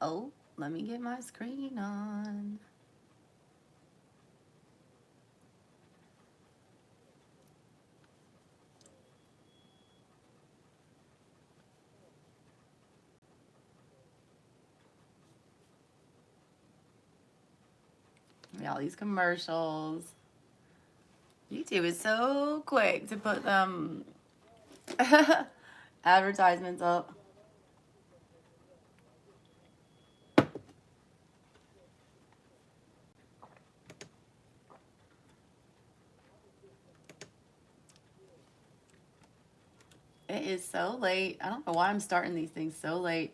Oh, let me get my screen on. All these commercials. YouTube is so quick to put advertisements up. It is so late. I don't know why I'm starting these things so late.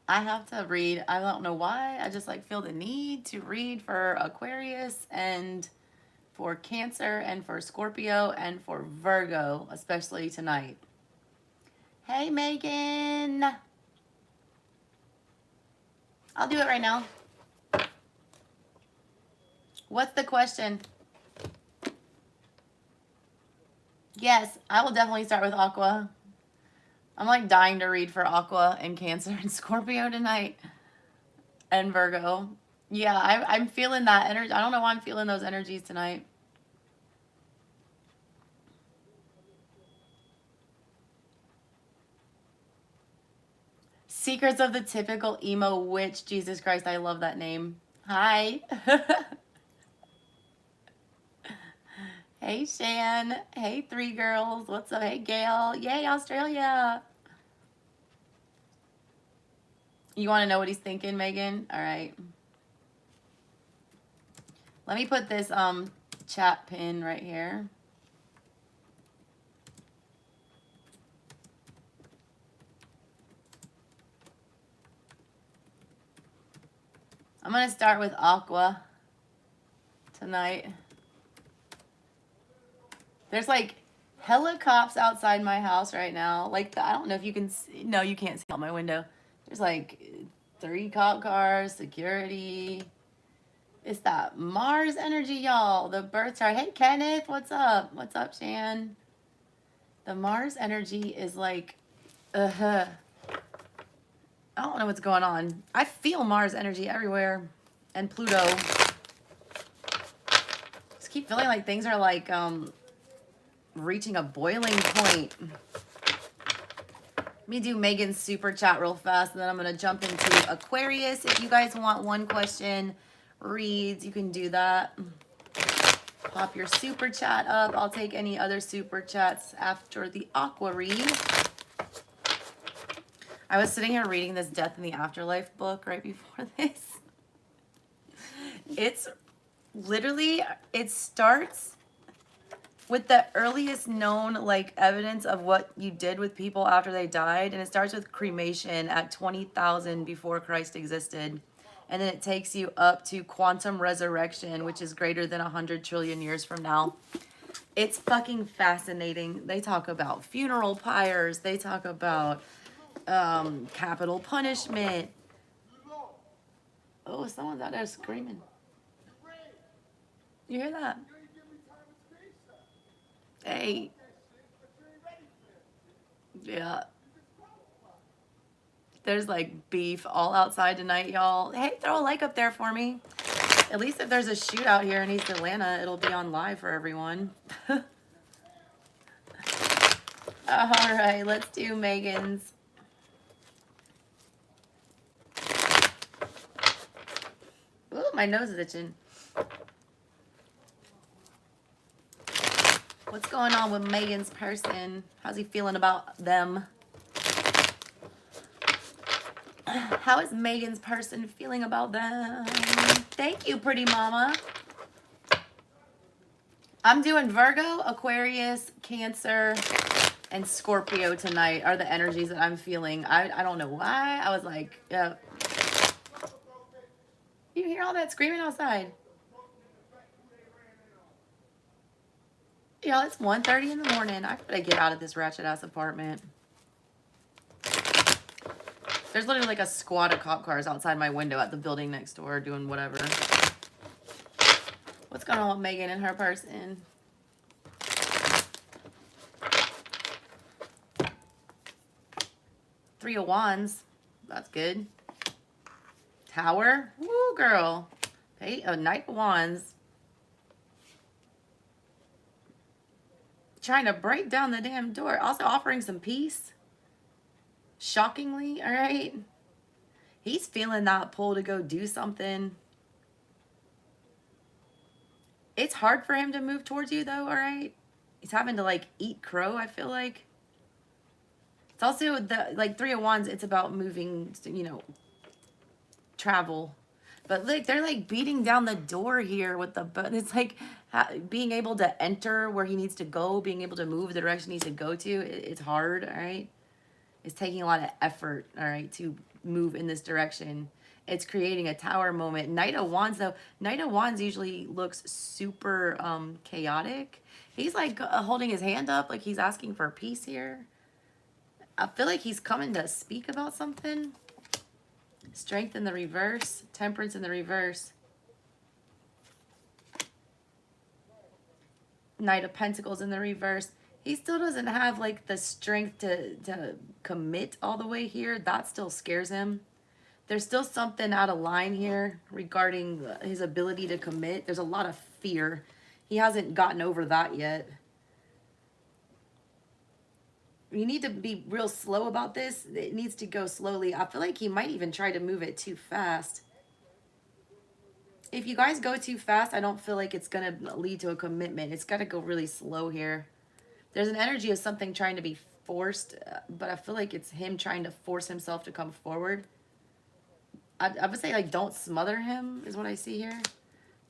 I have to read. I don't know why. I just like feel the need to read for Aquarius and for Cancer and for Scorpio and for Virgo, especially tonight. Hey, Megan. I'll do it right now. What's the question? Yes, I will definitely start with Aqua. I'm like dying to read for Aqua and Cancer and Scorpio tonight. And Virgo. Yeah, I'm feeling that energy. I don't know why I'm feeling those energies tonight. Secrets of the Typical Emo Witch. Jesus Christ, I love that name. Hi. Hey, Shan. Hey, Three Girls. What's up? Hey, Gail. Yay, Australia. You want to know what he's thinking, Megan? All right. Let me put this chat pin right here. I'm going to start with Aqua tonight. There's like helicopters outside my house right now. Like, I don't know if you can see. No, you can't see out my window. There's like 3 cop cars, security. It's that Mars energy, y'all. The birth chart. Hey, Kenneth, what's up? What's up, Shan? The Mars energy is like, I don't know what's going on. I feel Mars energy everywhere. And Pluto. Just keep feeling like things are like, reaching a boiling point. Let me do Megan's super chat real fast, and then I'm going to jump into Aquarius. If you guys want one question reads, you can do that. Pop your super chat up. I'll take any other super chats after the Aqua read. I was sitting here reading this Death in the Afterlife book right before this. It's literally, it starts with the earliest known like evidence of what you did with people after they died, and it starts with cremation at 20,000 before Christ existed, and then it takes you up to quantum resurrection, which is greater than 100 trillion years from now. It's fucking fascinating. They talk about funeral pyres. They talk about capital punishment. Oh, someone's out there screaming. You hear that? Hey. Yeah. There's like beef all outside tonight, y'all. Hey, throw a like up there for me. At least if there's a shootout here in East Atlanta, it'll be on live for everyone. All right, let's do Megan's. Ooh, my nose is itching. What's going on with Megan's person? How's he feeling about them? How is Megan's person feeling about them? Thank you, pretty mama. I'm doing Virgo, Aquarius, Cancer, and Scorpio tonight are the energies that I'm feeling. I don't know why. I was like, yeah. You hear all that screaming outside? Y'all, it's 1:30 in the morning. I gotta get out of this ratchet ass apartment. There's literally like a squad of cop cars outside my window at the building next door doing whatever. What's going on with Megan and her person? Three of Wands. That's good. Tower. Woo, girl. Hey, a Knight of Wands. Trying to break down the damn door. Also offering some peace. Shockingly, all right? He's feeling that pull to go do something. It's hard for him to move towards you, though, all right? He's having to, like, eat crow, I feel like. It's also, like, Three of Wands, it's about moving, you know, travel. But, look, they're, like, beating down the door here with the... It's, like, being able to enter where he needs to go, being able to move the direction he needs to go to. It's hard, all right? It's taking a lot of effort, all right, to move in this direction. It's creating a tower moment. Knight of Wands, though. Knight of Wands usually looks super chaotic. He's, like, holding his hand up like he's asking for peace here. I feel like he's coming to speak about something. Strength in the reverse. Temperance in the reverse. Knight of Pentacles in the reverse. He still doesn't have, like, the strength to commit all the way here. That still scares him. There's still something out of line here regarding his ability to commit. There's a lot of fear. He hasn't gotten over that yet. You need to be real slow about this. It needs to go slowly. I feel like he might even try to move it too fast. If you guys go too fast, I don't feel like it's going to lead to a commitment. It's got to go really slow here. There's an energy of something trying to be forced, but I feel like it's him trying to force himself to come forward. I would say, like, don't smother him is what I see here.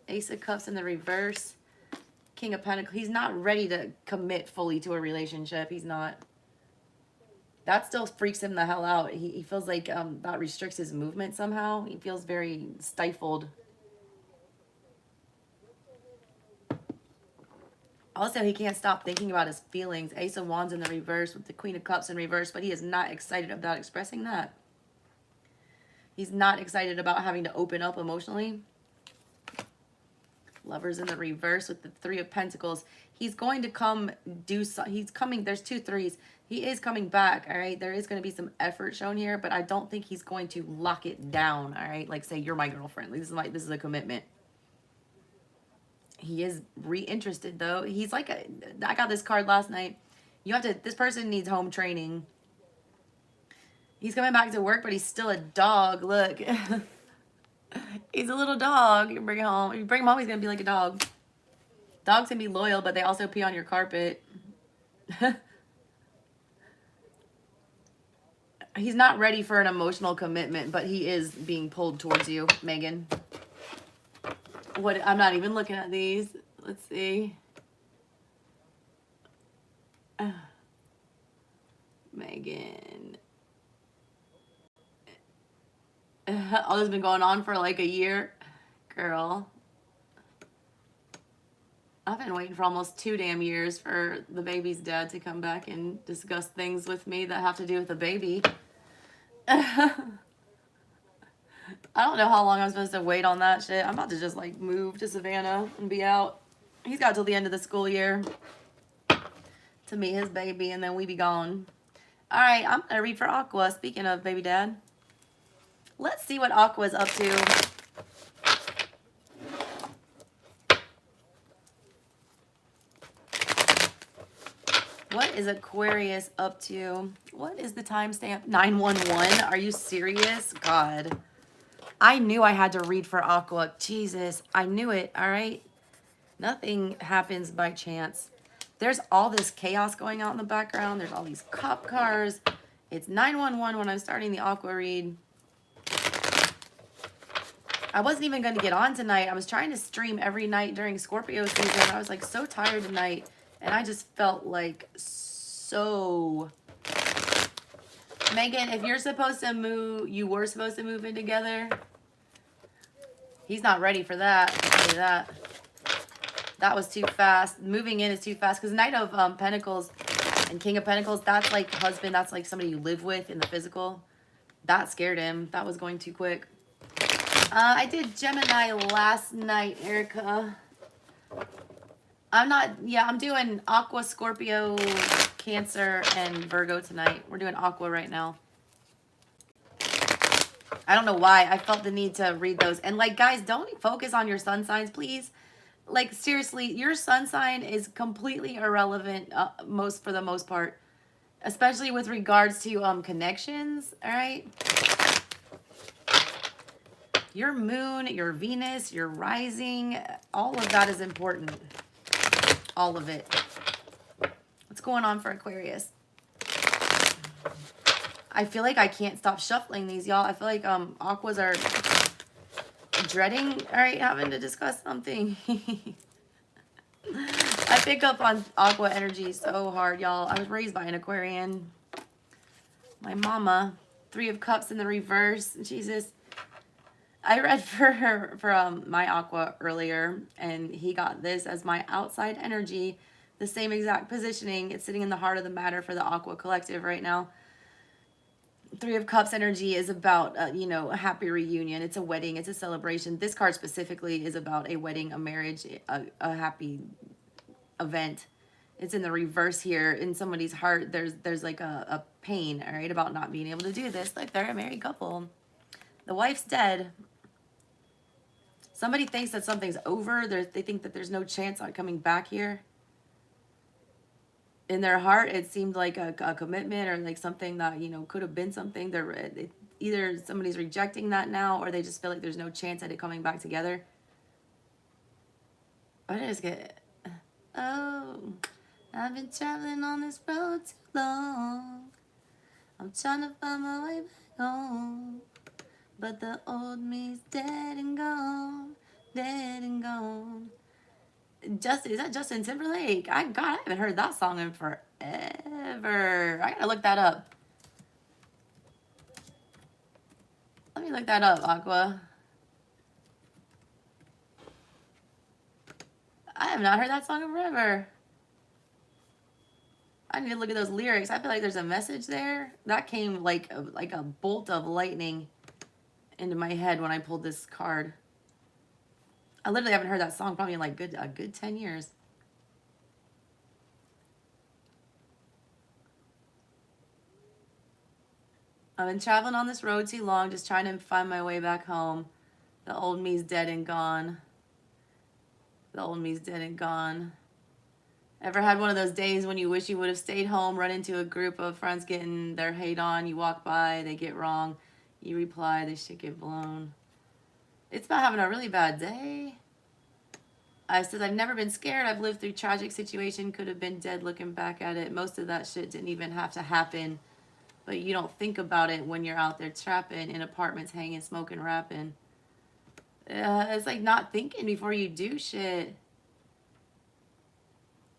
Ace of Cups in the reverse. King of Pentacles. He's not ready to commit fully to a relationship. He's not. That still freaks him the hell out. He feels like that restricts his movement somehow. He feels very stifled. Also, he can't stop thinking about his feelings. Ace of Wands in the reverse with the Queen of Cups in reverse, but he is not excited about expressing that. He's not excited about having to open up emotionally. Lovers in the reverse with the Three of Pentacles. He's going to come do so. He's coming. There's 2 threes. He is coming back. All right. There is going to be some effort shown here, but I don't think he's going to lock it down. All right. Like, say you're my girlfriend. Like, this is a commitment. He is re-interested though. He's like, I got this card last night. You have to, this person needs home training. He's coming back to work, but he's still a dog. Look. He's a little dog. You bring him home. You bring him home, he's going to be like a dog. Dogs can be loyal, but they also pee on your carpet. He's not ready for an emotional commitment, but he is being pulled towards you, Megan. What? I'm not even looking at these. Let's see. Megan. All this has been going on for like a year. Girl. I've been waiting for almost 2 damn years for the baby's dad to come back and discuss things with me that have to do with the baby. I don't know how long I'm supposed to wait on that shit. I'm about to just like move to Savannah and be out. He's got till the end of the school year to meet his baby and then we be gone. All right, I'm going to read for Aqua. Speaking of baby dad. Let's see what Aqua's up to. What is Aquarius up to? What is the timestamp? 911. Are you serious? God. I knew I had to read for Aqua. Jesus. I knew it. All right. Nothing happens by chance. There's all this chaos going on in the background. There's all these cop cars. It's 911 when I'm starting the Aqua read. I wasn't even going to get on tonight. I was trying to stream every night during Scorpio season. I was like so tired tonight. And I just felt like so... Megan, if you're supposed to move, you were supposed to move in together. He's not ready for that. I'll tell you that. That was too fast. Moving in is too fast. Because Knight of Pentacles and King of Pentacles, that's like husband. That's like somebody you live with in the physical. That scared him. That was going too quick. I did Gemini last night, Erica. I'm doing Aqua, Scorpio, Cancer, and Virgo tonight. We're doing Aqua right now. I don't know why I felt the need to read those. And like, guys, don't focus on your sun signs, please. Like, seriously, your sun sign is completely irrelevant, for the most part, especially with regards to connections. All right, your moon, your Venus, your rising, all of that is important. All of it. What's going on for Aquarius? I feel like I can't stop shuffling these, y'all. I feel like Aquas are dreading, all right, having to discuss something. I pick up on Aqua energy so hard, y'all. I was raised by an Aquarian. My mama, 3 of Cups in the reverse. Jesus. I read for her, for my Aqua earlier, and he got this as my outside energy, the same exact positioning. It's sitting in the heart of the matter for the Aqua collective right now. 3 of Cups energy is about, you know, a happy reunion. It's a wedding. It's a celebration. This card specifically is about a wedding, a marriage, a happy event. It's in the reverse here. In somebody's heart, there's like a pain, all right, about not being able to do this. Like, they're a married couple. The wife's dead. Somebody thinks that something's over. They think that there's no chance on coming back here. In their heart, it seemed like a commitment, or like something that, you know, could have been something. Either somebody's rejecting that now, or they just feel like there's no chance at it coming back together. But I just get, oh, I've been traveling on this road too long. I'm trying to find my way back home. But the old me's dead and gone, dead and gone. Justin, is that Justin Timberlake? I haven't heard that song in forever. I gotta look that up. Let me look that up, Aqua. I have not heard that song in forever. I need to look at those lyrics. I feel like there's a message there. That came like a bolt of lightning into my head when I pulled this card. I literally haven't heard that song probably in like a good 10 years. I've been traveling on this road too long, just trying to find my way back home. The old me's dead and gone. The old me's dead and gone. Ever had one of those days when you wish you would have stayed home, run into a group of friends getting their hate on, you walk by, they get wrong, you reply, they shit get blown. It's about having a really bad day. I said, I've never been scared. I've lived through tragic situation, could have been dead looking back at it. Most of that shit didn't even have to happen. But you don't think about it when you're out there trapping in apartments, hanging, smoking, rapping. It's like not thinking before you do shit.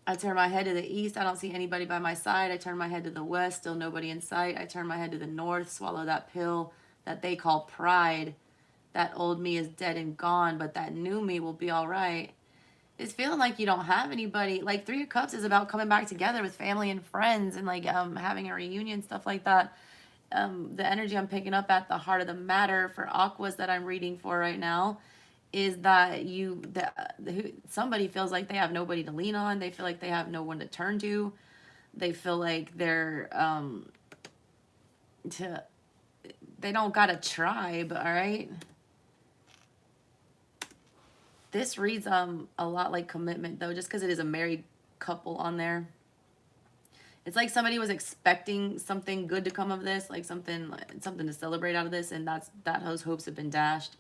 I turn my head to the east. I don't see anybody by my side. I turn my head to the west. Still nobody in sight. I turn my head to the north. Swallow that pill that they call pride. That old me is dead and gone, but that new me will be all right. It's feeling like you don't have anybody. Like 3 of Cups is about coming back together with family and friends, and like having a reunion, stuff like that. The energy I'm picking up at the heart of the matter for Aquas that I'm reading for right now is that somebody feels like they have nobody to lean on. They feel like they have no one to turn to. They feel like they don't got a tribe, all right? This reads a lot like commitment, though, just because it is a married couple on there. It's like somebody was expecting something good to come of this, like something to celebrate out of this, and those hopes have been dashed.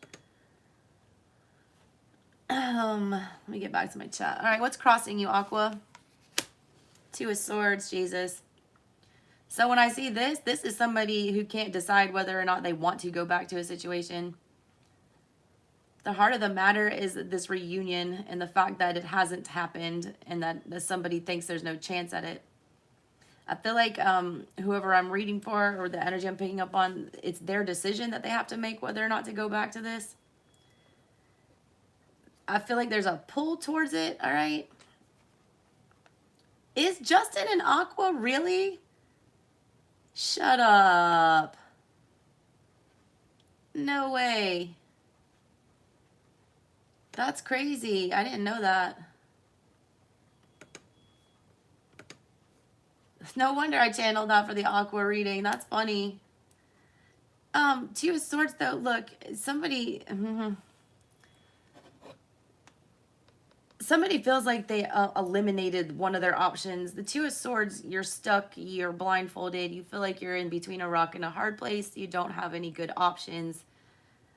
Let me get back to my chat. All right, what's crossing you, Aqua? 2 of Swords, Jesus. So when I see this is somebody who can't decide whether or not they want to go back to a situation. The heart of the matter is this reunion and the fact that it hasn't happened, and that somebody thinks there's no chance at it. I feel like whoever I'm reading for, or the energy I'm picking up on, it's their decision that they have to make whether or not to go back to this. I feel like there's a pull towards it, all right? Is Justin and Aqua really? Shut up. No way. That's crazy. I didn't know that. No wonder I channeled that for the Aqua reading. That's funny. Two of Swords, though, look, somebody feels like they eliminated one of their options. The Two of Swords, you're stuck, you're blindfolded, you feel like you're in between a rock and a hard place, you don't have any good options.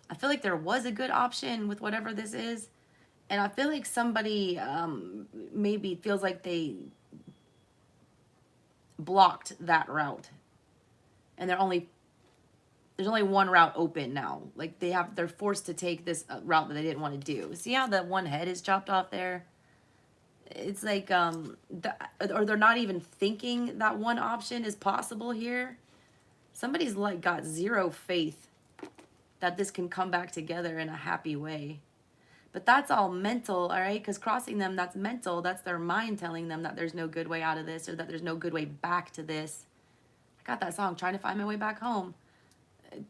I feel like there was a good option with whatever this is, and I feel like somebody maybe feels like they blocked that route, and there's only one route open now. Like they're forced to take this route that they didn't want to do. See how that one head is chopped off there? It's like or they're not even thinking that one option is possible here. Somebody's like got zero faith that this can come back together in a happy way. But that's all mental, all right? Because crossing them, that's mental. That's their mind telling them that there's no good way out of this or that there's no good way back to this. I got that song, Trying to Find My Way Back Home.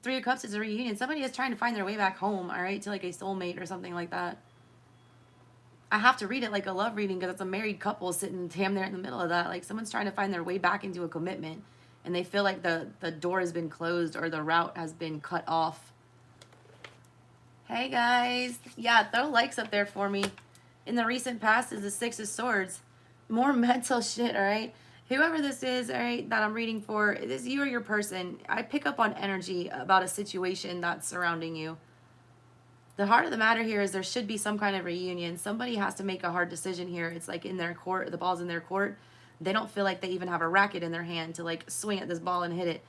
Three of Cups is a reunion. Somebody is trying to find their way back home, all right, to like a soulmate or something like that. I have to read it like a love reading because it's a married couple sitting damn there in the middle of that. Like someone's trying to find their way back into a commitment and they feel like the door has been closed or the route has been cut off. Hey guys. Yeah, throw likes up there for me. In the recent past is the Six of Swords. More mental shit, all right? Whoever this is, all right, that I'm reading for, this you or your person. I pick up on energy about a situation that's surrounding you. The heart of the matter here is there should be some kind of reunion. Somebody has to make a hard decision here. It's like in their court, the ball's in their court. They don't feel like they even have a racket in their hand to like swing at this ball and hit it.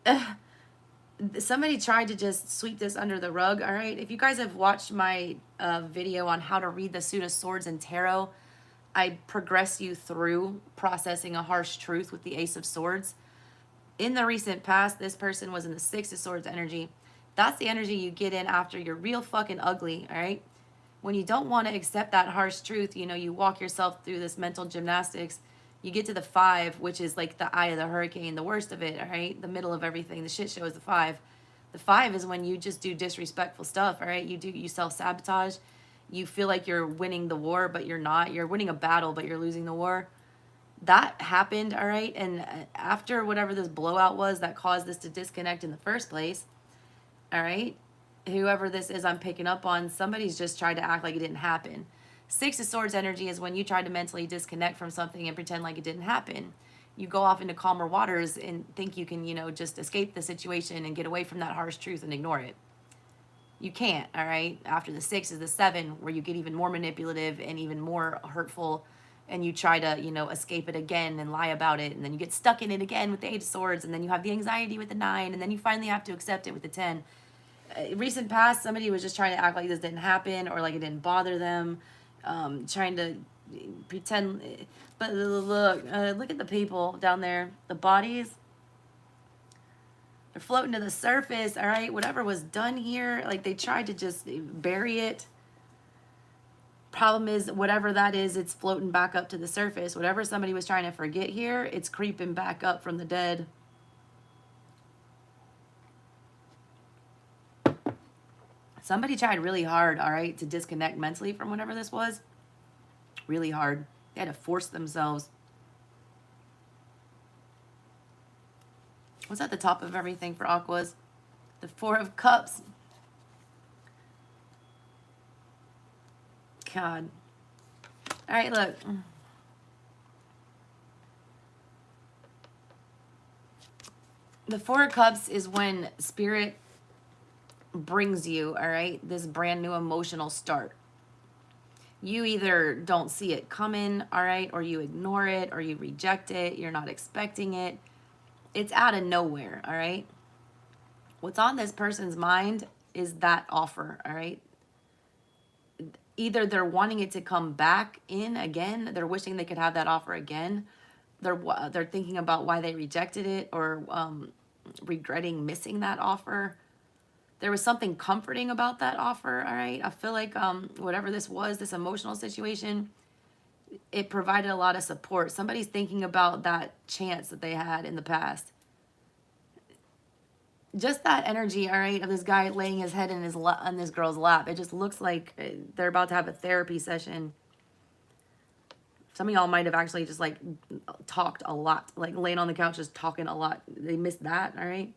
Ugh. Somebody tried to just sweep this under the rug, all right? If you guys have watched my video on how to read the Suit of Swords and Tarot, I progress you through processing a harsh truth with the Ace of Swords. In the recent past, this person was in the Six of Swords energy. That's the energy you get in after you're real fucking ugly, all right? When you don't want to accept that harsh truth, you know, you walk yourself through this mental gymnastics. You get to the 5, which is like the eye of the hurricane, the worst of it, all right? The middle of everything, the shit show is the 5. The 5 is when you just do disrespectful stuff, all right? You self-sabotage. You feel like you're winning the war, but you're not. You're winning a battle, but you're losing the war. That happened, all right? And after whatever this blowout was that caused this to disconnect in the first place, all right? Whoever this is I'm picking up on, somebody's just tried to act like it didn't happen. Six of Swords energy is when you try to mentally disconnect from something and pretend like it didn't happen. You go off into calmer waters and think you can, you know, just escape the situation and get away from that harsh truth and ignore it. You can't, all right? After the 6 is the 7, where you get even more manipulative and even more hurtful, and you try to, you know, escape it again and lie about it, and then you get stuck in it again with the 8 of Swords, and then you have the anxiety with the 9, and then you finally have to accept it with the 10. Recent past, somebody was just trying to act like this didn't happen or like it didn't bother them, trying to pretend. But look at the people down there, the bodies. They're floating to the surface, all right? Whatever was done here, like they tried to just bury it. Problem is, whatever that is, it's floating back up to the surface. Whatever somebody was trying to forget here, it's creeping back up from the dead. Somebody tried really hard, all right, to disconnect mentally from whatever this was. Really hard. They had to force themselves. What's at the top of everything for Aquas? The 4 of Cups. God. All right, look. The 4 of Cups is when Spirit brings you, all right, this brand new emotional start. You either don't see it coming, all right, or you ignore it, or you reject it, you're not expecting it. It's out of nowhere, all right? What's on this person's mind is that offer, all right? Either they're wanting it to come back in again, they're wishing they could have that offer again, they're thinking about why they rejected it, or regretting missing that offer. There was something comforting about that offer, all right? I feel like whatever this was, this emotional situation, it provided a lot of support. Somebody's thinking about that chance that they had in the past. Just that energy, all right, of this guy laying his head in on this girl's lap. It just looks like they're about to have a therapy session. Some of y'all might have actually just like talked a lot, like laying on the couch just talking a lot. They missed that, all right?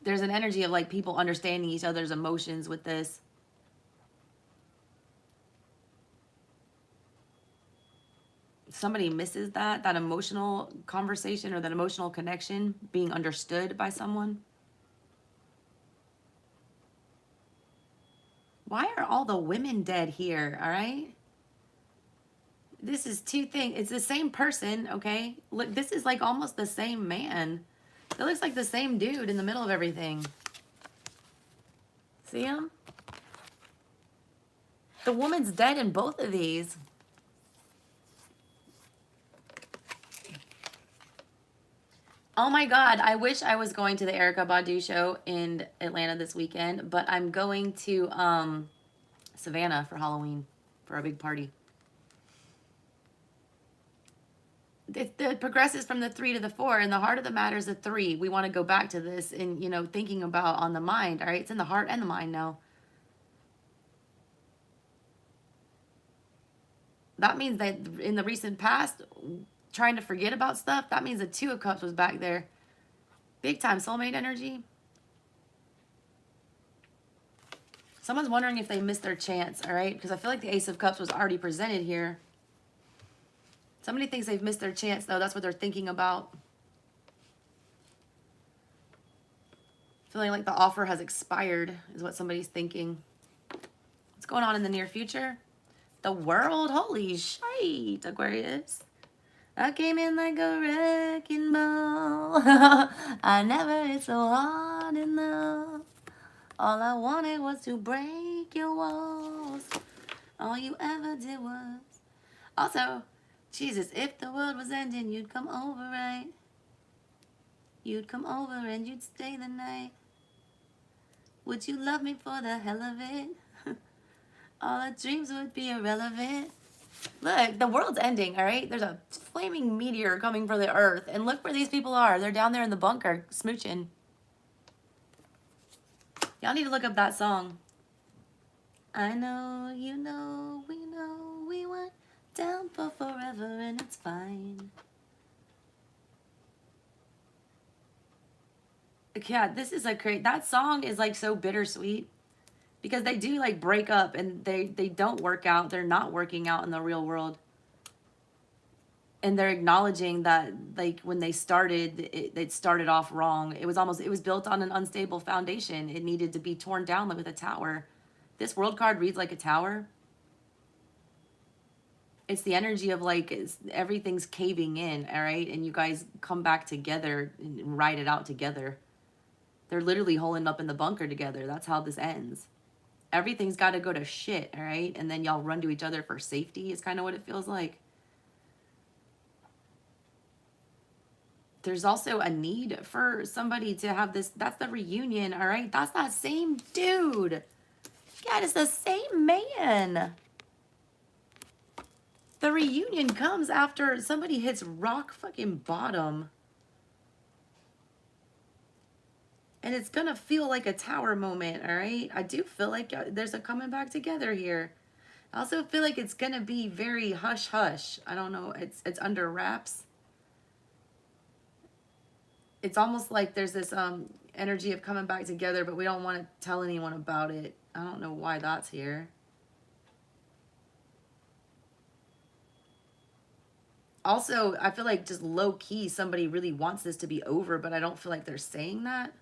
There's an energy of like people understanding each other's emotions with this. Somebody misses that emotional conversation or that emotional connection, being understood by someone. Why are all the women dead here? All right. This is two things. It's the same person, okay? Look, this is like almost the same man. It looks like the same dude in the middle of everything. See him? The woman's dead in both of these. Oh my God, I wish I was going to the Erykah Badu show in Atlanta this weekend, but I'm going to Savannah for Halloween for a big party. It progresses from the 3 to the 4, and the heart of the matter is the 3. We want to go back to this and, you know, thinking about on the mind, all right? It's in the heart and the mind now. That means that in the recent past, trying to forget about stuff, that means the 2 of Cups was back there. Big time soulmate energy. Someone's wondering if they missed their chance, all right? Because I feel like the Ace of Cups was already presented here. Somebody thinks they've missed their chance, though. That's what they're thinking about. Feeling like the offer has expired is what somebody's thinking. What's going on in the near future? The World. Holy shit, Aquarius. I came in like a wrecking ball. I never hit so hard enough. All I wanted was to break your walls. All you ever did was. Also, Jesus, if the world was ending, you'd come over, right? You'd come over and you'd stay the night. Would you love me for the hell of it? All our dreams would be irrelevant. Look, the world's ending, all right? There's a flaming meteor coming for the earth. And look where these people are. They're down there in the bunker, smooching. Y'all need to look up that song. I know, you know, we went down for forever and it's fine. Yeah, this is a great, that song is like so bittersweet because they do like break up and they don't work out. They're not working out in the real world. And they're acknowledging that like when they started, it started off wrong. It was built on an unstable foundation. It needed to be torn down with a tower. This world card reads like a tower. It's the energy of like everything's caving in, all right? And you guys come back together and ride it out together. They're literally holding up in the bunker together. That's how this ends. Everything's got to go to shit, all right? And then y'all run to each other for safety is kind of what it feels like. There's also a need for somebody to have this. That's the reunion, all right? That's that same dude. God, it's the same man. The reunion comes after somebody hits rock fucking bottom. And it's going to feel like a tower moment, all right? I do feel like there's a coming back together here. I also feel like it's going to be very hush-hush. I don't know. It's under wraps. It's almost like there's this energy of coming back together, but we don't want to tell anyone about it. I don't know why that's here. Also, I feel like just low-key somebody really wants this to be over, but I don't feel like they're saying that.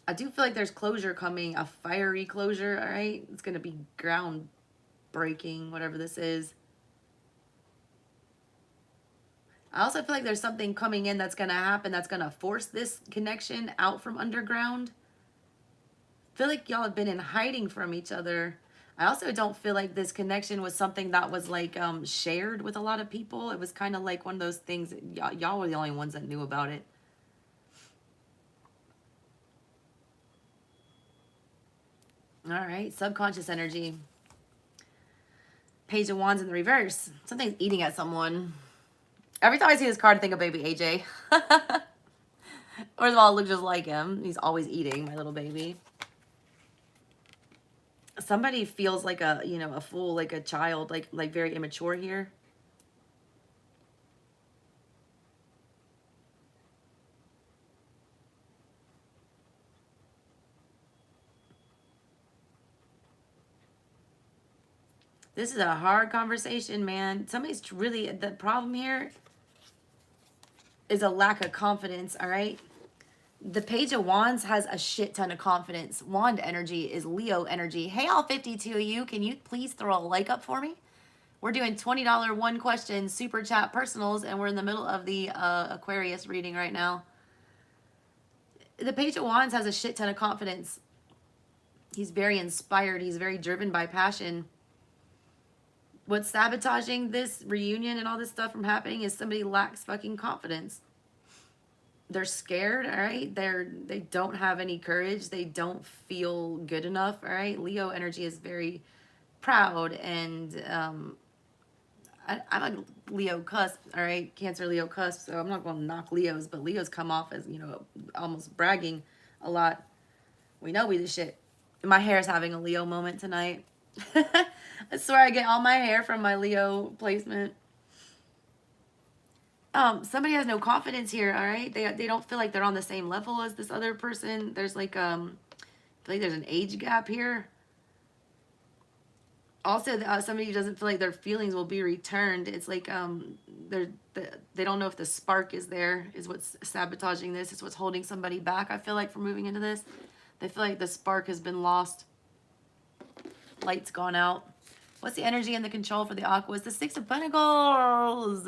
I do feel like there's closure coming, a fiery closure, all right? It's going to be groundbreaking, whatever this is. I also feel like there's something coming in that's going to happen that's going to force this connection out from underground. I feel like y'all have been in hiding from each other. I also don't feel like this connection was something that was like shared with a lot of people. It was kind of like one of those things, y'all were the only ones that knew about it. All right, subconscious energy. Page of Wands in the reverse. Something's eating at someone. Every time I see this card, I think of baby AJ. First of all, it looks just like him. He's always eating, my little baby. Somebody feels like a, you know, a fool, like a child, like very immature here. This is a hard conversation, man. Somebody's really, the problem here is a lack of confidence, all right? The Page of Wands has a shit ton of confidence. Wand energy is Leo energy. Hey, all 52 of you, can you please throw a like up for me? We're doing $20 one question super chat personals, and we're in the middle of the Aquarius reading right now. The Page of Wands has a shit ton of confidence. He's very inspired. He's very driven by passion. What's sabotaging this reunion and all this stuff from happening is somebody lacks fucking confidence. They're scared, all right? They don't have any courage. They don't feel good enough, all right? Leo energy is very proud, and I'm a Leo cusp, all right? Cancer Leo cusp, so I'm not going to knock Leos, but Leos come off as, you know, almost bragging a lot. We know we the shit. My hair is having a Leo moment tonight. I swear I get all my hair from my Leo placement. Somebody has no confidence here, all right? They don't feel like they're on the same level as this other person. There's like I feel like there's an age gap here. Also, somebody who doesn't feel like their feelings will be returned. It's like they don't know if the spark is there, is what's sabotaging this. It's what's holding somebody back, I feel like, from moving into this. They feel like the spark has been lost. Light's gone out. What's the energy and the control for the Aquas? The Six of Pentacles.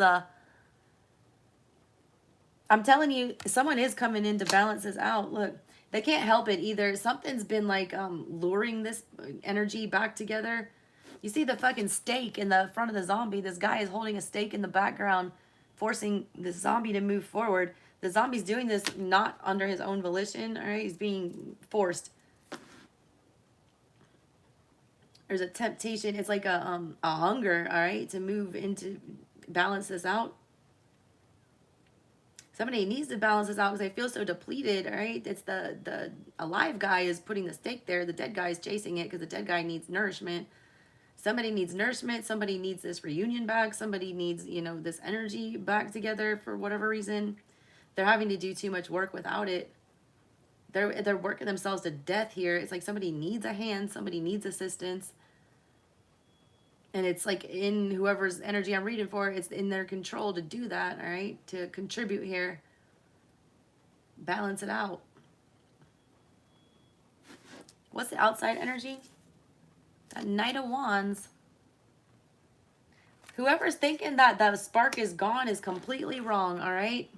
I'm telling you, someone is coming in to balance this out. Look, they can't help it either. Something's been like luring this energy back together. You see the fucking stake in the front of the zombie. This guy is holding a stake in the background, forcing the zombie to move forward. The zombie's doing this not under his own volition, all right? He's being forced. There's a temptation. It's like a hunger, all right, to move into, balance this out. Somebody needs to balance this out because they feel so depleted, all right? It's the alive guy is putting the stake there. The dead guy is chasing it because the dead guy needs nourishment. Somebody needs nourishment. Somebody needs this reunion back. Somebody needs, you know, this energy back together for whatever reason. They're having to do too much work without it. They're working themselves to death here. It's like somebody needs a hand. Somebody needs assistance. And it's like in whoever's energy I'm reading for, it's in their control to do that, all right? To contribute here. Balance it out. What's the outside energy? That Knight of Wands. Whoever's thinking that the spark is gone is completely wrong, all right?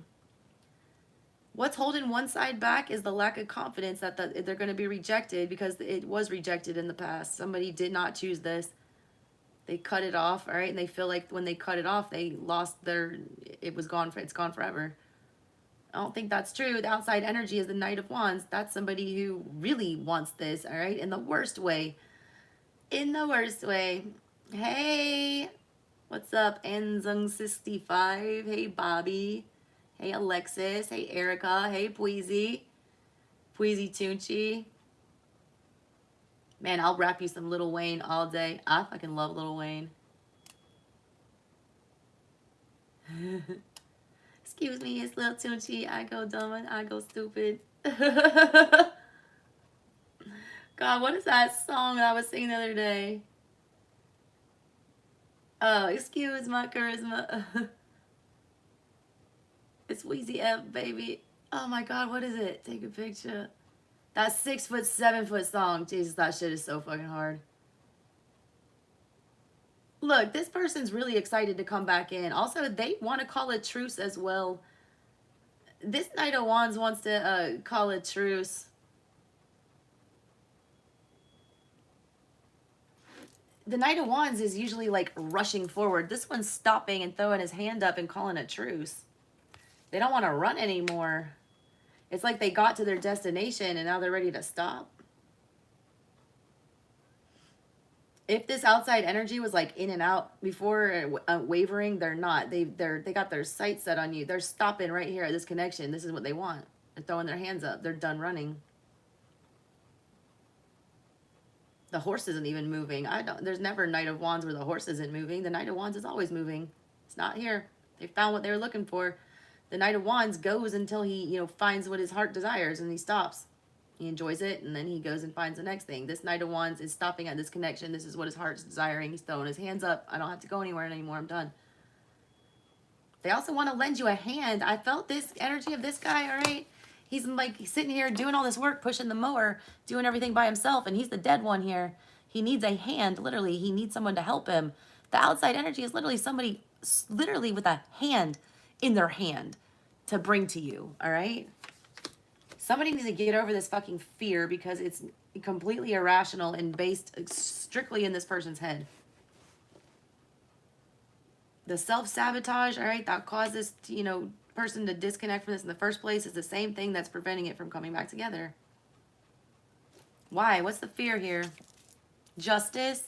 What's holding one side back is the lack of confidence that they're going to be rejected because it was rejected in the past. Somebody did not choose this. They cut it off, all right? And they feel like when they cut it off, they lost their, it's gone forever. I don't think that's true. The outside energy is the Knight of Wands. That's somebody who really wants this, all right? In the worst way. In the worst way. Hey, what's up, Enzung65? Hey, Bobby. Hey, Alexis. Hey, Erica. Hey, Pweezy. Pweezy Tunchi. Man, I'll rap you some Lil Wayne all day. I fucking love Lil Wayne. Excuse me, it's Lil Tunchi. I go dumb and I go stupid. God, what is that song that I was singing the other day? Oh, excuse my charisma. It's Weezy F, baby. Oh my God, what is it? Take a picture. That 6 foot, 7 foot song. Jesus, that shit is so fucking hard. Look, this person's really excited to come back in. Also, they want to call a truce as well. This Knight of Wands wants to call a truce. The Knight of Wands is usually like rushing forward. This one's stopping and throwing his hand up and calling a truce. They don't want to run anymore. It's like they got to their destination and now they're ready to stop. If this outside energy was like in and out before wavering, they're not. They got their sights set on you. They're stopping right here at this connection. This is what they want. They're throwing their hands up. They're done running. The horse isn't even moving. There's never a Knight of Wands where the horse isn't moving. The Knight of Wands is always moving. It's not here. They found what they were looking for. The Knight of Wands goes until he, finds what his heart desires and he stops. He enjoys it, and then he goes and finds the next thing. This Knight of Wands is stopping at this connection. This is what his heart's desiring. He's throwing his hands up. I don't have to go anywhere anymore. I'm done. They also want to lend you a hand. I felt this energy of this guy, all right? He's like sitting here doing all this work, pushing the mower, doing everything by himself, and he's the dead one here. He needs a hand, literally. He needs someone to help him. The outside energy is literally somebody literally with a hand in their hand to bring to you, all right? Somebody needs to get over this fucking fear because it's completely irrational and based strictly in this person's head. The self-sabotage, all right, that caused this, you know, person to disconnect from this in the first place is the same thing that's preventing it from coming back together. Why? What's the fear here? Justice.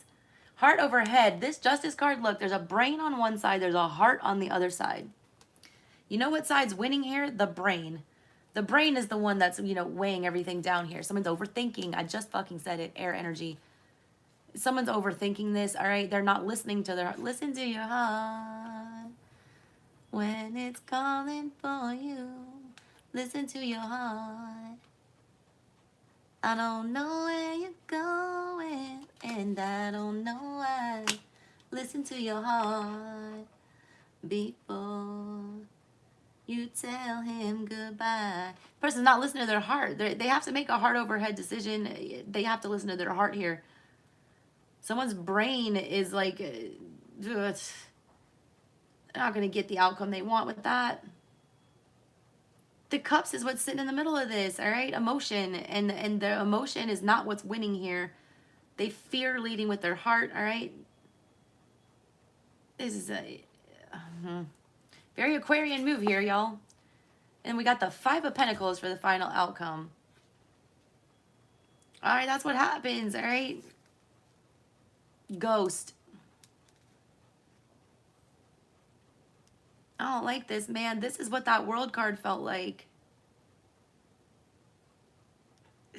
Heart over head. This justice card, look, there's a brain on one side, there's a heart on the other side. You know what side's winning here? The brain. The brain is the one that's, you know, weighing everything down here. Someone's overthinking. I just fucking said it. Air energy. Someone's overthinking this, all right? They're not listening to their heart. Listen to your heart when it's calling for you. Listen to your heart. I don't know where you're going, and I don't know why. Listen to your heart before you tell him goodbye. Person's not listening to their heart. They have to make a heart over head decision. They have to listen to their heart here. Someone's brain is like, they're not going to get the outcome they want with that. The cups is what's sitting in the middle of this, all right? Emotion, and the emotion is not what's winning here. They fear leading with their heart, all right? This is a very Aquarian move here, y'all. And we got the Five of Pentacles for the final outcome. All right, that's what happens, all right? Ghost. I don't like this, man. This is what that World card felt like.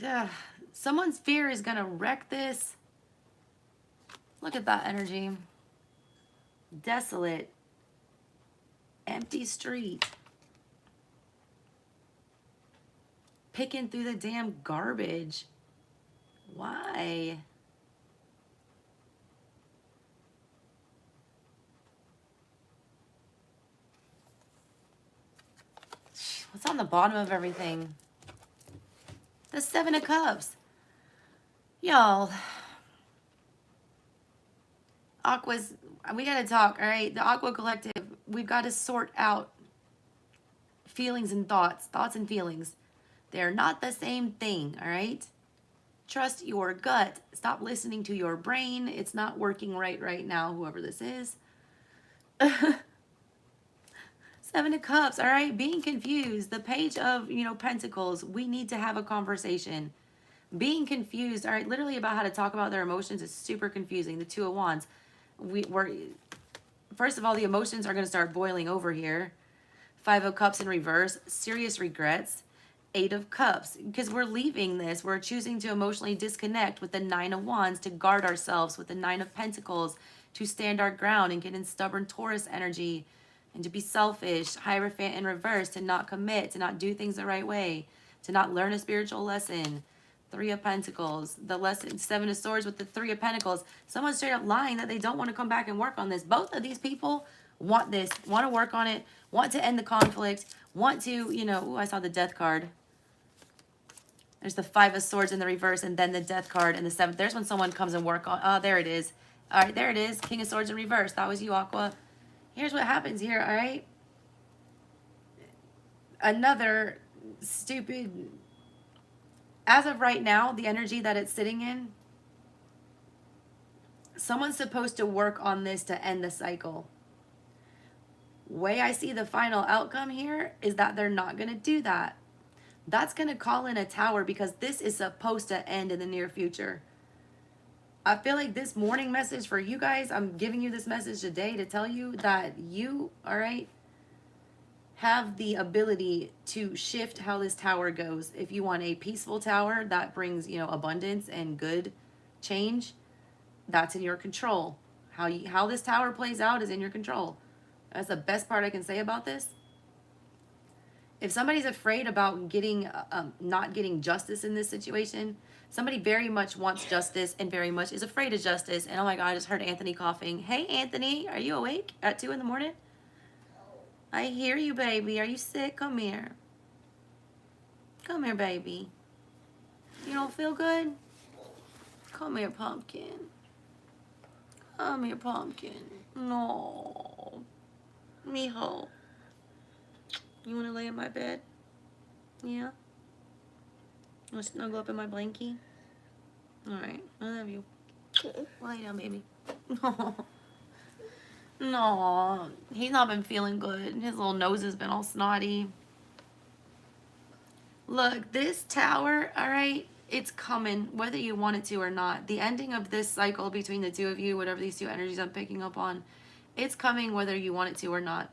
Yeah. Someone's fear is going to wreck this. Look at that energy. Desolate. Empty street. Picking through the damn garbage. Why? What's on the bottom of everything? The Seven of Cups. Y'all. Aquas, we got to talk, all right? The Aqua Collective, we've got to sort out feelings and thoughts. Thoughts and feelings. They're not the same thing, all right? Trust your gut. Stop listening to your brain. It's not working right now, whoever this is. Seven of Cups, all right? Being confused. The Page of, you know, Pentacles. We need to have a conversation. Being confused, all right? Literally about how to talk about their emotions is super confusing. The Two of Wands. First of all, the emotions are going to start boiling over here. Five of Cups in reverse. Serious regrets. Eight of Cups. Because we're leaving this. We're choosing to emotionally disconnect with the Nine of Wands to guard ourselves with the Nine of Pentacles to stand our ground and get in stubborn Taurus energy. And to be selfish, Hierophant in reverse, to not commit, to not do things the right way, to not learn a spiritual lesson. Three of Pentacles, the lesson, Seven of Swords with the Three of Pentacles. Someone's straight up lying that they don't want to come back and work on this. Both of these people want this, want to work on it, want to end the conflict, want to, you know, ooh, I saw the Death card. There's the Five of Swords in the reverse and then the Death card and the Seventh. There's when someone comes and work on, oh, there it is. All right, there it is. King of Swords in reverse. That was you, Aqua. Here's what happens here, all right? Another stupid... As of right now, the energy that it's sitting in, someone's supposed to work on this to end the cycle. Way I see the final outcome here is that they're not going to do that. That's going to call in a tower because this is supposed to end in the near future. I feel like this morning message for you guys, I'm giving you this message today to tell you that you, all right, have the ability to shift how this tower goes. If you want a peaceful tower that brings, you know, abundance and good change, that's in your control. How this tower plays out is in your control. That's the best part I can say about this. If somebody's afraid about getting, not getting justice in this situation, somebody very much wants justice and very much is afraid of justice. And oh my God, I just heard Anthony coughing. Hey, Anthony, are you awake at 2 in the morning? I hear you, baby. Are you sick? Come here. Come here, baby. You don't feel good? Come here, pumpkin. Come here, pumpkin. No. Mijo. You want to lay in my bed? Yeah? You want to snuggle up in my blankie? Alright, I love you. Lay down, baby. No, he's not been feeling good. His little nose has been all snotty. Look, this tower, alright, it's coming, whether you want it to or not. The ending of this cycle between the two of you, whatever these two energies I'm picking up on, it's coming whether you want it to or not.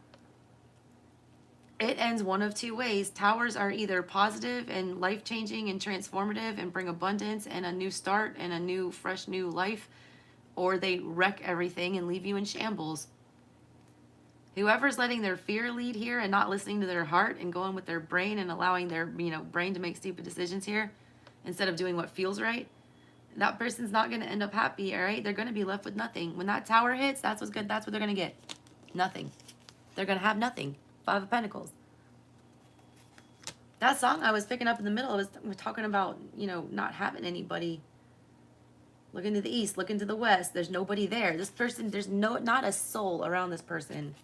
It ends one of two ways. Towers are either positive and life-changing and transformative and bring abundance and a new start and a new, fresh new life, or they wreck everything and leave you in shambles. Whoever's letting their fear lead here and not listening to their heart and going with their brain and allowing their, brain to make stupid decisions here instead of doing what feels right, that person's not going to end up happy, all right? They're going to be left with nothing. When that tower hits, that's what's good. That's what they're going to get. Nothing. They're going to have nothing. 5 of Pentacles. That song I was picking up in the middle was talking about, not having anybody. Look into the east, look into the west. There's nobody there. This person, there's not a soul around this person.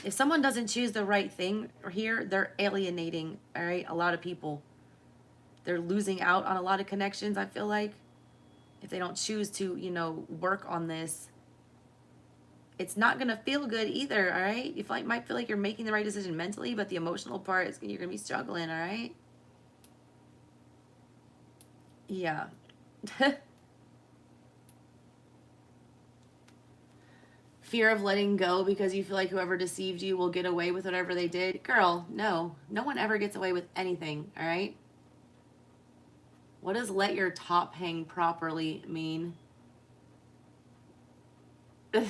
If someone doesn't choose the right thing here, they're alienating, all right, a lot of people. They're losing out on a lot of connections, I feel like. If they don't choose to, work on this, it's not going to feel good either, all right? You might feel like you're making the right decision mentally, but the emotional part, you're going to be struggling, all right? Yeah. Fear of letting go because you feel like whoever deceived you will get away with whatever they did. Girl, no. No one ever gets away with anything, all right? What does let your top hang properly mean? Ugh.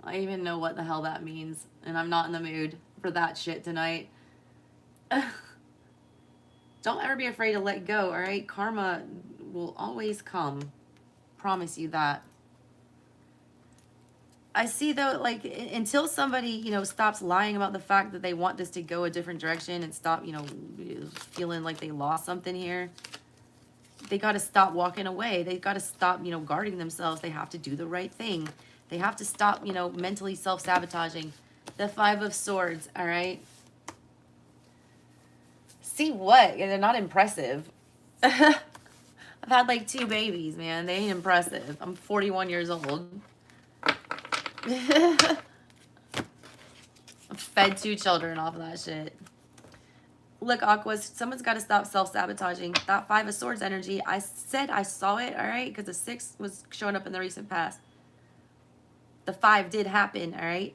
I even know what the hell that means, and I'm not in the mood for that shit tonight. Don't ever be afraid to let go, all right? Karma will always come. Promise you that. I see, though, like, until somebody, stops lying about the fact that they want this to go a different direction and stop, feeling like they lost something here, they got to stop walking away. They got to stop, guarding themselves. They have to do the right thing. They have to stop, mentally self-sabotaging. The 5 of Swords, all right? See what? Yeah, they're not impressive. I've had like 2 babies, man. They ain't impressive. I'm 41 years old. I've fed 2 children off of that shit. Look, Aquas, someone's got to stop self-sabotaging. That 5 of Swords energy, I said I saw it, all right? Because the 6 was showing up in the recent past. The 5 did happen, all right?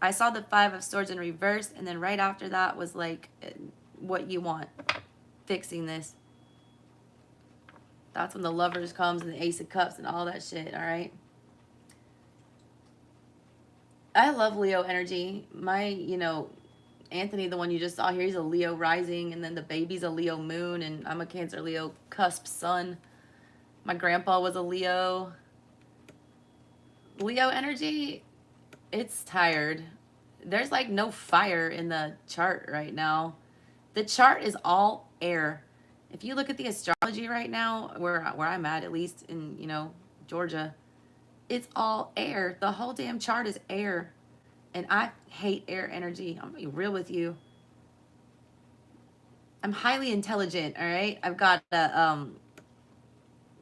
I saw the 5 of Swords in reverse, and then right after that was like, what you want. Fixing this. That's when the Lovers comes and the Ace of Cups and all that shit, all right? I love Leo energy. My, Anthony, the one you just saw here, he's a Leo rising, and then the baby's a Leo moon, and I'm a Cancer Leo cusp sun. My grandpa was a Leo. Leo energy, it's tired. There's like no fire in the chart right now. The chart is all air. If you look at the astrology right now, where I'm at least in, Georgia, it's all air. The whole damn chart is air. And I hate air energy. I'm gonna be real with you. I'm highly intelligent, all right? I've got a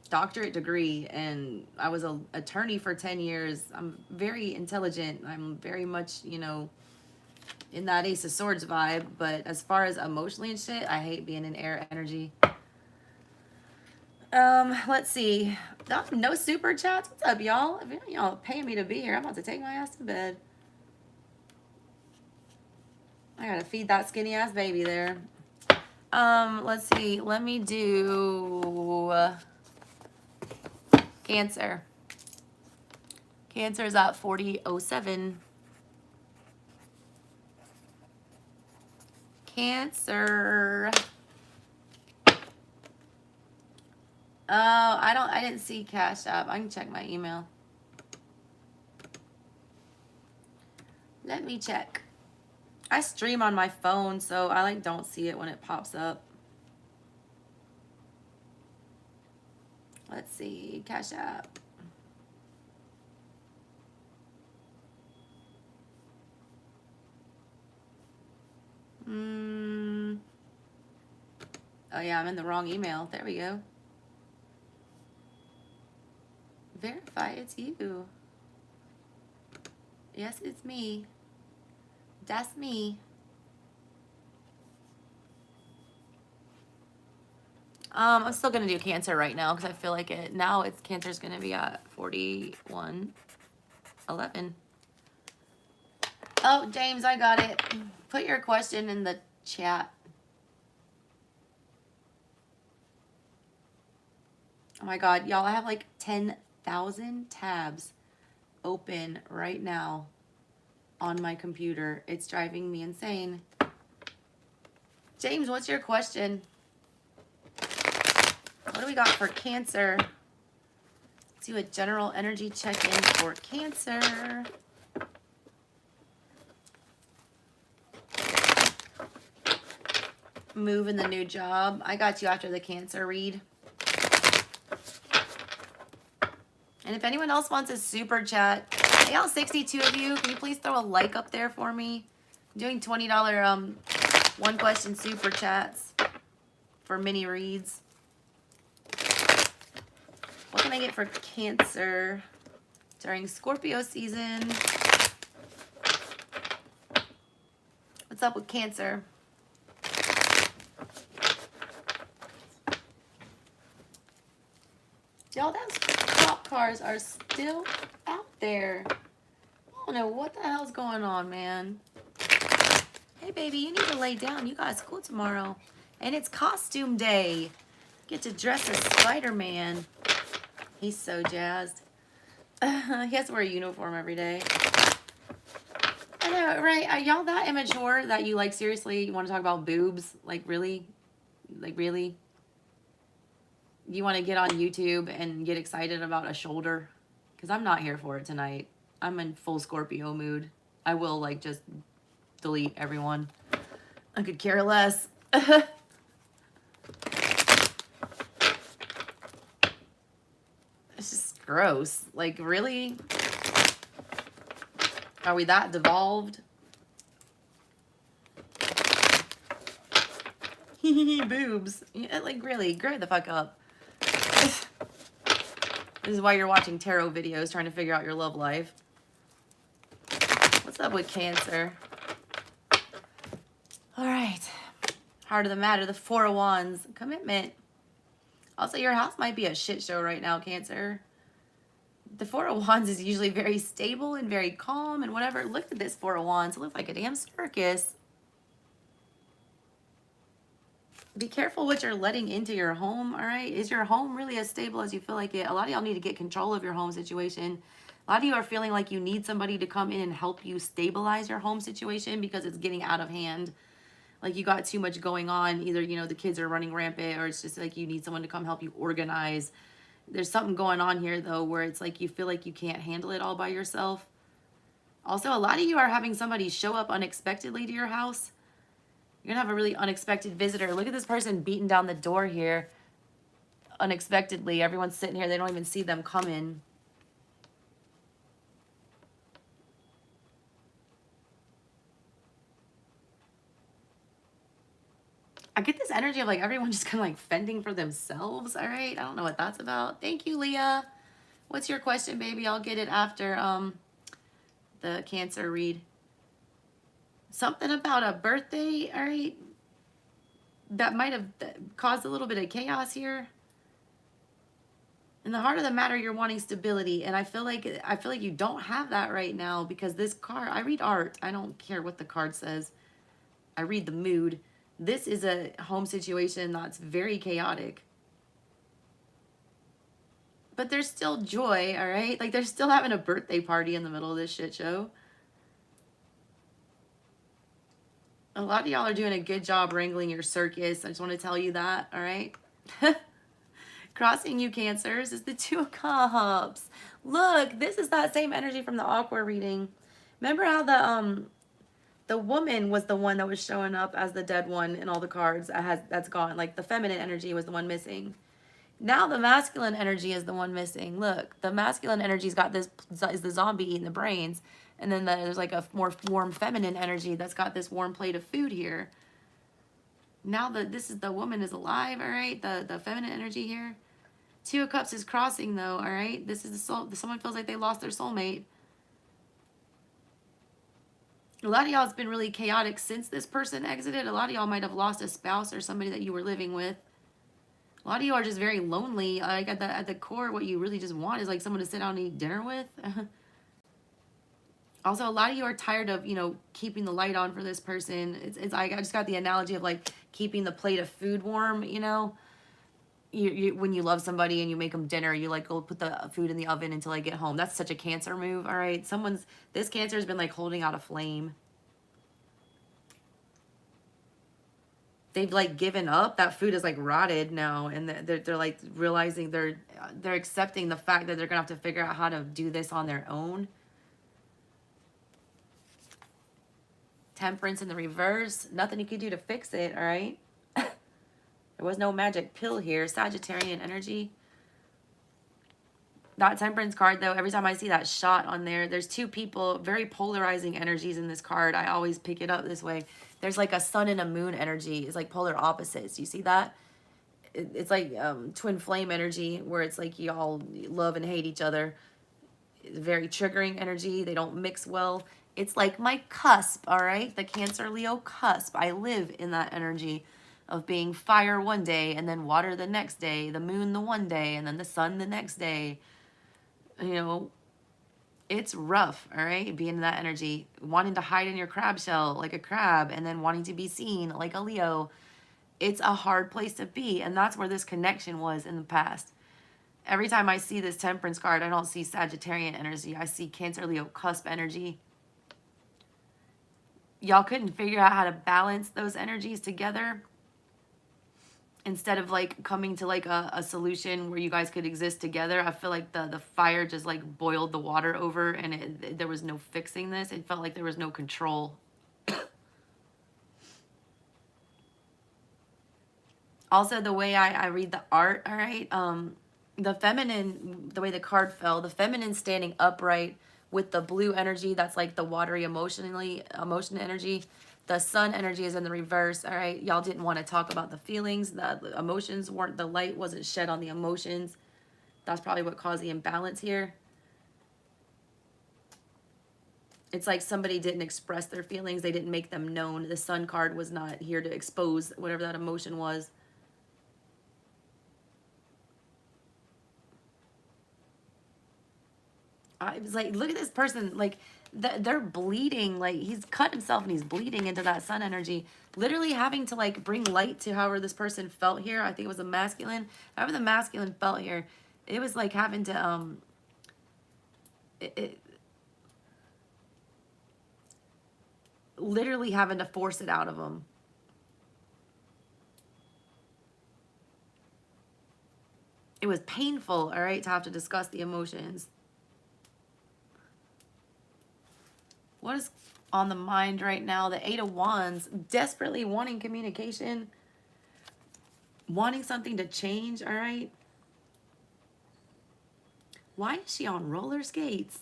doctorate degree, and I was an attorney for 10 years. I'm very intelligent. I'm very much, in that Ace of Swords vibe. But as far as emotionally and shit, I hate being in air energy. Let's see. No super chats. What's up, y'all? If y'all paying me to be here, I'm about to take my ass to bed. I gotta feed that skinny ass baby there. Let's see. Let me do Cancer. Cancer is at 4007. Cancer. Oh, I didn't see Cash App. I can check my email. Let me check. I stream on my phone, so I like don't see it when it pops up. Let's see, Cash App. Oh yeah, I'm in the wrong email. There we go. Verify it's you. Yes, it's me. That's me. I'm still gonna do Cancer right now because I feel like it now. It's Cancer's gonna be at 41:11. Oh, James, I got it. Put your question in the chat. Oh my God, y'all! I have like 10,000 tabs open right now on my computer. It's driving me insane. James, what's your question? What do we got for Cancer? Let's do a general energy check-in for Cancer. Move in the new job. I got you after the Cancer read. And if anyone else wants a super chat, hey, all 62 of you, can you please throw a like up there for me? I'm doing $20 one question super chats for mini reads. What can I get for Cancer during Scorpio season? What's up with Cancer? Y'all, those cop cars are still out there. I don't know what the hell's going on, man. Hey, baby, you need to lay down. You got school tomorrow. And it's costume day. Get to dress as Spider-Man. He's so jazzed. He has to wear a uniform every day. I know, right? Are y'all that immature that you, like, seriously, you want to talk about boobs? Like, really? Like, really? You want to get on YouTube and get excited about a shoulder? Because I'm not here for it tonight. I'm in full Scorpio mood. I will, like, just delete everyone. I could care less. It's just gross. Like, really? Are we that devolved? Boobs. Yeah, like, really? Grow the fuck up. This is why you're watching tarot videos, trying to figure out your love life. What's up with Cancer? All right. Heart of the matter, the Four of Wands. Commitment. Also, your house might be a shit show right now, Cancer. The Four of Wands is usually very stable and very calm and whatever. Look at this Four of Wands. It looks like a damn circus. Be careful what you're letting into your home, all right? Is your home really as stable as you feel like it? A lot of y'all need to get control of your home situation. A lot of you are feeling like you need somebody to come in and help you stabilize your home situation because it's getting out of hand. Like you got too much going on. Either, you know, the kids are running rampant or it's just like you need someone to come help you organize. There's something going on here, though, where it's like you feel like you can't handle it all by yourself. Also, a lot of you are having somebody show up unexpectedly to your house. You're going to have a really unexpected visitor. Look at this person beating down the door here unexpectedly. Everyone's sitting here. They don't even see them coming. I get this energy of like everyone just kind of like fending for themselves. All right. I don't know what that's about. Thank you, Leah. What's your question, baby? I'll get it after the Cancer read. Something about a birthday, all right, that might have caused a little bit of chaos here. In the heart of the matter, you're wanting stability, and I feel like you don't have that right now because this card, I read art. I don't care what the card says. I read the mood. This is a home situation that's very chaotic. But there's still joy, all right? Like, they're still having a birthday party in the middle of this shit show. A lot of y'all are doing a good job wrangling your circus. I just want to tell you that, all right? Crossing you, Cancers, is the Two of Cups. Look, this is that same energy from the Aqua reading. Remember how the woman was the one that was showing up as the dead one in all the cards that's gone. Like the feminine energy was the one missing. Now the masculine energy is the one missing. Look, the masculine energy's got this, is the zombie eating the brains. And then there's like a more warm feminine energy that's got this warm plate of food here. Now this is the woman is alive, all right? The feminine energy here. Two of Cups is crossing though, all right? This is the soul. Someone feels like they lost their soulmate. A lot of y'all, it's been really chaotic since this person exited. A lot of y'all might have lost a spouse or somebody that you were living with. A lot of you are just very lonely. Like at the core, what you really just want is like someone to sit down and eat dinner with. Also, a lot of you are tired of, you know, keeping the light on for this person. It's I just got the analogy of like keeping the plate of food warm, you know. You when you love somebody and you make them dinner, you like go put the food in the oven until I get home. That's such a Cancer move, all right? This Cancer has been like holding out a flame. They've like given up. That food is like rotted now, and they're like realizing they're accepting the fact that they're gonna have to figure out how to do this on their own. Temperance in the reverse. Nothing you can do to fix it, all right? There was no magic pill here. Sagittarian energy. That Temperance card, though, every time I see that shot on there, there's two people, very polarizing energies in this card. I always pick it up this way. There's like a sun and a moon energy. It's like polar opposites. You see that? It's like twin flame energy where it's like y'all love and hate each other. Very triggering energy. They don't mix well. It's like my cusp, all right? The Cancer Leo cusp. I live in that energy of being fire one day and then water the next day, the moon the one day, and then the sun the next day. You know, it's rough, all right? Being in that energy, wanting to hide in your crab shell like a crab and then wanting to be seen like a Leo. It's a hard place to be, and that's where this connection was in the past. Every time I see this Temperance card, I don't see Sagittarian energy. I see Cancer Leo cusp energy. Y'all couldn't figure out how to balance those energies together instead of like coming to like a solution where you guys could exist together. I feel like the fire just like boiled the water over, and there was no fixing this. It felt like there was no control. Also, the way I read the art, all right, the feminine, the way the card fell, the feminine standing upright with the blue energy, that's like the watery emotion energy. The sun energy is in the reverse, all right? Y'all didn't want to talk about the feelings. The emotions weren't, the light wasn't shed on the emotions. That's probably what caused the imbalance here. It's like somebody didn't express their feelings. They didn't make them known. The sun card was not here to expose whatever that emotion was. I was like, look at this person, like, they're bleeding, like, he's cut himself and he's bleeding into that sun energy, literally having to, like, bring light to however this person felt here. I think it was a masculine, however the masculine felt here, it was like having to, literally having to force it out of him. It was painful, all right, to have to discuss the emotions. What is on the mind right now? The Eight of Wands, desperately wanting communication, wanting something to change, all right? Why is she on roller skates?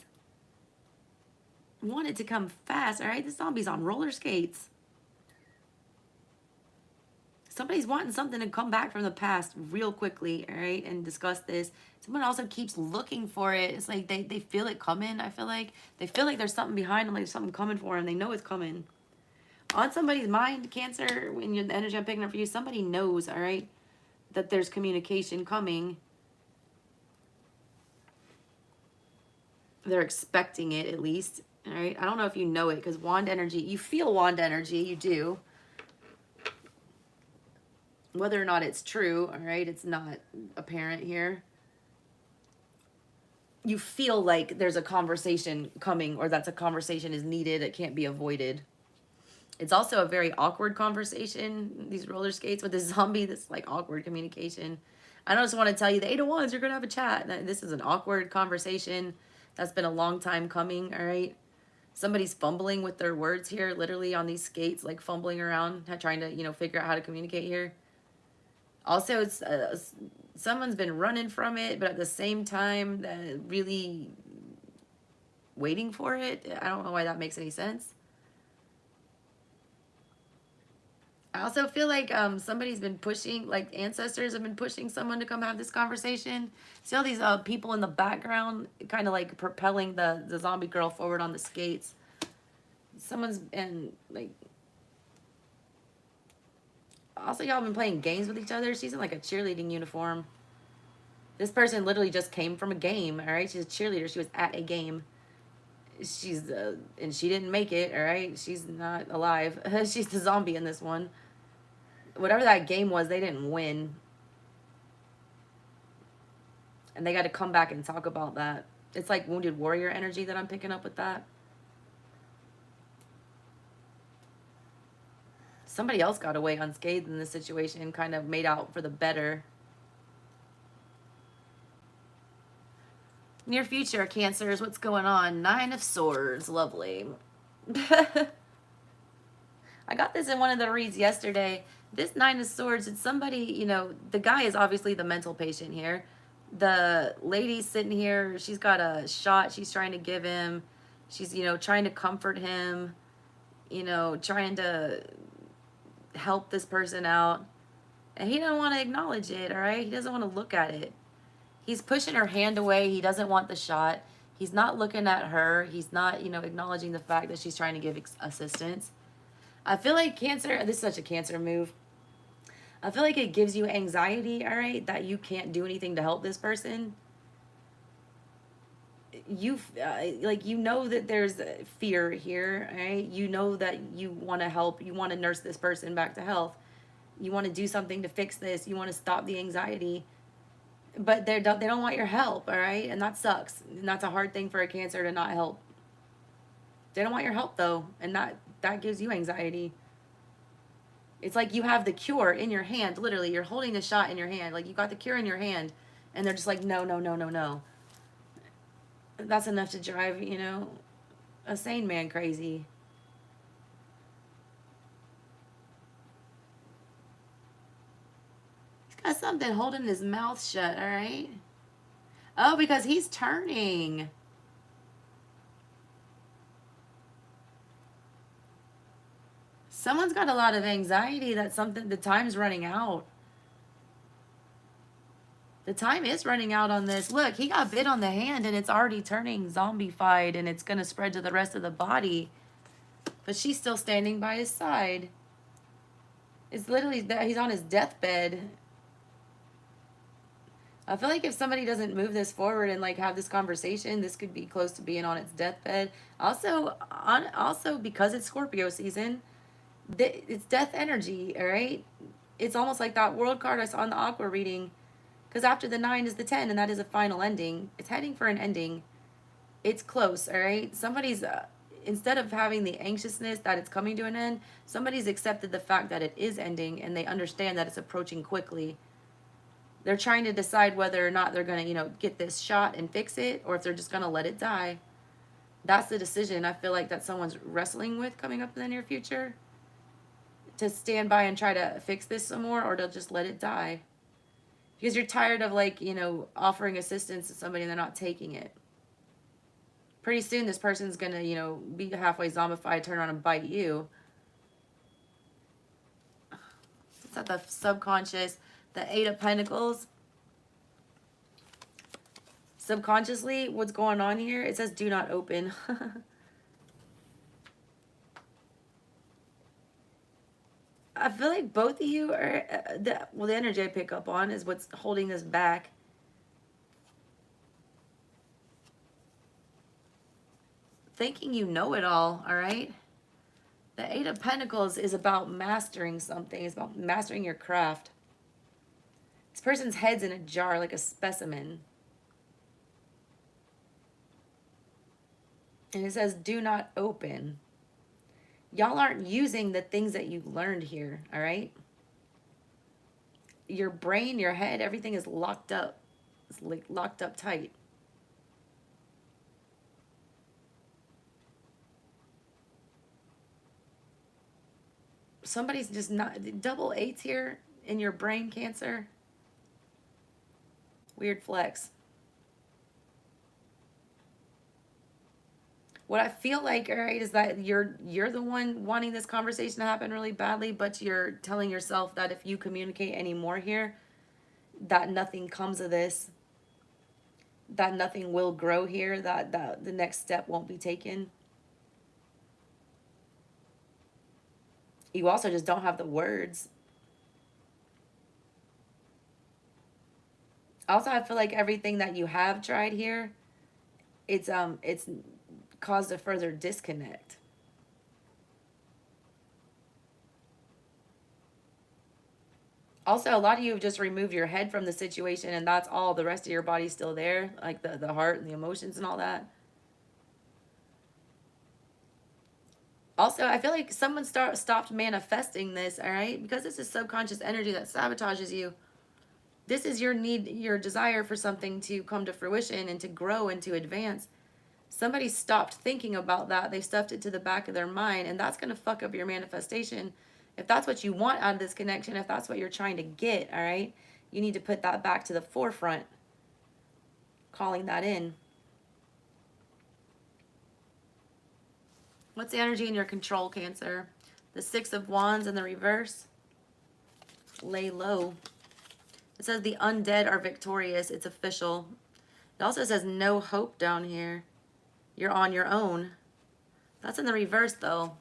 Want it to come fast, all right? This zombie's on roller skates. Somebody's wanting something to come back from the past real quickly, all right, and discuss this. Someone also keeps looking for it. It's like they feel it coming, I feel like. They feel like there's something behind them, like there's something coming for them. They know it's coming. On somebody's mind, Cancer, when you're the energy I'm picking up for you, somebody knows, all right, that there's communication coming. They're expecting it, at least, all right? I don't know if you know it, because wand energy, you feel wand energy, you do. Whether or not it's true, all right, it's not apparent here. You feel like there's a conversation coming, or that a conversation is needed. It can't be avoided. It's also a very awkward conversation, these roller skates with this zombie, this like awkward communication. I don't just want to tell you the 8 of Wands, you're going to have a chat. This is an awkward conversation that's been a long time coming, all right? Somebody's fumbling with their words here, literally on these skates, like fumbling around, trying to, figure out how to communicate here. Also, it's someone's been running from it, but at the same time, really waiting for it. I don't know why that makes any sense. I also feel like somebody's been pushing, like ancestors have been pushing someone to come have this conversation. See all these people in the background kind of like propelling the zombie girl forward on the skates. Someone's been like... Also, y'all been playing games with each other. She's in like a cheerleading uniform. This person literally just came from a game, all right? She's a cheerleader. She was at a game. She's, and she didn't make it, all right? She's not alive. She's the zombie in this one. Whatever that game was, they didn't win. And they got to come back and talk about that. It's like wounded warrior energy that I'm picking up with that. Somebody else got away unscathed in this situation, kind of made out for the better. Near future, Cancers, what's going on? 9 of Swords, lovely. I got this in one of the reads yesterday. This 9 of Swords, it's somebody, the guy is obviously the mental patient here. The lady's sitting here, she's got a shot she's trying to give him. She's, trying to comfort him, trying to help this person out. And he doesn't want to acknowledge it, all right? He doesn't want to look at it. He's pushing her hand away. He doesn't want the shot. He's not looking at her. He's not, acknowledging the fact that she's trying to give assistance. I feel like Cancer, this is such a Cancer move. I feel like it gives you anxiety, all right, that you can't do anything to help this person. You know that there's fear here, right? You know that you want to help. You want to nurse this person back to health. You want to do something to fix this. You want to stop the anxiety. But they don't want your help, all right? And that sucks. And that's a hard thing for a Cancer to not help. They don't want your help, though. And that gives you anxiety. It's like you have the cure in your hand. Literally, you're holding the shot in your hand. Like, you got the cure in your hand. And they're just like, no, no, no, no, no. That's enough to drive, a sane man crazy. He's got something holding his mouth shut, all right? Oh, because he's turning. Someone's got a lot of anxiety that the time's running out. The time is running out on this. Look, he got bit on the hand and it's already turning zombified and it's going to spread to the rest of the body. But she's still standing by his side. It's literally that he's on his deathbed. I feel like if somebody doesn't move this forward and like have this conversation, this could be close to being on its deathbed. Also because it's Scorpio season, it's death energy, all right? It's almost like that world card I saw in the Aqua reading. Because after the 9 is the 10, and that is a final ending. It's heading for an ending. It's close, all right? Somebody's, instead of having the anxiousness that it's coming to an end, somebody's accepted the fact that it is ending, and they understand that it's approaching quickly. They're trying to decide whether or not they're going to, get this shot and fix it, or if they're just going to let it die. That's the decision I feel like that someone's wrestling with coming up in the near future. To stand by and try to fix this some more, or to just let it die. Because you're tired of, like, offering assistance to somebody and they're not taking it. Pretty soon this person's going to, be halfway zombified, turn around and bite you. It's at the subconscious. The 8 of Pentacles. Subconsciously, what's going on here? It says do not open. I feel like both of you are, the energy I pick up on is what's holding this back. Thinking you know it all right? The 8 of Pentacles is about mastering something. It's about mastering your craft. This person's head's in a jar like a specimen. And it says, do not open. Y'all aren't using the things that you learned here, all right? Your brain, your head, everything is locked up. It's like locked up tight. Somebody's just not, double eights here in your brain, Cancer. Weird flex. What I feel like, all right, is that you're the one wanting this conversation to happen really badly, but you're telling yourself that if you communicate any more here, that nothing comes of this, that nothing will grow here, that the next step won't be taken. You also just don't have the words. Also, I feel like everything that you have tried here, it's caused a further disconnect. Also, a lot of you have just removed your head from the situation, and that's all. The rest of your body's still there, like the heart and the emotions and all that. Also, I feel like someone stopped manifesting this, all right? Because this is subconscious energy that sabotages you. This is your need, your desire for something to come to fruition and to grow and to advance. Somebody stopped thinking about that. They stuffed it to the back of their mind, and that's going to fuck up your manifestation. If that's what you want out of this connection, if that's what you're trying to get, all right, you need to put that back to the forefront, calling that in. What's the energy in your control, Cancer? The Six of Wands in the reverse. Lay low. It says the undead are victorious. It's official. It also says no hope down here. You're on your own. That's in the reverse, though.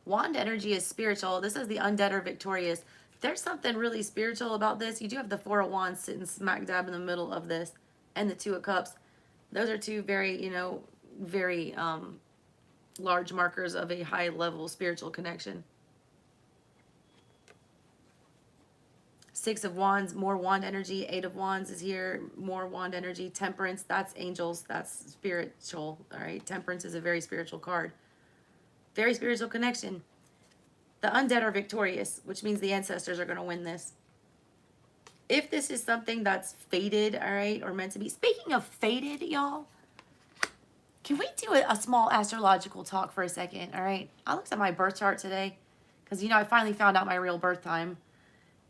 Wand energy is spiritual. This is the undead are victorious. There's something really spiritual about this. You do have the Four of Wands sitting smack dab in the middle of this, and the Two of Cups. Those are two very, very large markers of a high level spiritual connection. Six of Wands, more wand energy. Eight of Wands is here, more wand energy. Temperance, that's angels, that's spiritual, all right? Temperance is a very spiritual card. Very spiritual connection. The undead are victorious, which means the ancestors are going to win this. If this is something that's fated, all right, or meant to be. Speaking of fated, y'all, can we do a small astrological talk for a second, all right? I looked at my birth chart today because, I finally found out my real birth time.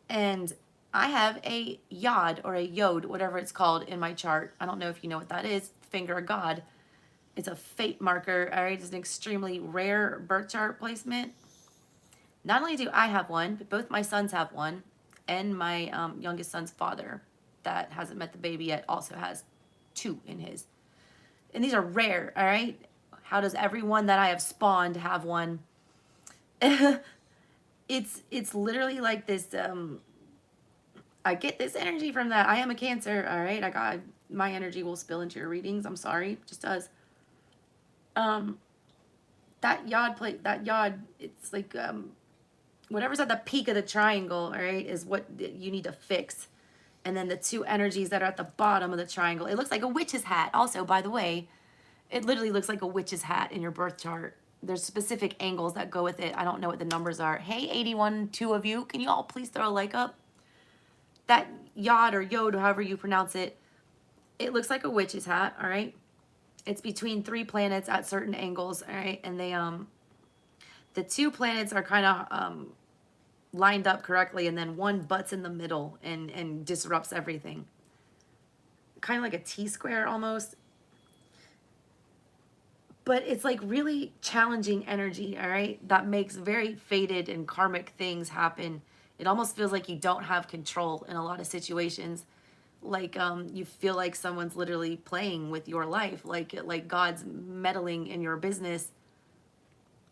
And I have a yod or a yod, whatever it's called, in my chart. I don't know if you know what that is. Finger of God. It's a fate marker, all right? It's an extremely rare birth chart placement. Not only do I have one, but both my sons have one. And my youngest son's father, that hasn't met the baby yet, also has two in his. And these are rare, all right? How does everyone that I have spawned have one? It's literally like this. I get this energy from that. I am a Cancer, all right? My energy will spill into your readings. I'm sorry, it just does. That yod, it's like whatever's at the peak of the triangle, all right, is what you need to fix. And then the two energies that are at the bottom of the triangle. It looks like a witch's hat. Also, by the way, it literally looks like a witch's hat in your birth chart. There's specific angles that go with it. I don't know what the numbers are. Hey, 81, two of you, can you all please throw a like up? That yod or yod, however you pronounce it, it looks like a witch's hat, all right? It's between three planets at certain angles, all right? And they, the two planets are kind of lined up correctly, and then one butts in the middle and disrupts everything. Kind of like a T-square almost. But it's like really challenging energy, all right? That makes very fated and karmic things happen. It almost feels like you don't have control in a lot of situations. Like you feel like someone's literally playing with your life, like God's meddling in your business.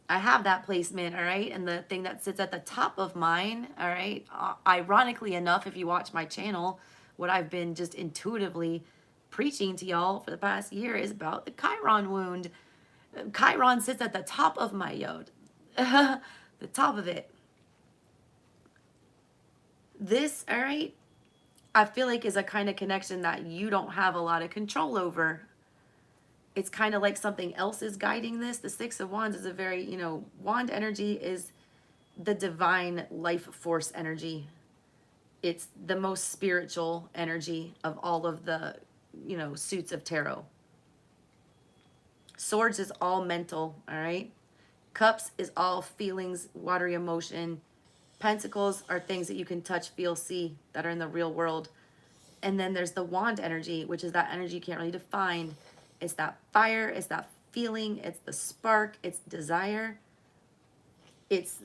I have that placement, all right? And the thing that sits at the top of mine, all right? Ironically enough, if you watch my channel, what I've been just intuitively preaching to y'all for the past year is about the Chiron wound. Chiron sits at the top of my yod. The top of it. This, all right, I feel like is a kind of connection that you don't have a lot of control over. it's kind of like something else is guiding this. The Six of Wands is a very, wand energy is the divine life force energy. It's the most spiritual energy of all of the, suits of tarot. Swords is all mental, all right? Cups is all feelings, watery emotion. Pentacles are things that you can touch, feel, see, that are in the real world. And then there's the wand energy, which is that energy you can't really define. It's that fire, it's that feeling, it's the spark, it's desire, it's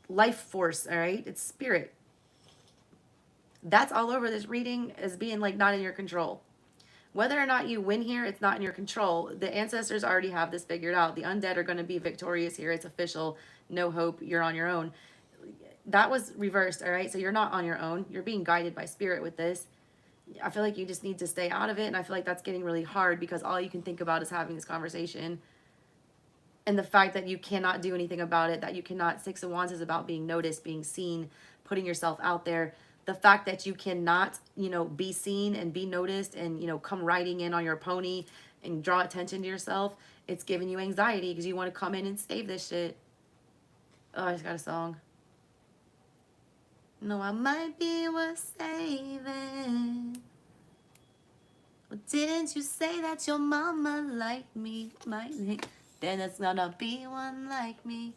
life force, all right? It's spirit. That's all over this reading as being like not in your control. Whether or not you win here, it's not in your control. The ancestors already have this figured out. The undead are going to be victorious here. It's official. No hope. You're on your own. That was reversed, all right? So you're not on your own. You're being guided by spirit with this. I feel like you just need to stay out of it. And I feel like that's getting really hard because all you can think about is having this conversation. And the fact that you cannot do anything about it, that you cannot, Six of Wands is about being noticed, being seen, putting yourself out there. The fact that you cannot, be seen and be noticed and, come riding in on your pony and draw attention to yourself, it's giving you anxiety because you want to come in and save this shit. Oh, I just got a song. No, I might be worth saving. Well, didn't you say that your mama liked me? Then it's gonna be one like me.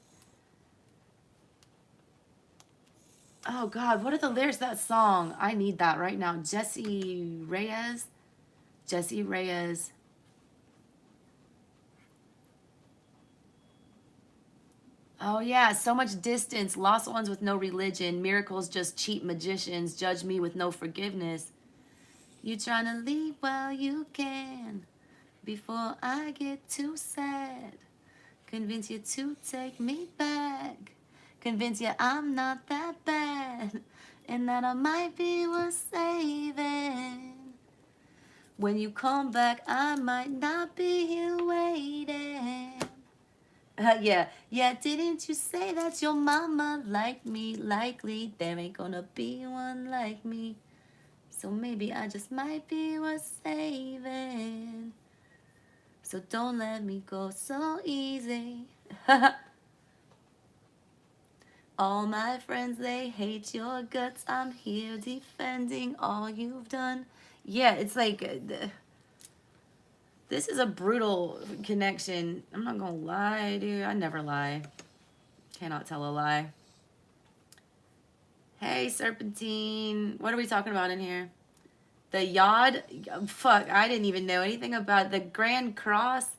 Oh God, what are the lyrics of that song? I need that right now. Jessie Reyes. Oh yeah, so much distance, lost ones with no religion, miracles just cheap magicians, judge me with no forgiveness. You trying to leave while you can, before I get too sad. Convince you to take me back. Convince you I'm not that bad, and that I might be worth saving. When you come back, I might not be here waiting. Yeah, didn't you say that your mama liked me? Likely there ain't gonna be one like me. So maybe I just might be worth saving. So don't let me go so easy. All my friends, they hate your guts. I'm here defending all you've done. Yeah, it's like, this is a brutal connection. I'm not gonna lie, dude. I never lie. Cannot tell a lie. Hey, Serpentine. What are we talking about in here? The Yod? Fuck, I didn't even know anything about the Grand Cross.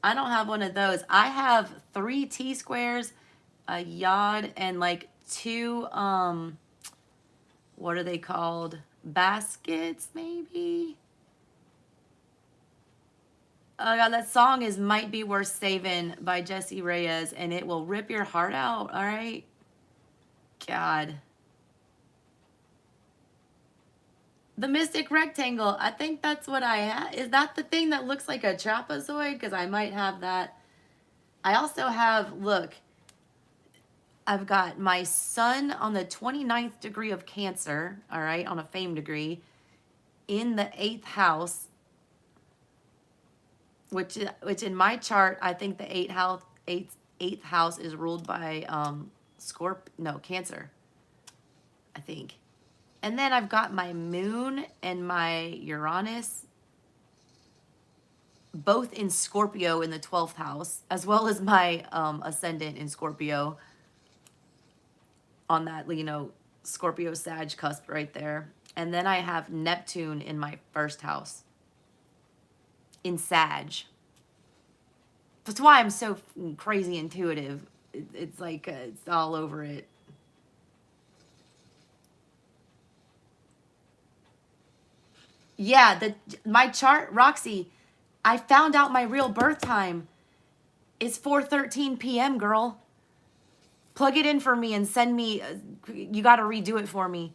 I don't have one of those. I have 3 T-squares, a Yod, and like 2, what are they called? Baskets, maybe? Oh God, that song is Might Be Worth Saving by Jessie Reyes, and it will rip your heart out, all right? God. The Mystic Rectangle, I think that's what I have. Is that the thing that looks like a trapezoid? Because I might have that. I also have, look, I've got my sun on the 29th degree of Cancer, all right, on a fame degree, in the 8th house, which in my chart, I think the 8th house is ruled by Cancer, I think. And then I've got my moon and my Uranus both in Scorpio in the 12th house, as well as my ascendant in Scorpio on that, Scorpio Sag cusp right there. And then I have Neptune in my 1st house in Sag. That's why I'm so crazy intuitive. It's like, it's all over it. Yeah, my chart, Roxy, I found out my real birth time. It's 4:13 p.m., girl. Plug it in for me and send me, you got to redo it for me.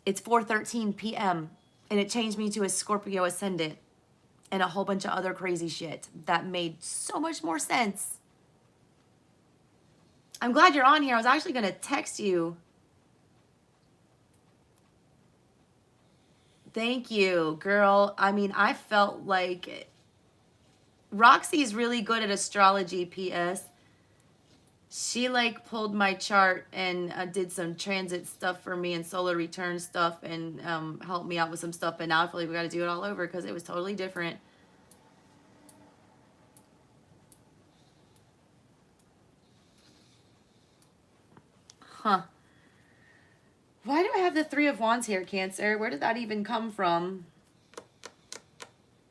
It's 4:13 p.m. and it changed me to a Scorpio ascendant and a whole bunch of other crazy shit that made so much more sense. I'm glad you're on here. I was actually going to text you. Thank you, girl. I mean, I felt like Roxy's really good at astrology, PS. She like pulled my chart and did some transit stuff for me and solar return stuff and helped me out with some stuff. But now I feel like we got to do it all over because it was totally different. Huh. Why do I have the Three of Wands here, Cancer? Where did that even come from?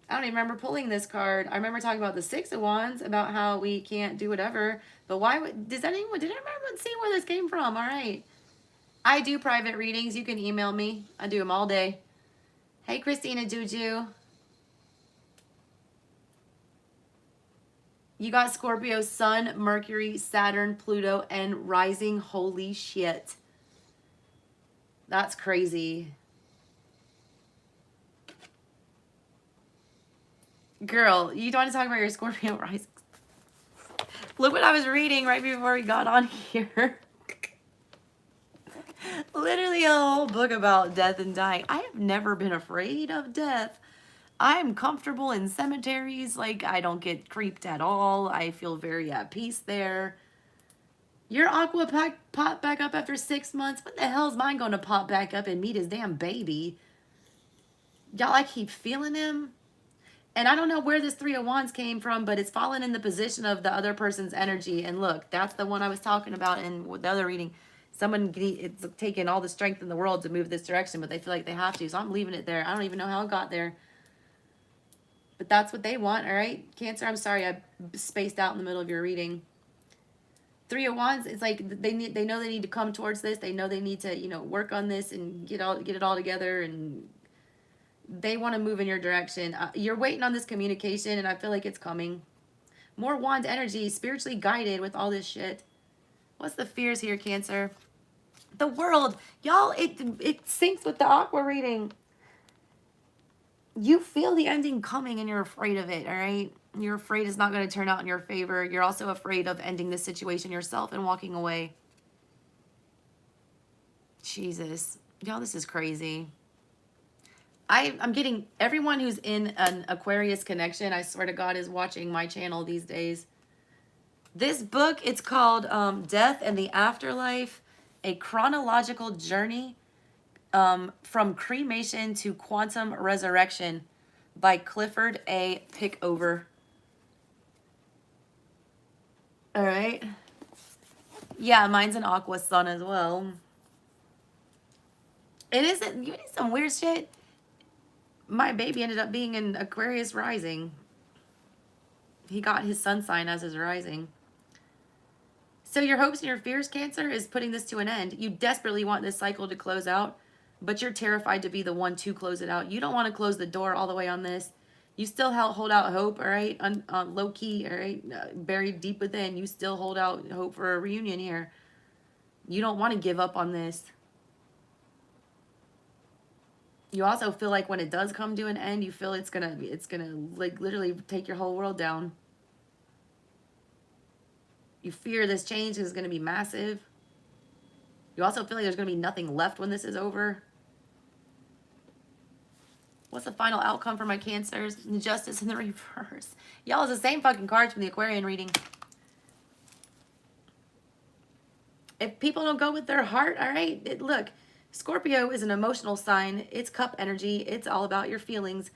I don't even remember pulling this card. I remember talking about the Six of Wands, about how we can't do whatever. But why would, did anyone remember seeing where this came from? All right. I do private readings. You can email me. I do them all day. Hey, Christina Juju. You got Scorpio, Sun, Mercury, Saturn, Pluto, and Rising. Holy shit. That's crazy. Girl, you don't want to talk about your Scorpio rising. Look what I was reading right before we got on here. Literally a whole book about death and dying. I have never been afraid of death. I'm comfortable in cemeteries. Like, I don't get creeped at all. I feel very at peace there. Your Aqua popped back up after 6 months. What the hell is mine going to pop back up and meet his damn baby? Y'all, I keep feeling him. And I don't know where this Three of Wands came from, but it's fallen in the position of the other person's energy. And look, that's the one I was talking about in the other reading. Someone, it's taking all the strength in the world to move this direction, but they feel like they have to. So I'm leaving it there. I don't even know how it got there. But that's what they want, all right? Cancer, I'm sorry I spaced out in the middle of your reading. Three of Wands, it's like they know they need to come towards this. They know they need to, you know, work on this and get it all together, and they want to move in your direction. You're waiting on this communication, and I feel like it's coming. More Wand energy, spiritually guided with all this shit. What's the fears here, Cancer? The World. Y'all, it syncs with the Aqua reading. You feel the ending coming and you're afraid of it, all right? You're afraid it's not going to turn out in your favor. You're also afraid of ending this situation yourself and walking away. Jesus. Y'all, this is crazy. I'm getting everyone who's in an Aquarius connection, I swear to God, is watching my channel these days. This book, it's called Death and the Afterlife, A Chronological Journey from Cremation to Quantum Resurrection by Clifford A. Pickover. All right. Yeah, mine's an Aqua Sun as well. It isn't, you need some weird shit. My baby ended up being an Aquarius rising. He got his sun sign as his rising. So your hopes and your fears, Cancer, is putting this to an end. You desperately want this cycle to close out, but you're terrified to be the one to close it out. You don't want to close the door all the way on this. You still hold out hope, all right? Low key, all right? Buried deep within, you still hold out hope for a reunion here. You don't want to give up on this. You also feel like when it does come to an end, you feel it's gonna like literally take your whole world down. You fear this change is gonna be massive. You also feel like there's gonna be nothing left when this is over. What's the final outcome for my Cancers? Justice in the reverse. Y'all, it's the same fucking cards from the Aquarian reading. If people don't go with their heart, all right, look. Scorpio is an emotional sign. It's cup energy. It's all about your feelings.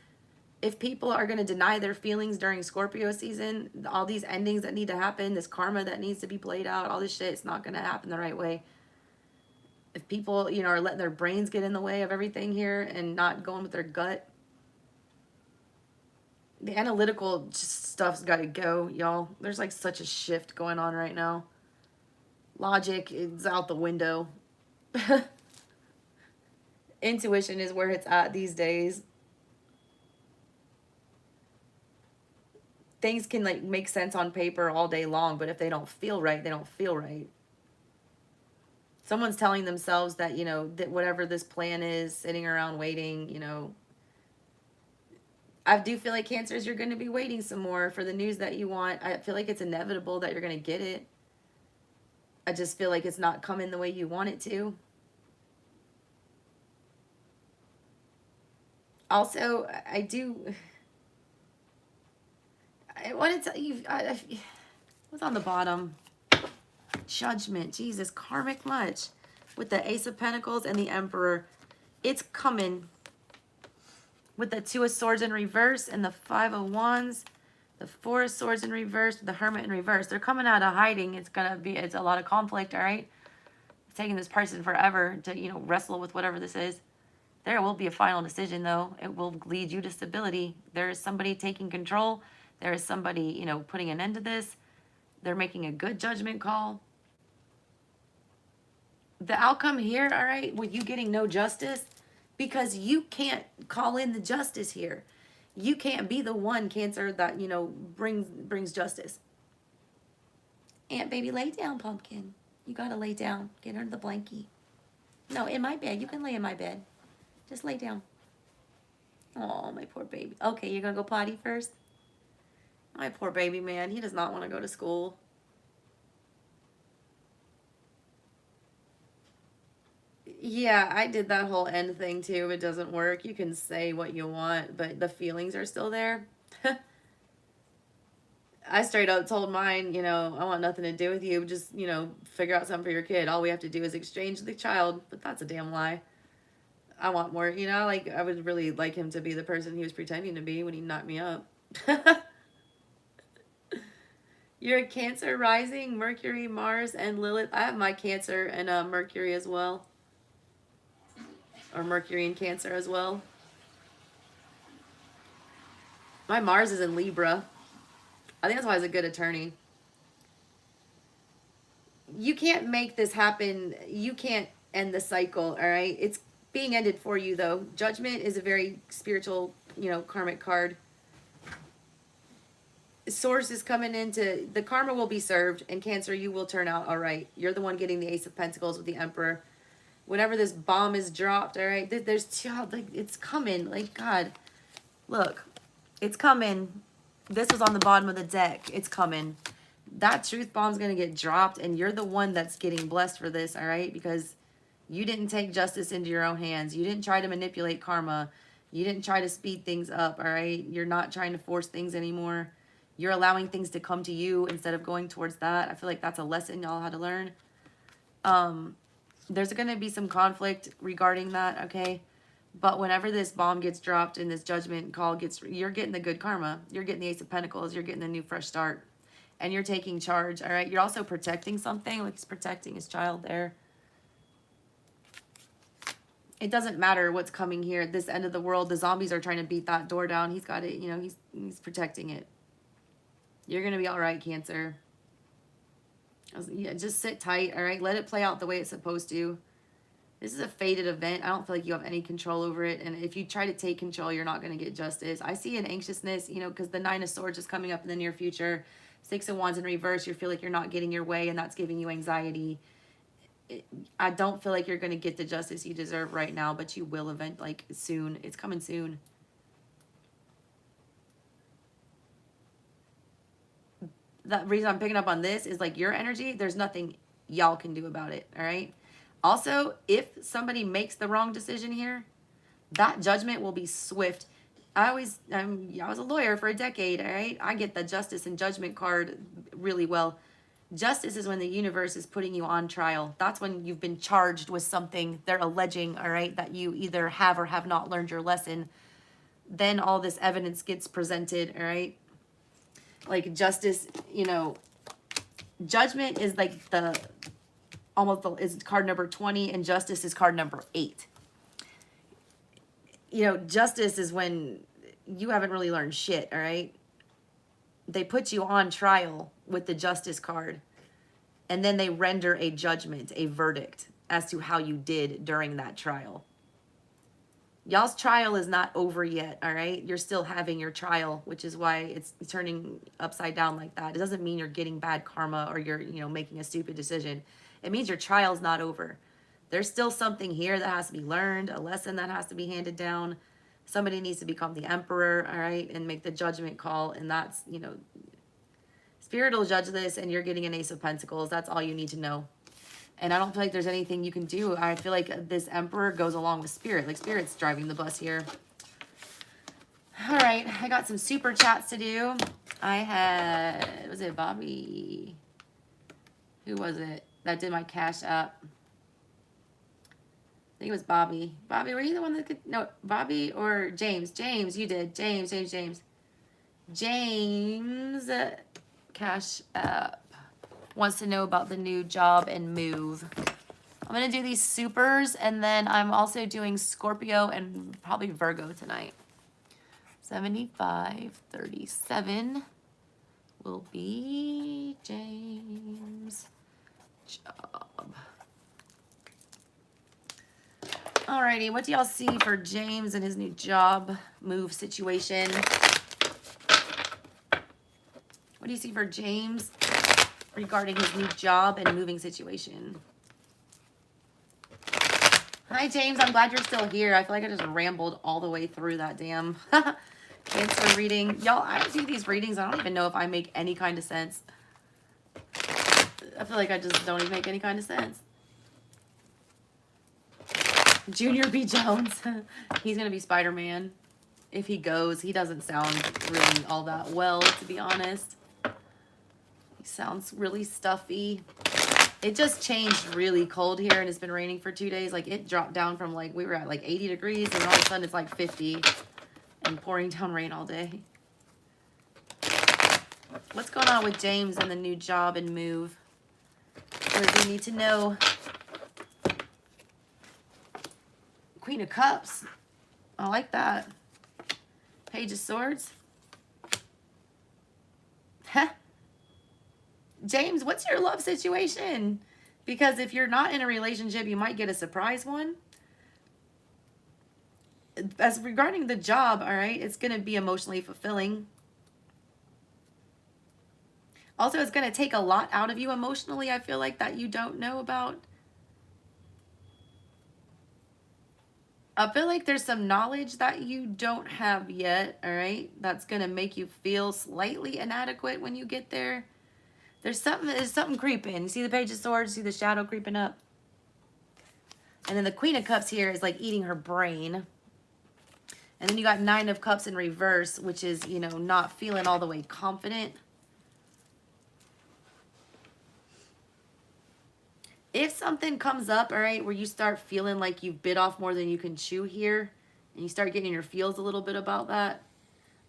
If people are going to deny their feelings during Scorpio season, all these endings that need to happen, this karma that needs to be played out, all this shit, it's not going to happen the right way. If people, you know, are letting their brains get in the way of everything here and not going with their gut, the analytical stuff's got to go, y'all. There's like such a shift going on right now. Logic is out the window. Intuition is where it's at these days. Things can like make sense on paper all day long, but if they don't feel right, they don't feel right. Someone's telling themselves that, you know, that whatever this plan is, sitting around waiting, you know. I do feel like Cancers, you're going to be waiting some more for the news that you want. I feel like it's inevitable that you're going to get it. I just feel like it's not coming the way you want it to. Also, well, what it's you. What's on the bottom? Judgment. Jesus, karmic much with the Ace of Pentacles and the Emperor. It's coming. With the Two of Swords in reverse and the Five of Wands, the Four of Swords in reverse, the Hermit in reverse. They're coming out of hiding. It's a lot of conflict, all right? It's taking this person forever to, you know, wrestle with whatever this is. There will be a final decision, though. It will lead you to stability. There is somebody taking control. There is somebody, you know, putting an end to this. They're making a good judgment call. The outcome here, all right, with you getting no justice, because you can't call in the justice here. You can't be the one, Cancer, that, you know, brings justice. Aunt baby, lay down, pumpkin. You gotta lay down. Get under the blankie. No, in my bed. You can lay in my bed. Just lay down. Oh, my poor baby. Okay, you're gonna go potty first? My poor baby, man. He does not want to go to school. Yeah, I did that whole end thing too. It doesn't work. You can say what you want, but the feelings are still there. I straight up told mine, you know, I want nothing to do with you. Just, you know, figure out something for your kid. All we have to do is exchange the child. But that's a damn lie. I want more, you know, like I would really like him to be the person he was pretending to be when he knocked me up. You're a Cancer rising, Mercury, Mars, and Lilith. I have my Cancer and Mercury as well. Or Mercury and Cancer as well. My Mars is in Libra. I think that's why he's a good attorney. You can't make this happen. You can't end the cycle, all right? It's being ended for you, though. Judgment is a very spiritual, you know, karmic card. Source is coming into, the karma will be served, and Cancer, you will turn out all right. You're the one getting the Ace of Pentacles with the Emperor. Whenever this bomb is dropped, all right, there's two, like, it's coming. Like, God, look, it's coming. This was on the bottom of the deck. It's coming. That truth bomb's going to get dropped, and you're the one that's getting blessed for this, all right? Because you didn't take justice into your own hands. You didn't try to manipulate karma. You didn't try to speed things up, all right? You're not trying to force things anymore. You're allowing things to come to you instead of going towards that. I feel like that's a lesson y'all had to learn. There's going to be some conflict regarding that, okay? But whenever this bomb gets dropped and this judgment call gets, you're getting the good karma. You're getting the Ace of Pentacles. You're getting the new fresh start. And you're taking charge, all right? You're also protecting something. Like he's protecting his child there. It doesn't matter what's coming here. This end of the world, the zombies are trying to beat that door down. He's got it, you know, he's protecting it. You're going to be all right, Cancer. Yeah, just sit tight, all right? Let it play out the way it's supposed to. This is a fated event. I don't feel like you have any control over it. And if you try to take control, you're not going to get justice. I see an anxiousness, you know, because the Nine of Swords is coming up in the near future. Six of Wands in reverse. You feel like you're not getting your way, and that's giving you anxiety. I don't feel like you're going to get the justice you deserve right now, but you will like soon. It's coming soon. The reason I'm picking up on this is like your energy, there's nothing y'all can do about it, all right? Also, if somebody makes the wrong decision here, that judgment will be swift. I was a lawyer for a decade, all right? I get the justice and judgment card really well. Justice is when the universe is putting you on trial. That's when you've been charged with something they're alleging, all right, that you either have or have not learned your lesson. Then all this evidence gets presented, all right? Like justice, you know, judgment is like is card number 20, and justice is card number 8. You know, justice is when you haven't really learned shit, all right? They put you on trial with the justice card, and then they render a judgment, a verdict as to how you did during that trial. Y'all's trial is not over yet, all right? You're still having your trial, which is why it's turning upside down like that. It doesn't mean you're getting bad karma or you're, you know, making a stupid decision. It means your trial's not over. There's still something here that has to be learned, a lesson that has to be handed down. Somebody needs to become the emperor, all right, and make the judgment call, and that's, you know, Spirit will judge this, and you're getting an Ace of Pentacles. That's all you need to know. And I don't feel like there's anything you can do. I feel like this Emperor goes along with Spirit. Like, Spirit's driving the bus here. All right, I got some super chats to do. I had, was it Bobby? Who was it that did my Cash App? I think it was Bobby. Bobby, were you the one that could? No, Bobby or James? James, you did. James. James, Cash App wants to know about the new job and move. I'm going to do these supers, and then I'm also doing Scorpio and probably Virgo tonight. 7537 will be James' job. Alrighty, what do y'all see for James and his new job move situation? What do you see for James regarding his new job and moving situation? Hi, James. I'm glad you're still here. I feel like I just rambled all the way through that damn Cancer reading. Y'all, I do these readings. I don't even know if I make any kind of sense. I feel like I just don't even make any kind of sense. Junior B. Jones. He's going to be Spider-Man. If he goes, he doesn't sound really all that well, to be honest. He sounds really stuffy. It just changed really cold here, and it's been raining for 2 days. Like, it dropped down from, like, we were at, like, 80 degrees, and all of a sudden it's, like, 50 and pouring down rain all day. What's going on with James and the new job and move? What does he need to know? Queen of Cups. I like that. Page of Swords. Huh? James, what's your love situation? Because if you're not in a relationship, you might get a surprise one. As regarding the job, all right, it's going to be emotionally fulfilling. Also, it's going to take a lot out of you emotionally, I feel like, that you don't know about. I feel like there's some knowledge that you don't have yet, all right? That's going to make you feel slightly inadequate when you get there. There's something creeping. You see the Page of Swords? See the shadow creeping up? And then the Queen of Cups here is like eating her brain. And then you got Nine of Cups in reverse, which is, you know, not feeling all the way confident. If something comes up, all right, where you start feeling like you've bit off more than you can chew here, and you start getting your feels a little bit about that,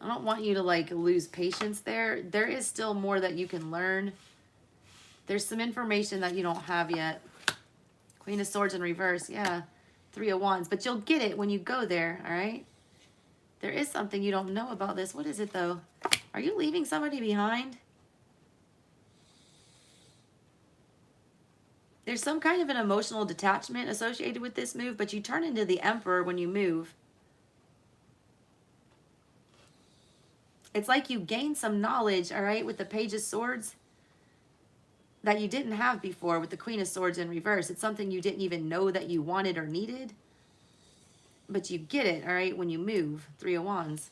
I don't want you to, like, lose patience there. There is still more that you can learn. There's some information that you don't have yet. Queen of Swords in reverse, yeah. Three of Wands, but you'll get it when you go there, all right? There is something you don't know about this. What is it, though? Are you leaving somebody behind? There's some kind of an emotional detachment associated with this move, but you turn into the Emperor when you move. It's like you gain some knowledge, all right, with the Page of Swords that you didn't have before with the Queen of Swords in reverse. It's something you didn't even know that you wanted or needed, but you get it, all right, when you move. Three of Wands.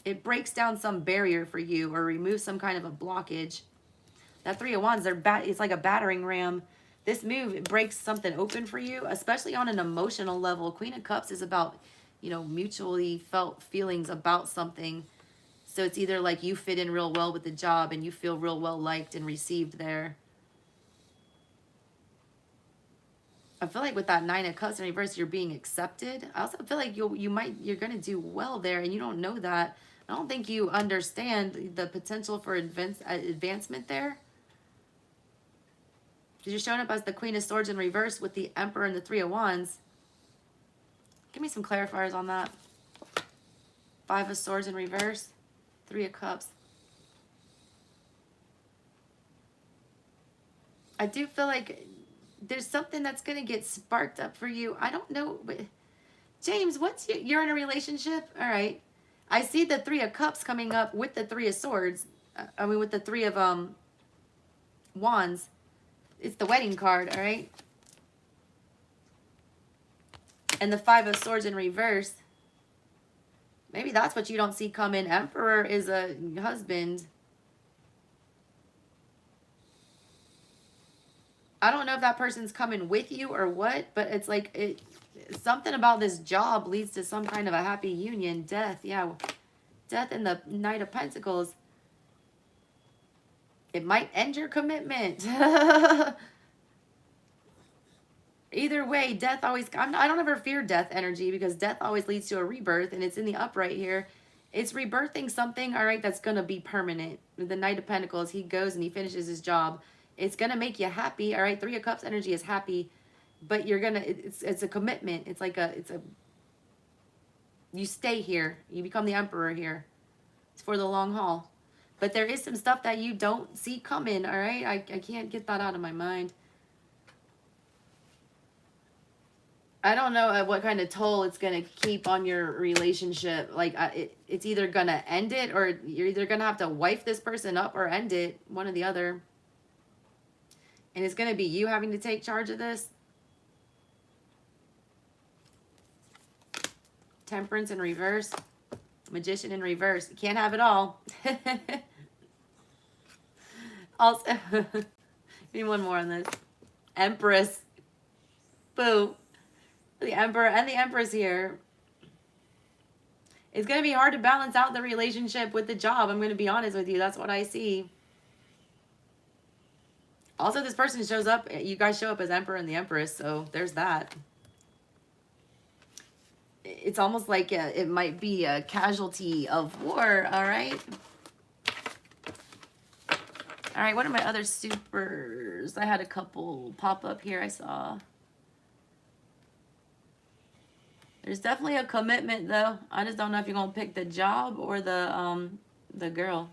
It breaks down some barrier for you or removes some kind of a blockage. That Three of Wands, it's like a battering ram. This move, it breaks something open for you, especially on an emotional level. Queen of Cups is about, you know, mutually felt feelings about something. So it's either like you fit in real well with the job and you feel real well liked and received there. I feel like with that Nine of Cups in reverse, you're being accepted. I also feel like you're going to do well there, and you don't know that. I don't think you understand the potential for advancement there. Because you're showing up as the Queen of Swords in reverse with the Emperor and the Three of Wands. Give me some clarifiers on that. Five of Swords in reverse. Three of Cups. I do feel like there's something that's going to get sparked up for you. I don't know. But James, you're in a relationship? All right. I see the Three of Cups coming up with the Three of Swords. I mean, with the Three of Wands. It's the wedding card, all right? And the Five of Swords in reverse. Maybe that's what you don't see coming. Emperor is a husband. I don't know if that person's coming with you or what, but it's like Something about this job leads to some kind of a happy union. Death, yeah. Death and the Knight of Pentacles. It might end your commitment. Either way, death always... I don't ever fear death energy because death always leads to a rebirth, and it's in the upright here. It's rebirthing something, all right, that's going to be permanent. With the Knight of Pentacles, he goes and he finishes his job. It's going to make you happy, all right? Three of Cups energy is happy, but you're going to... It's a commitment. It's like a... You stay here. You become the emperor here. It's for the long haul. But there is some stuff that you don't see coming, all right? I can't get that out of my mind. I don't know what kind of toll it's going to keep on your relationship. Like, it's either going to end it, or you're either going to have to wife this person up or end it. One or the other. And it's going to be you having to take charge of this. Temperance in reverse. Magician in reverse. You can't have it all. Also, need one more on this. Empress. Boo. The Emperor and the Empress here. It's going to be hard to balance out the relationship with the job. I'm going to be honest with you. That's what I see. Also, this person shows up. You guys show up as Emperor and the Empress. So there's that. It's almost like it might be a casualty of war. All right. All right. What are my other supers? I had a couple pop up here I saw. There's definitely a commitment, though. I just don't know if you're going to pick the job or the girl.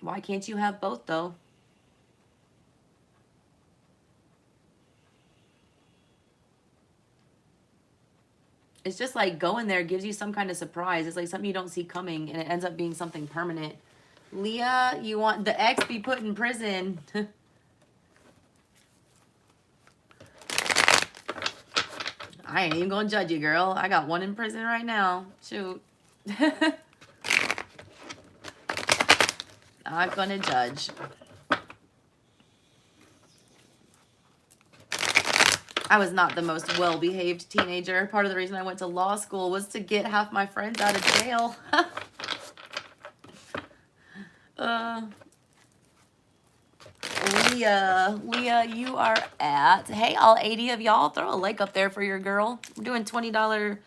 Why can't you have both, though? It's just like going there gives you some kind of surprise. It's like something you don't see coming, and it ends up being something permanent. Leah, you want the ex be put in prison. I ain't even gonna judge you, girl. I got one in prison right now. Shoot. Not gonna judge. I was not the most well-behaved teenager. Part of the reason I went to law school was to get half my friends out of jail. Leah, you are at, hey, all 80 of y'all, throw a like up there for your girl. We're doing $20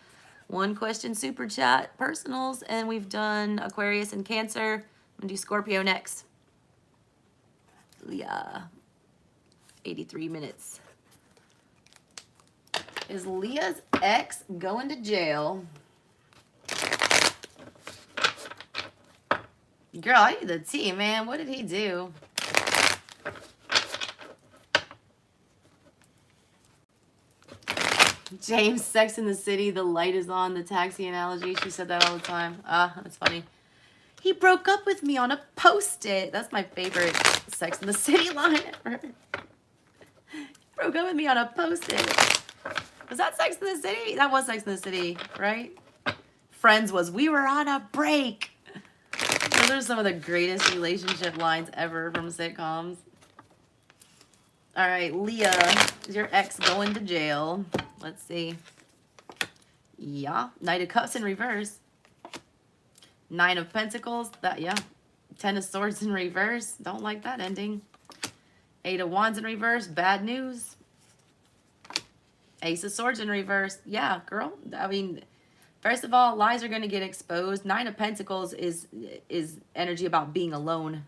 one question super chat personals, and we've done Aquarius and Cancer. I'm gonna do Scorpio next. Leah, 83 minutes. Is Leah's ex going to jail? Girl, I need the tea, man. What did he do? James, Sex in the City, the light is on, the taxi analogy. She said that all the time. Ah, that's funny. He broke up with me on a Post-it. That's my favorite Sex in the City line ever. He broke up with me on a Post-it. Was that Sex in the City? That was Sex in the City, right? Friends was, we were on a break. Those are some of the greatest relationship lines ever from sitcoms. All right, Leah, is your ex going to jail? Let's see. Yeah, Knight of Cups in reverse. Nine of Pentacles, that, yeah. Ten of Swords in reverse, don't like that ending. Eight of Wands in reverse, bad news. Ace of Swords in reverse, yeah, girl. I mean, first of all, lies are going to get exposed. Nine of Pentacles is energy about being alone.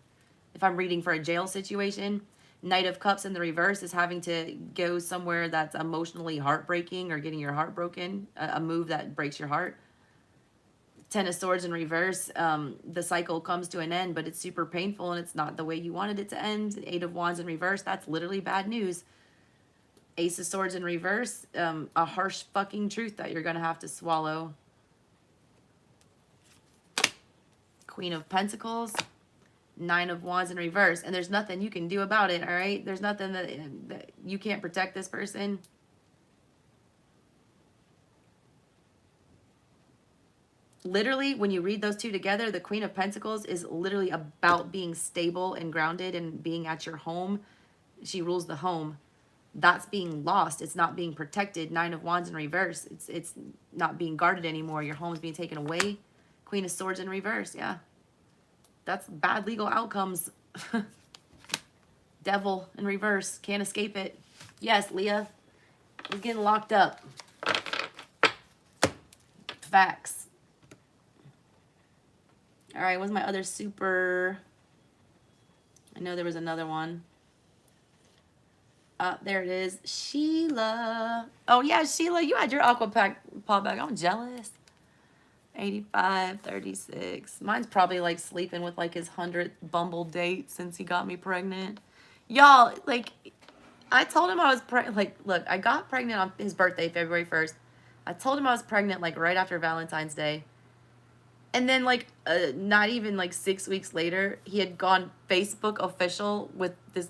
If I'm reading for a jail situation, Knight of Cups in the reverse is having to go somewhere that's emotionally heartbreaking or getting your heart broken, a move that breaks your heart. Ten of Swords in reverse, the cycle comes to an end, but it's super painful and it's not the way you wanted it to end. Eight of Wands in reverse, that's literally bad news. Ace of Swords in reverse, a harsh fucking truth that you're going to have to swallow. Queen of Pentacles, Nine of Wands in reverse, and there's nothing you can do about it, all right? There's nothing that you can't protect this person. Literally, when you read those two together, the Queen of Pentacles is literally about being stable and grounded and being at your home. She rules the home. that's being lost. It's not being protected. Nine of Wands in reverse. It's not being guarded anymore. Your home's being taken away. Queen of Swords in reverse. Yeah. That's bad legal outcomes. Devil in reverse. Can't escape it. Yes, Leah. He's getting locked up. Facts. All right, what's my other super? I know there was another one. There it is. Sheila. Oh, yeah, Sheila, you had your Aqua pack pop back. I'm jealous. 85, 36. Mine's probably like sleeping with like his 100th Bumble date since he got me pregnant. Y'all, like, I told him I was pregnant. Like, look, I got pregnant on his birthday, February 1st. I told him I was pregnant like right after Valentine's Day. And then like not even like 6 weeks later, he had gone Facebook official with this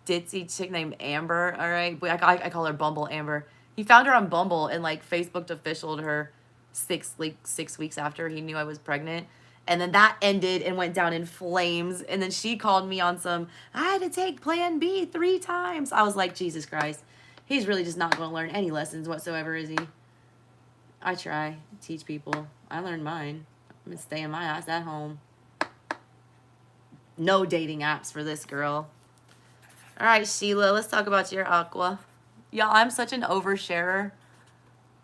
ditzy chick named Amber. All right. I call her Bumble Amber. He found her on Bumble and like Facebooked official to her 6 weeks after he knew I was pregnant. And then that ended and went down in flames. And then she called me on some, I had to take plan B 3 times. I was like, Jesus Christ. He's really just not going to learn any lessons whatsoever, is he? I try to teach people. I learned mine. I'm going to stay in my ass at home. No dating apps for this girl. All right, Sheila, let's talk about your Aqua. Y'all, I'm such an oversharer.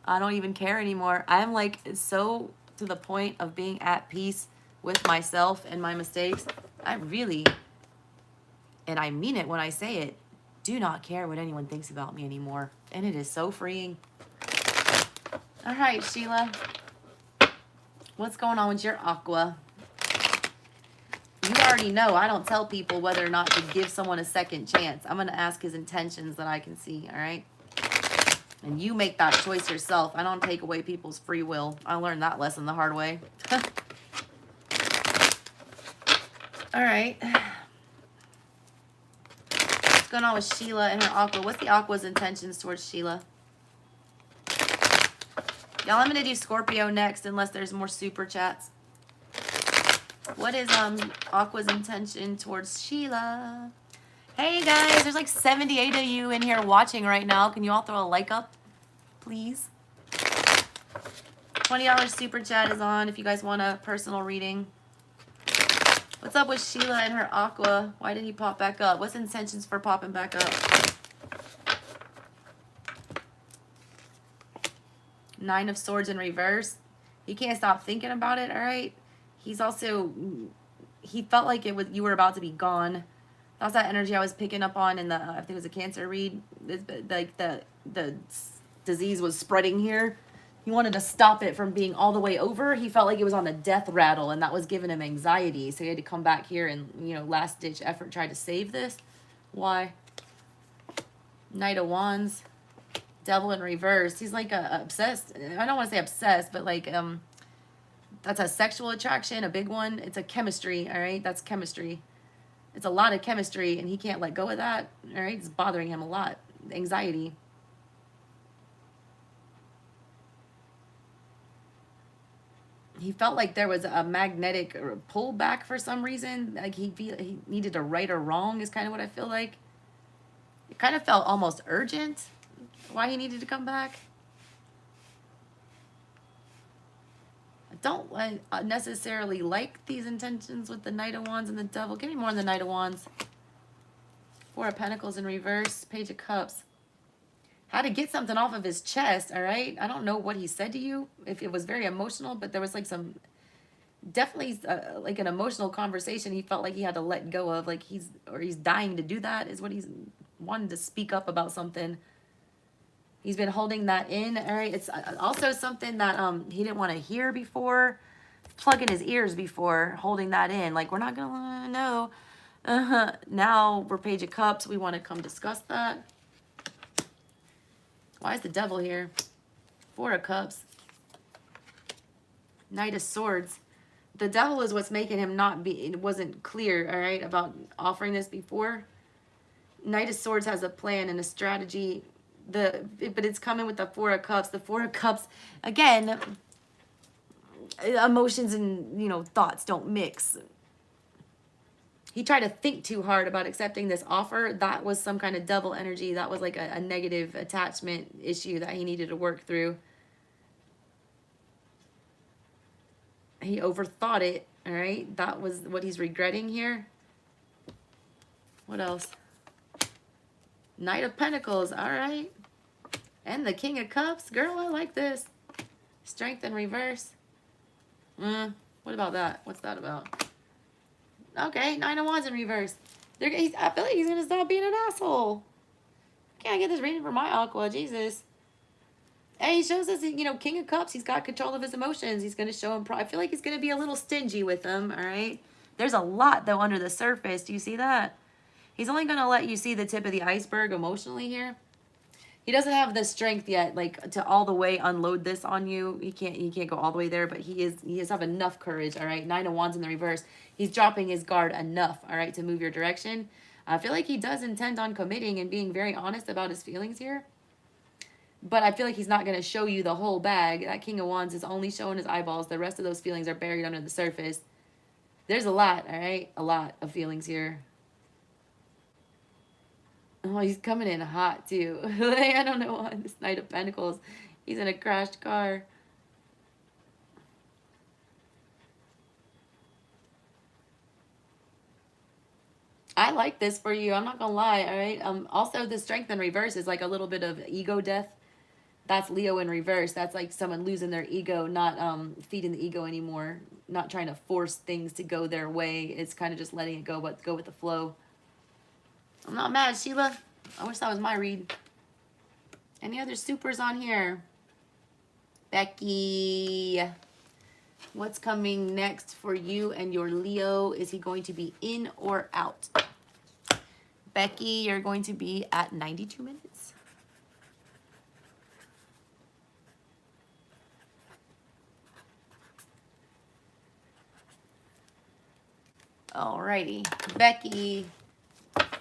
I don't even care anymore. I'm like so to the point of being at peace with myself and my mistakes. I really, and I mean it when I say it, do not care what anyone thinks about me anymore. And it is so freeing. All right, Sheila. What's going on with your Aqua? You already know I don't tell people whether or not to give someone a second chance. I'm going to ask his intentions that I can see, all right? And you make that choice yourself. I don't take away people's free will. I learned that lesson the hard way. All right. What's going on with Sheila and her Aqua? What's the Aqua's intentions towards Sheila? Y'all, I'm going to do Scorpio next unless there's more super chats. What is Aqua's intention towards Sheila? Hey guys, there's like 78 of you in here watching right now. Can you all throw a like up, please? $20 super chat is on if you guys want a personal reading. What's up with Sheila and her Aqua? Why did he pop back up? What's intentions for popping back up? Nine of Swords in reverse. He can't stop thinking about it, all right? He's also, he felt like it was, you were about to be gone. That's that energy I was picking up on in the, I think it was a Cancer read. It's like the disease was spreading here. He wanted to stop it from being all the way over. He felt like it was on the death rattle, and that was giving him anxiety. So he had to come back here and, you know, last ditch effort, try to save this. Why? Knight of Wands. Devil in reverse. He's like obsessed. I don't want to say obsessed, but like, that's a sexual attraction, a big one. It's a chemistry, all right? That's chemistry. It's a lot of chemistry, and he can't let go of that, all right? It's bothering him a lot. Anxiety. He felt like there was a magnetic pullback for some reason. Like he needed to right or wrong is kind of what I feel like. It kind of felt almost urgent why he needed to come back. I don't necessarily like these intentions with the Knight of Wands and the Devil. Give me more on the Knight of Wands. Four of Pentacles in reverse. Page of Cups. Had to get something off of his chest, all right? I don't know what he said to you, if it was very emotional, but there was like some, definitely like an emotional conversation he felt like he had to let go of. Like he's dying to do that is what he's wanted to speak up about something. He's been holding that in, all right? It's also something that he didn't want to hear before, plugging his ears before, holding that in. Like, we're not going to know. Now we're Page of Cups. We want to come discuss that. Why is the Devil here? Four of Cups. Knight of Swords. The Devil is what's making him not be, it wasn't clear, all right, about offering this before. Knight of Swords has a plan and a strategy. But it's coming with the Four of Cups. The Four of Cups, again, emotions and, you know, thoughts don't mix. he tried to think too hard about accepting this offer. That was some kind of double energy. That was like a negative attachment issue that he needed to work through. He overthought it, all right? That was what he's regretting here. What else? Knight of Pentacles, all right. And the King of Cups. Girl, I like this. Strength in reverse. What about that? What's that about? Okay, Nine of Wands in reverse. I feel like he's going to stop being an asshole. Can't get this reading for my Aqua. Jesus. Hey, he shows us, you know, King of Cups. He's got control of his emotions. He's going to show him I feel like he's going to be a little stingy with them, all right? There's a lot, though, under the surface. Do you see that? He's only going to let you see the tip of the iceberg emotionally here. He doesn't have the strength yet, like, to all the way unload this on you. He can't go all the way there, but he has have enough courage, all right? Nine of Wands in the reverse. He's dropping his guard enough, all right, to move your direction. I feel like he does intend on committing and being very honest about his feelings here. But I feel like he's not going to show you the whole bag. That King of Wands is only showing his eyeballs. The rest of those feelings are buried under the surface. There's a lot, all right? A lot of feelings here. Oh, he's coming in hot, too. Like, I don't know why. This Knight of Pentacles. He's in a crashed car. I like this for you. I'm not going to lie, all right? Also, the Strength in reverse is like a little bit of ego death. That's Leo in reverse. That's like someone losing their ego, not feeding the ego anymore. Not trying to force things to go their way. It's kind of just letting it go, but go with the flow. I'm not mad, Sheila. I wish that was my read. Any other supers on here? Becky. What's coming next for you and your Leo? Is he going to be in or out? Becky, you're going to be at 92 minutes. Alrighty, Becky.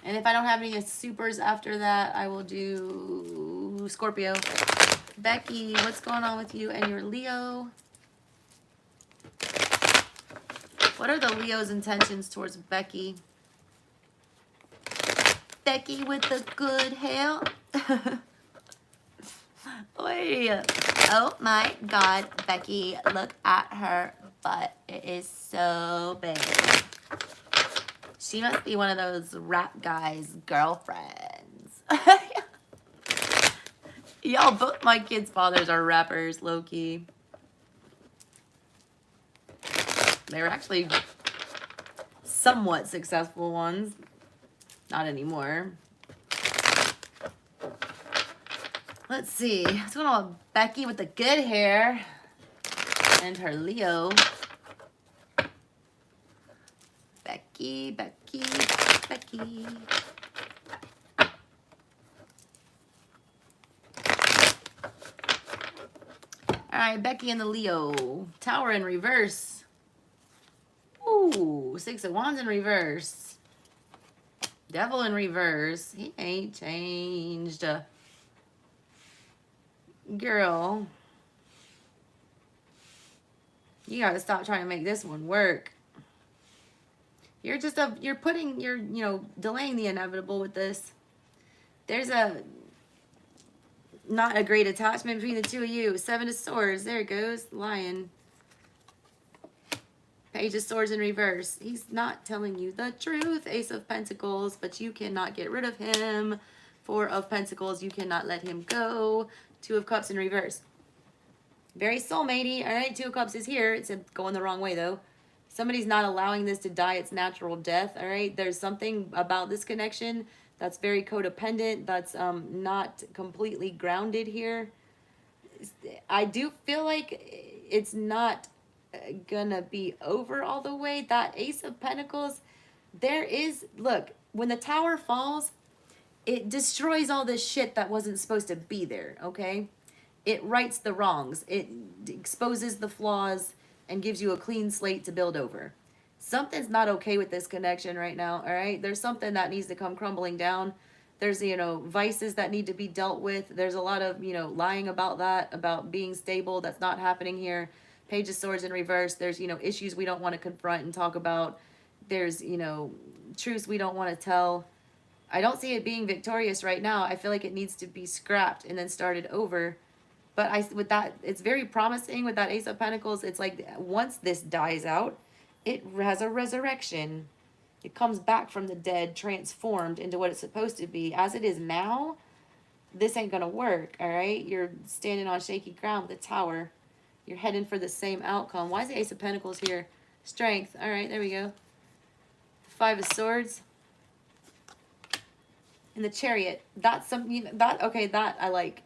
And if I don't have any supers after that, I will do Scorpio. Becky, what's going on with you and your Leo? What are the Leo's intentions towards Becky? Becky with the good hair. Oy. Oh my God, Becky, look at her butt. It is so big. She must be one of those rap guys' girlfriends. Y'all, both my kids' fathers are rappers, low-key. They were actually somewhat successful ones. Not anymore. Let's see. What's going on with Becky with the good hair and her Leo? Becky, Becky, Becky. All right, Becky and the Leo. Tower in reverse. Ooh, Six of Wands in reverse. Devil in reverse. He ain't changed. Girl. You gotta stop trying to make this one work. You're just delaying the inevitable with this. There's not a great attachment between the two of you. Seven of Swords. There it goes. Lion. Page of Swords in reverse. He's not telling you the truth. Ace of Pentacles, but you cannot get rid of him. Four of Pentacles. You cannot let him go. Two of Cups in reverse. Very soulmatey. All right, Two of Cups is here. It's going the wrong way, though. Somebody's not allowing this to die its natural death, all right? There's something about this connection that's very codependent, that's not completely grounded here. I do feel like it's not gonna be over all the way. That Ace of Pentacles, look, when the tower falls, it destroys all this shit that wasn't supposed to be there, okay? It rights the wrongs. It exposes the flaws and gives you a clean slate to build over. Something's not okay with this connection right now, all right? There's something that needs to come crumbling down. There's, vices that need to be dealt with. There's a lot of, lying about that, about being stable. That's not happening here. Page of Swords in reverse. There's, issues we don't want to confront and talk about. there's, you know, truths we don't want to tell. I don't see it being victorious right now. I feel like it needs to be scrapped and then started over. But with that, it's very promising with that Ace of Pentacles. It's like once this dies out, it has a resurrection. It comes back from the dead, transformed into what it's supposed to be. As it is now, this ain't going to work, all right? You're standing on shaky ground with the Tower. You're heading for the same outcome. Why is the Ace of Pentacles here? Strength. All right, there we go. Five of Swords. And the Chariot. That's something, you know, that, okay, that I like.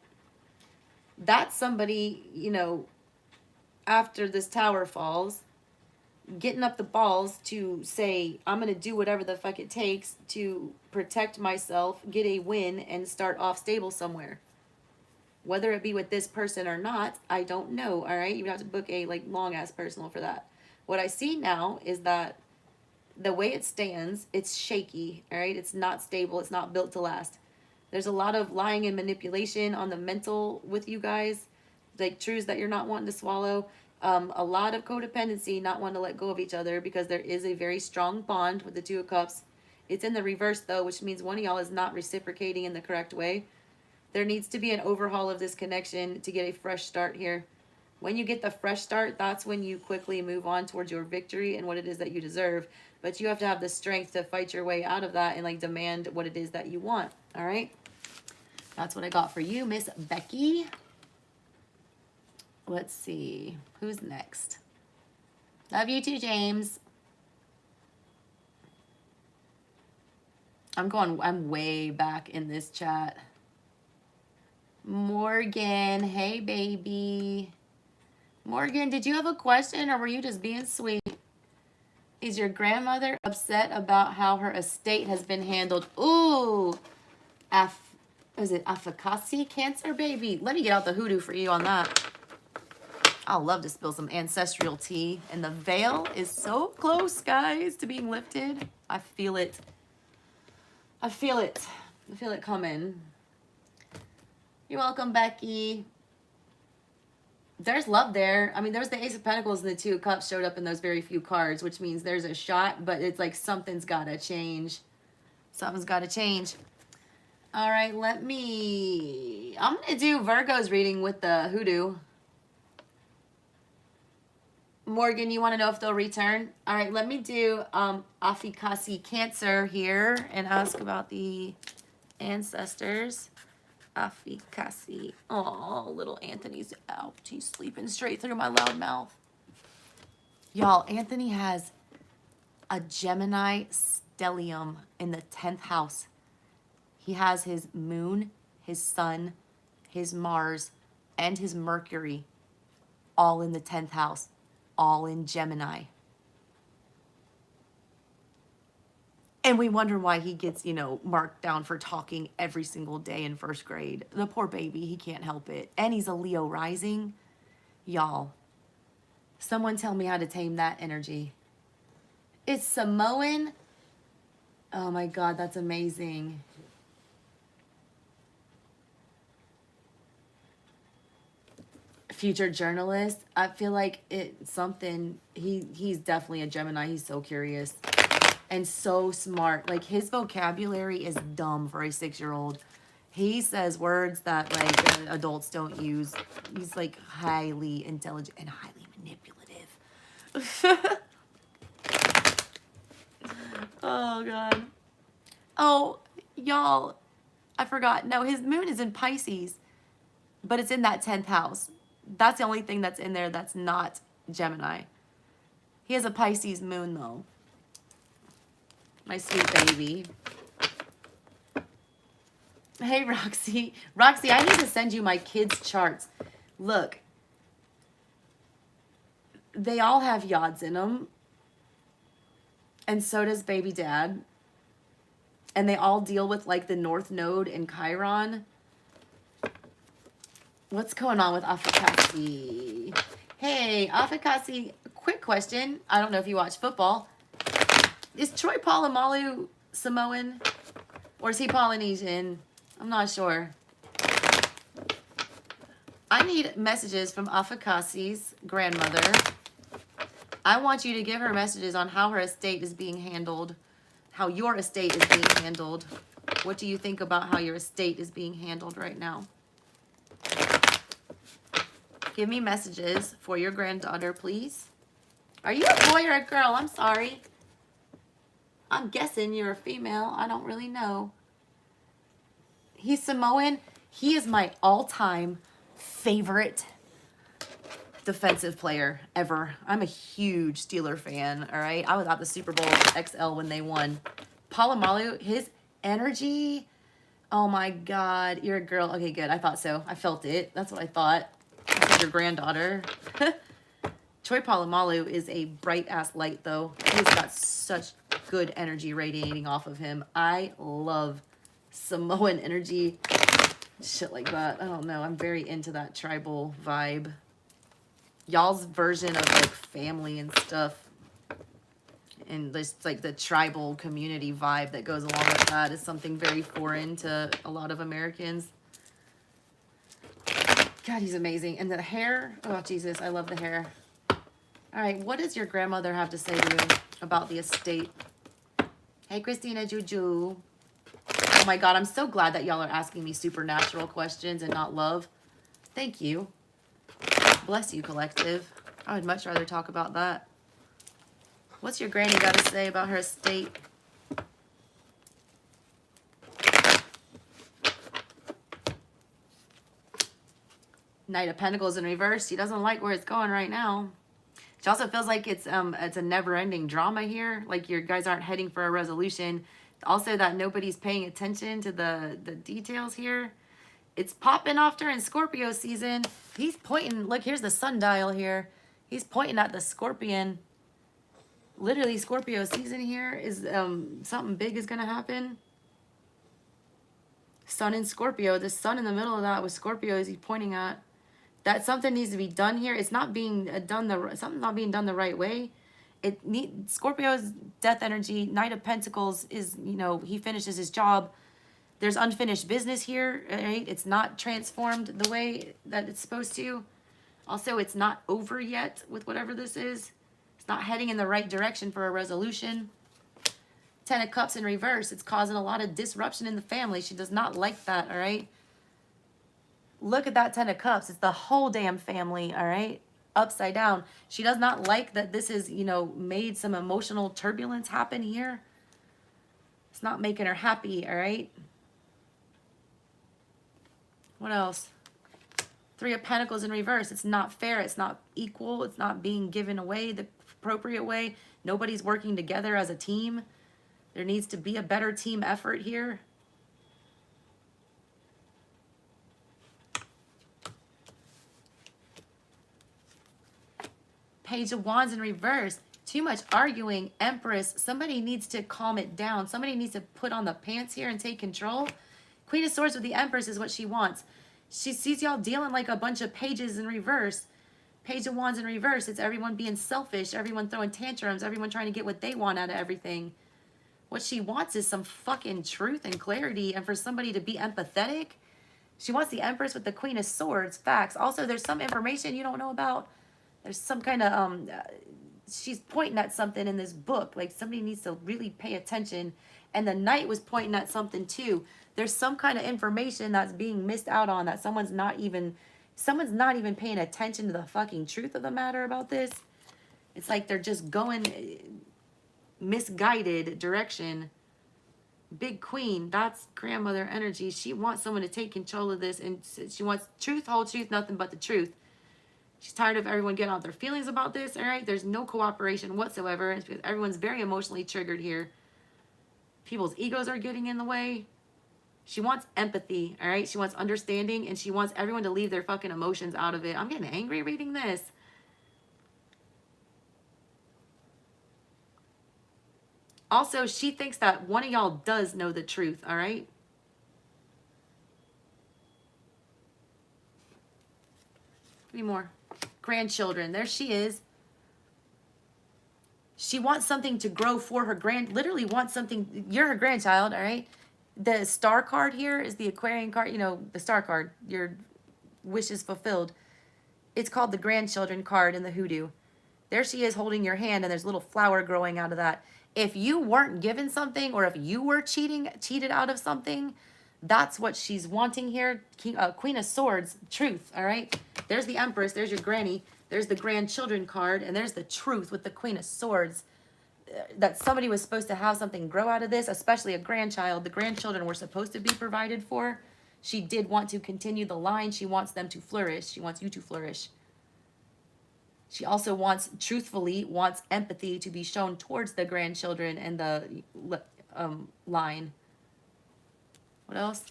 That's somebody, you know, after this Tower falls, getting up the balls to say, I'm going to do whatever the fuck it takes to protect myself, get a win, and start off stable somewhere. Whether it be with this person or not, I don't know, all right? You would have to book a, like, long-ass personal for that. What I see now is that the way it stands, it's shaky, all right? It's not stable. It's not built to last. There's a lot of lying and manipulation on the mental with you guys, like truths that you're not wanting to swallow. A lot of codependency, not wanting to let go of each other because there is a very strong bond with the Two of Cups. It's in the reverse, though, which means one of y'all is not reciprocating in the correct way. There needs to be an overhaul of this connection to get a fresh start here. When you get the fresh start, that's when you quickly move on towards your victory and what it is that you deserve. But you have to have the strength to fight your way out of that and, like, demand what it is that you want, all right? That's what I got for you, Miss Becky. Let's see. Who's next? Love you too, James. I'm way back in this chat. Morgan, hey, baby. Morgan, did you have a question or were you just being sweet? Is your grandmother upset about how her estate has been handled? Ooh, is it Afakasi cancer, baby? Let me get out the hoodoo for you on that. I'll love to spill some ancestral tea. And the veil is so close, guys, to being lifted. I feel it. I feel it. I feel it coming. You're welcome, Becky. There's love there. I mean, there's the Ace of Pentacles and the Two of Cups showed up in those very few cards, which means there's a shot, but it's like something's got to change. Something's got to change. All right, I'm going to do Virgo's reading with the hoodoo. Morgan, you want to know if they'll return? All right, let me do Afikasi Cancer here and ask about the ancestors. Afikasi. Oh, little Anthony's out. He's sleeping straight through my loud mouth. Y'all, Anthony has a Gemini stellium in the 10th house. He has his moon, his sun, his Mars, and his Mercury all in the 10th house, all in Gemini. And we wonder why he gets, you know, marked down for talking every single day in first grade. The poor baby, he can't help it. And he's a Leo rising. Y'all, someone tell me how to tame that energy. It's Samoan. Oh my God, that's amazing. Future journalist. I feel like it's something, he's definitely a Gemini. He's so curious. And so smart. Like, his vocabulary is dumb for a 6-year-old. He says words that, like, adults don't use. He's, like, highly intelligent and highly manipulative. Oh, God. Oh, y'all, I forgot. No, his moon is in Pisces, but it's in that 10th house. That's the only thing that's in there that's not Gemini. He has a Pisces moon, though. My sweet baby. Hey, Roxy. Roxy, I need to send you my kids' charts. Look. They all have yods in them. And so does baby dad. And they all deal with, like, the North Node in Chiron. What's going on with Afikasi? Hey, Afikasi, quick question. I don't know if you watch football. Is Troy Polamalu Samoan? Or is he Polynesian? I'm not sure. I need messages from Afikasi's grandmother I want you to give her messages on how her estate is being handled, how your estate is being handled. What do you think about how your estate is being handled right now? Give me messages for your granddaughter, please. Are you a boy or a girl? I'm sorry. I'm guessing you're a female. I don't really know. He's Samoan. He is my all-time favorite defensive player ever. I'm a huge Steeler fan, all right? I was at the Super Bowl XL when they won. Palomalu, his energy, oh my God, you're a girl. Okay, good. I thought so. I felt it. That's what I thought. I said your granddaughter. Troy Polamalu is a bright-ass light, though. He's got such good energy radiating off of him. I love Samoan energy. Shit like that. I don't know. I'm very into that tribal vibe. Y'all's version of like family and stuff, and just like the tribal community vibe that goes along with that is something very foreign to a lot of Americans. God, he's amazing. And the hair, oh Jesus, I love the hair. All right, what does your grandmother have to say to you about the estate? Hey, Christina Juju. Oh my God, I'm so glad that y'all are asking me supernatural questions and not love. Thank you. Bless you, collective. I would much rather talk about that. What's your granny got to say about her estate? Knight of Pentacles in reverse. She doesn't like where it's going right now. She also feels like it's a never-ending drama here. Like your guys aren't heading for a resolution. Also that nobody's paying attention to the details here. It's popping off during Scorpio season. He's pointing, look, here's the sundial here. He's pointing at the Scorpion. Literally, Scorpio season here is something big is going to happen. Sun in Scorpio. The sun in the middle of that with Scorpio is he pointing at. That something needs to be done here. It's not being done something's not being done the right way. Scorpio's death energy, Knight of Pentacles is, you know, he finishes his job. There's unfinished business here, right? It's not transformed the way that it's supposed to. Also, it's not over yet with whatever this is. It's not heading in the right direction for a resolution. Ten of Cups in reverse. It's causing a lot of disruption in the family. She does not like that, all right? Look at that Ten of Cups. It's the whole damn family, all right? Upside down. She does not like that this is, you know, made some emotional turbulence happen here. It's not making her happy, all right? What else? Three of Pentacles in reverse. It's not fair. It's not equal. It's not being given away the appropriate way. Nobody's working together as a team. There needs to be a better team effort here. Page of Wands in reverse. Too much arguing. Empress. Somebody needs to calm it down. Somebody needs to put on the pants here and take control. Queen of Swords with the Empress is what she wants. She sees y'all dealing like a bunch of pages in reverse. Page of Wands in reverse. It's everyone being selfish. Everyone throwing tantrums. Everyone trying to get what they want out of everything. What she wants is some fucking truth and clarity and for somebody to be empathetic. She wants the Empress with the Queen of Swords. Facts. Also, there's some information you don't know about. There's some kind of, she's pointing at something in this book. Like somebody needs to really pay attention. And the Knight was pointing at something too. There's some kind of information that's being missed out on that someone's not even paying attention to the fucking truth of the matter about this. It's like they're just going misguided direction. Big Queen, that's grandmother energy. She wants someone to take control of this, and she wants truth, whole truth, nothing but the truth. She's tired of everyone getting out their feelings about this, all right? There's no cooperation whatsoever. It's because everyone's very emotionally triggered here. People's egos are getting in the way. She wants empathy, all right? She wants understanding, and she wants everyone to leave their fucking emotions out of it. I'm getting angry reading this. Also, she thinks that one of y'all does know the truth, all right? Give me more. Grandchildren. There she is. She wants something to grow for her literally wants something. You're her grandchild, all right? The star card here is the Aquarian card, you know, the star card, your wishes fulfilled. It's called the grandchildren card in the hoodoo. There she is holding your hand, and there's a little flower growing out of that. If you weren't given something, or if you were cheated out of something, that's what she's wanting here. Queen of Swords, truth, all right? There's the Empress, there's your granny, there's the grandchildren card, and there's the truth with the Queen of Swords. That somebody was supposed to have something grow out of this, especially a grandchild. The grandchildren were supposed to be provided for. She did want to continue the line. She wants them to flourish. She wants you to flourish. She also wants, truthfully, wants empathy to be shown towards the grandchildren and the line. What else?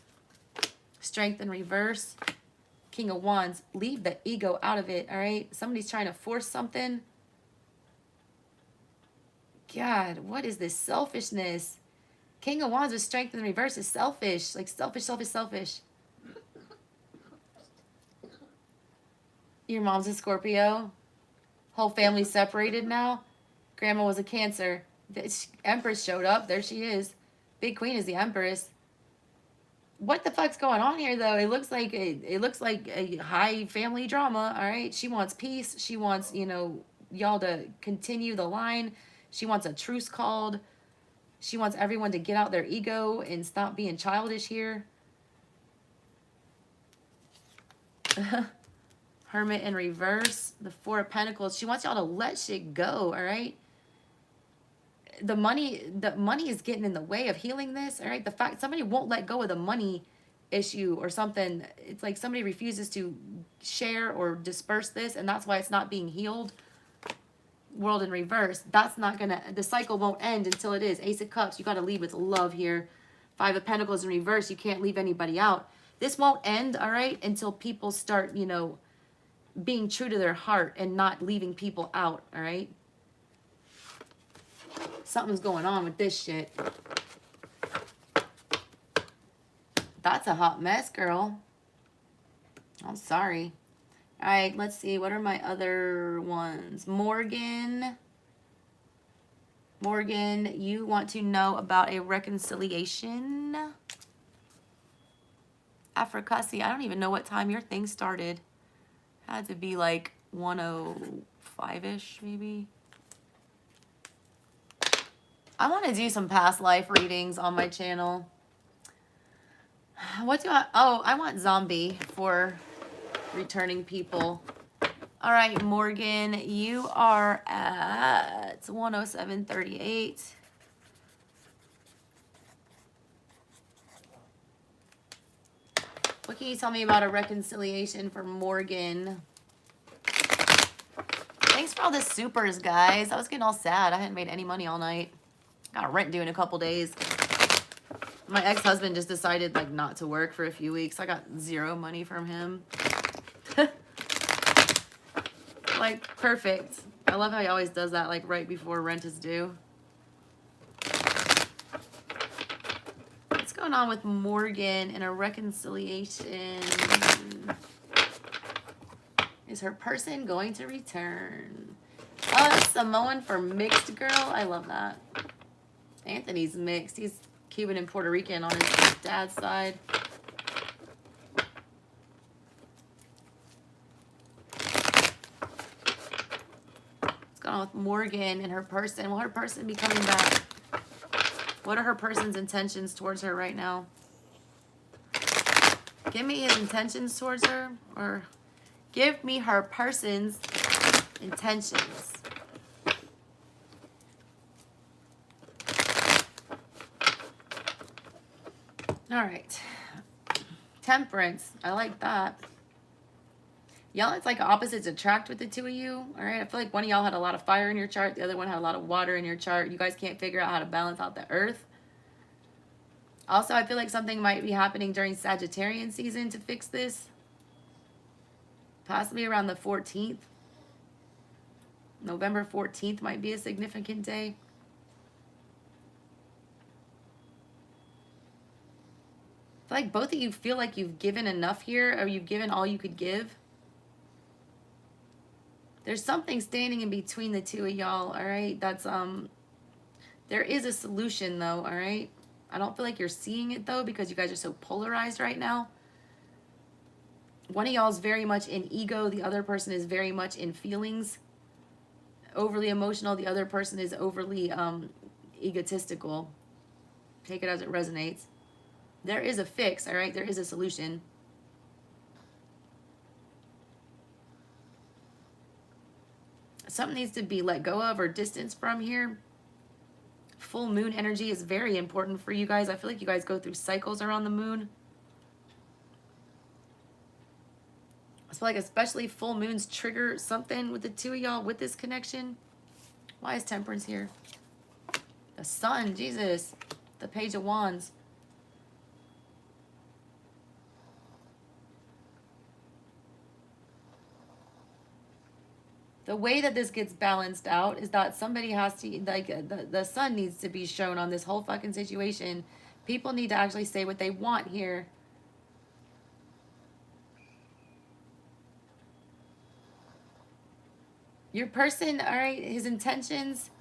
Strength in reverse. King of Wands. Leave the ego out of it, all right? Somebody's trying to force something. God, what is this selfishness? King of Wands with strength in reverse is selfish. Like selfish, selfish, selfish. Your mom's a Scorpio. Whole family separated now. Grandma was a Cancer. The Empress showed up. There she is. Big Queen is the Empress. What the fuck's going on here, though? It looks like a high family drama, all right? She wants peace. She wants, you know, y'all to continue the line. She wants a truce called. She wants everyone to get out their ego and stop being childish here. Hermit in reverse. The Four of Pentacles. She wants y'all to let shit go, all right? The money is getting in the way of healing this, all right? The fact somebody won't let go of the money issue or something. It's like somebody refuses to share or disperse this, and that's why it's not being healed. World in reverse. That's not gonna, the cycle won't end until it is. Ace of Cups, you got to lead with love here. Five of Pentacles in reverse, you can't leave anybody out. This won't end, all right, until people start, you know, being true to their heart and not leaving people out, all right? Something's going on with this shit. That's a hot mess, girl. I'm sorry. All right, let's see. What are my other ones? Morgan. Morgan, you want to know about a reconciliation. Africasi, I don't even know what time your thing started. Had to be like 1:05-ish, maybe. I want to do some past life readings on my channel. What do I... Oh, I want zombie for returning people. All right, Morgan, you are at 107.38. What can you tell me about a reconciliation for Morgan? Thanks for all the supers, guys. I was getting all sad. I hadn't made any money all night. Got rent due in a couple days. My ex-husband just decided like not to work for a few weeks. I got zero money from him. Like, perfect. I love how he always does that, like, right before rent is due. What's going on with Morgan in a reconciliation? Is her person going to return? Oh, that's Samoan for mixed girl. I love that. Anthony's mixed. He's Cuban and Puerto Rican on his dad's side. With Morgan and her person. Will her person be coming back? What are her person's intentions towards her right now? Give me his intentions towards her, or give me her person's intentions. All right. Temperance. I like that. Y'all, it's like opposites attract with the two of you, all right? I feel like one of y'all had a lot of fire in your chart. The other one had a lot of water in your chart. You guys can't figure out how to balance out the earth. Also, I feel like something might be happening during Sagittarian season to fix this. Possibly around the 14th. November 14th might be a significant day. I feel like both of you feel like you've given enough here, or you've given all you could give. There's something standing in between the two of y'all, all right? That's, there is a solution, though, all right? I don't feel like you're seeing it, though, because you guys are so polarized right now. One of y'all is very much in ego. The other person is very much in feelings. overly emotional. The other person is overly egotistical. Take it as it resonates. There is a fix, all right? There is a solution. Something needs to be let go of or distanced from here. Full moon energy is very important for you guys. I feel like you guys go through cycles around the moon. I feel like especially full moons trigger something with the two of y'all with this connection. Why is Temperance here? The Sun, Jesus. The Page of Wands. The way that this gets balanced out is that somebody has to, like, the sun needs to be shown on this whole fucking situation. People need to actually say what they want here. Your person, all right, his intentions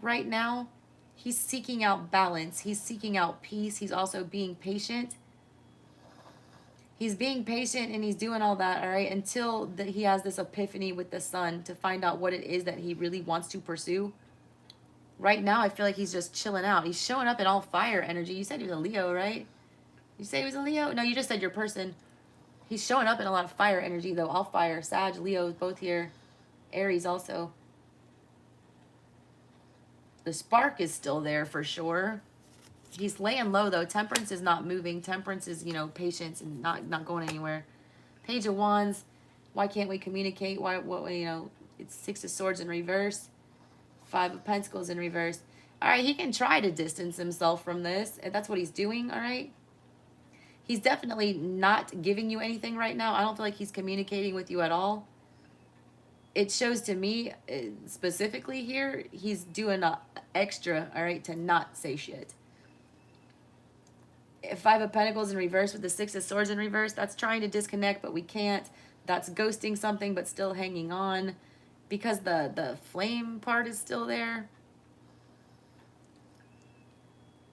right now, he's seeking out balance. He's seeking out peace. He's also being patient. He's being patient and he's doing all that, all right, until he has this epiphany with the sun to find out what it is that he really wants to pursue. Right now, I feel like he's just chilling out. He's showing up in all fire energy. You said he was a Leo, right? You say he was a Leo? No, you just said your person. He's showing up in a lot of fire energy, though. All fire. Sag, Leo, both here. Aries also. The spark is still there for sure. He's laying low, though. Temperance is not moving. Temperance is, you know, patience and not going anywhere. Page of Wands. Why can't we communicate? Why, what, you know, it's Six of Swords in reverse. Five of Pentacles in reverse. All right, he can try to distance himself from this. That's what he's doing, all right? He's definitely not giving you anything right now. I don't feel like he's communicating with you at all. It shows to me, specifically here, he's doing a extra, all right, to not say shit. Five of Pentacles in reverse with the Six of Swords in reverse. That's trying to disconnect, but we can't. That's ghosting something, but still hanging on. Because the flame part is still there.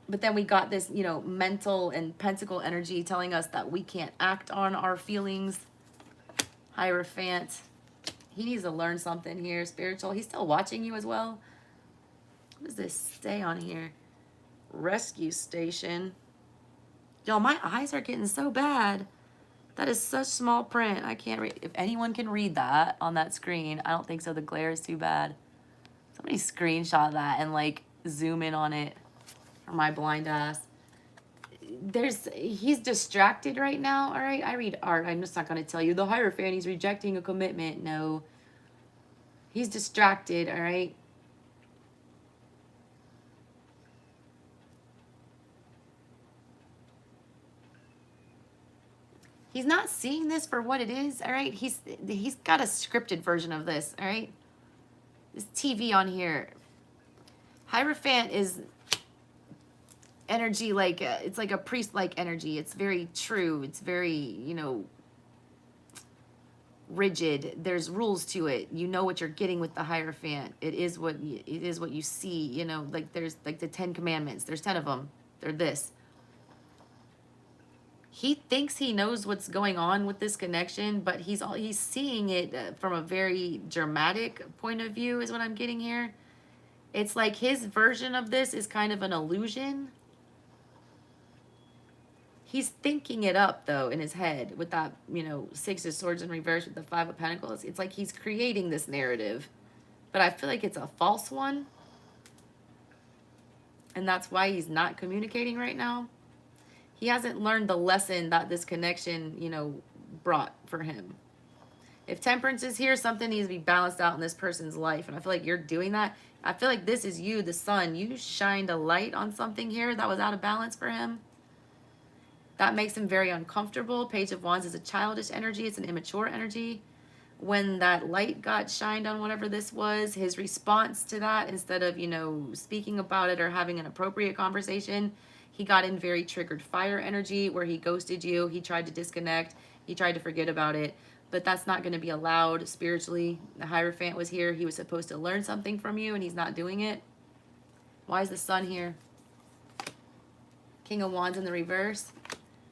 But then we got this, you know, mental and pentacle energy telling us that we can't act on our feelings. Hierophant. He needs to learn something here. Spiritual. He's still watching you as well. What does this say on here? Rescue station. Yo, my eyes are getting so bad. That is such small print. I can't read. If anyone can read that on that screen, I don't think so. The glare is too bad. Somebody screenshot that and like zoom in on it for my blind ass. He's distracted right now. All right, I read art. I'm just not going to tell you the Hierophant. He's rejecting a commitment. No, he's distracted. All right. He's not seeing this for what it is, all right? He's got a scripted version of this, all right? This TV on here. Hierophant is energy like, it's like a priest-like energy. It's very true. It's very, you know, rigid. There's rules to it. You know what you're getting with the Hierophant. It is what you see, you know, like there's like the 10 commandments. There's 10 of them. They're this. He thinks he knows what's going on with this connection, but he's seeing it from a very dramatic point of view is what I'm getting here. It's like his version of this is kind of an illusion. He's thinking it up, though, in his head with that, you know, Six of Swords in reverse with the Five of Pentacles. It's like he's creating this narrative, but I feel like it's a false one. And that's why he's not communicating right now. He hasn't learned the lesson that this connection, you know, brought for him. If Temperance is here, something needs to be balanced out in this person's life. And I feel like you're doing that. I feel like this is you, the sun. You shined a light on something here that was out of balance for him. That makes him very uncomfortable. Page of Wands is a childish energy. It's an immature energy. When that light got shined on whatever this was, his response to that, instead of, you know, speaking about it or having an appropriate conversation, he got in very triggered fire energy where he ghosted you. He tried to disconnect. He tried to forget about it. But that's not going to be allowed spiritually. The Hierophant was here. He was supposed to learn something from you, and he's not doing it. Why is the sun here? King of Wands in the reverse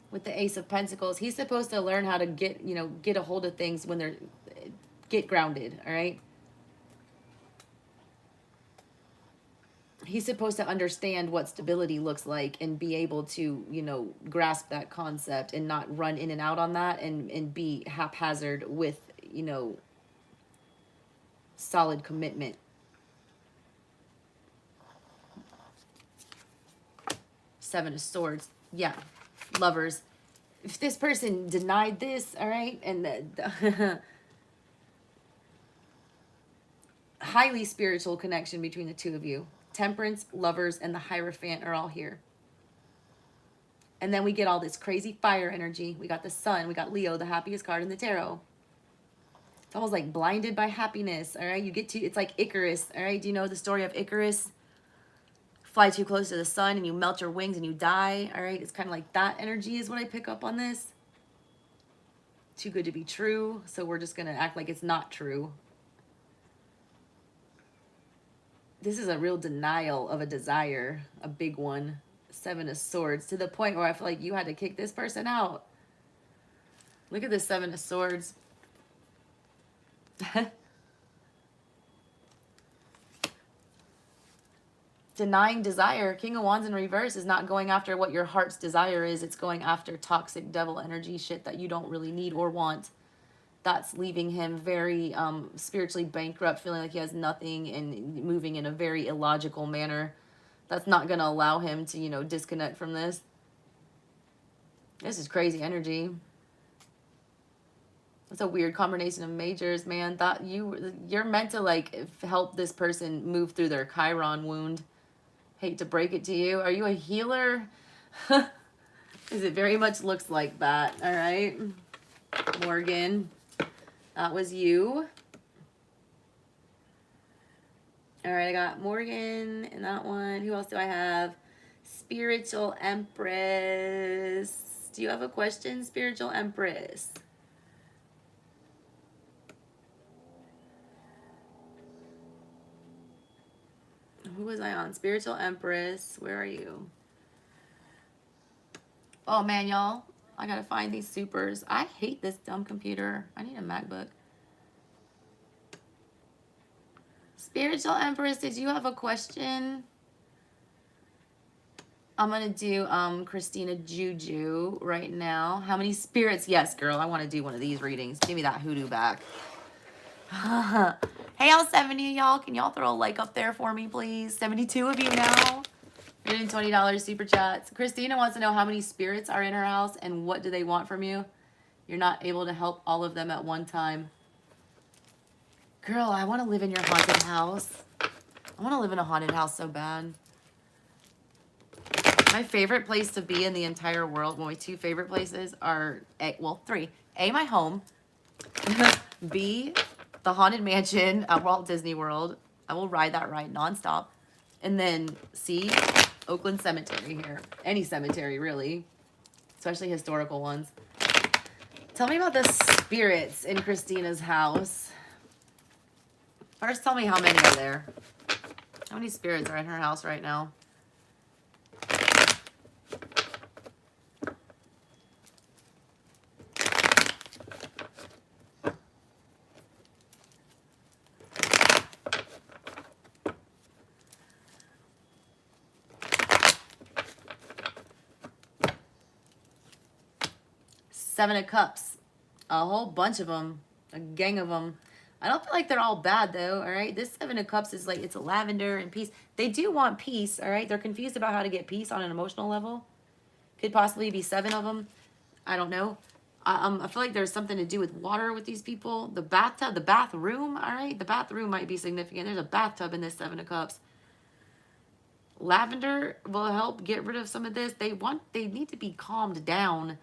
with the Ace of Pentacles. He's supposed to learn how to get, you know, get a hold of things when they're, get grounded, all right? he's supposed to understand what stability looks like and be able to, you know, grasp that concept and not run in and out on that and be haphazard with, you know, solid commitment. Seven of Swords. Yeah. Lovers. If this person denied this, all right, and the highly spiritual connection between the two of you. Temperance, Lovers, and the Hierophant are all here. And then we get all this crazy fire energy. We got the Sun. We got Leo, the happiest card in the tarot. It's almost like blinded by happiness, all right? You get to, it's like Icarus, all right? Do you know the story of Icarus? Fly too close to the sun and you melt your wings and you die, all right? It's kind of like that energy is what I pick up on this. Too good to be true, so we're just going to act like it's not true. This is a real denial of a desire, a big one. Seven of Swords, to the point where I feel like you had to kick this person out. Look at this Seven of Swords. Denying desire. King of Wands in reverse is not going after what your heart's desire is. It's going after toxic devil energy shit that you don't really need or want. That's leaving him very spiritually bankrupt, feeling like he has nothing and moving in a very illogical manner. That's not going to allow him to, you know, disconnect from this. This is crazy energy. It's a weird combination of majors, man. That you're meant to like help this person move through their Chiron wound. Hate to break it to you. Are you a healer? Because it very much looks like that. All right, Morgan, that was you. All right, I got Morgan in that one. Who else do I have? Spiritual Empress. Do you have a question, Spiritual Empress? Who was I on? Spiritual Empress. Where are you? Oh, man, y'all. I got to find these supers. I hate this dumb computer. I need a MacBook. Spiritual Empress, did you have a question? I'm going to do Christina Juju right now. How many spirits? Yes, girl. I want to do one of these readings. Give me that hoodoo back. Hey, all 70 y'all. Can y'all throw a like up there for me, please? 72 of you now. You're doing $20 super chats. Christina wants to know how many spirits are in her house and what do they want from you. You're not able to help all of them at one time. Girl, I want to live in your haunted house. I want to live in a haunted house so bad. My favorite place to be in the entire world, well, my two favorite places are, well, three. A, my home. B, the Haunted Mansion at Walt Disney World. I will ride that ride nonstop. And then C, Oakland Cemetery here. Any cemetery, really. Especially historical ones. Tell me about the spirits in Christina's house. First, tell me how many are there. How many spirits are in her house right now? Seven of Cups. A whole bunch of them. A gang of them. I don't feel like they're all bad, though, all right? This Seven of Cups is like, it's a lavender and peace. They do want peace, all right? They're confused about how to get peace on an emotional level. Could possibly be 7 of them. I don't know. I feel like there's something to do with water with these people. The bathtub, the bathroom, all right? The bathroom might be significant. There's a bathtub in this Seven of Cups. Lavender will help get rid of some of this. They need to be calmed down.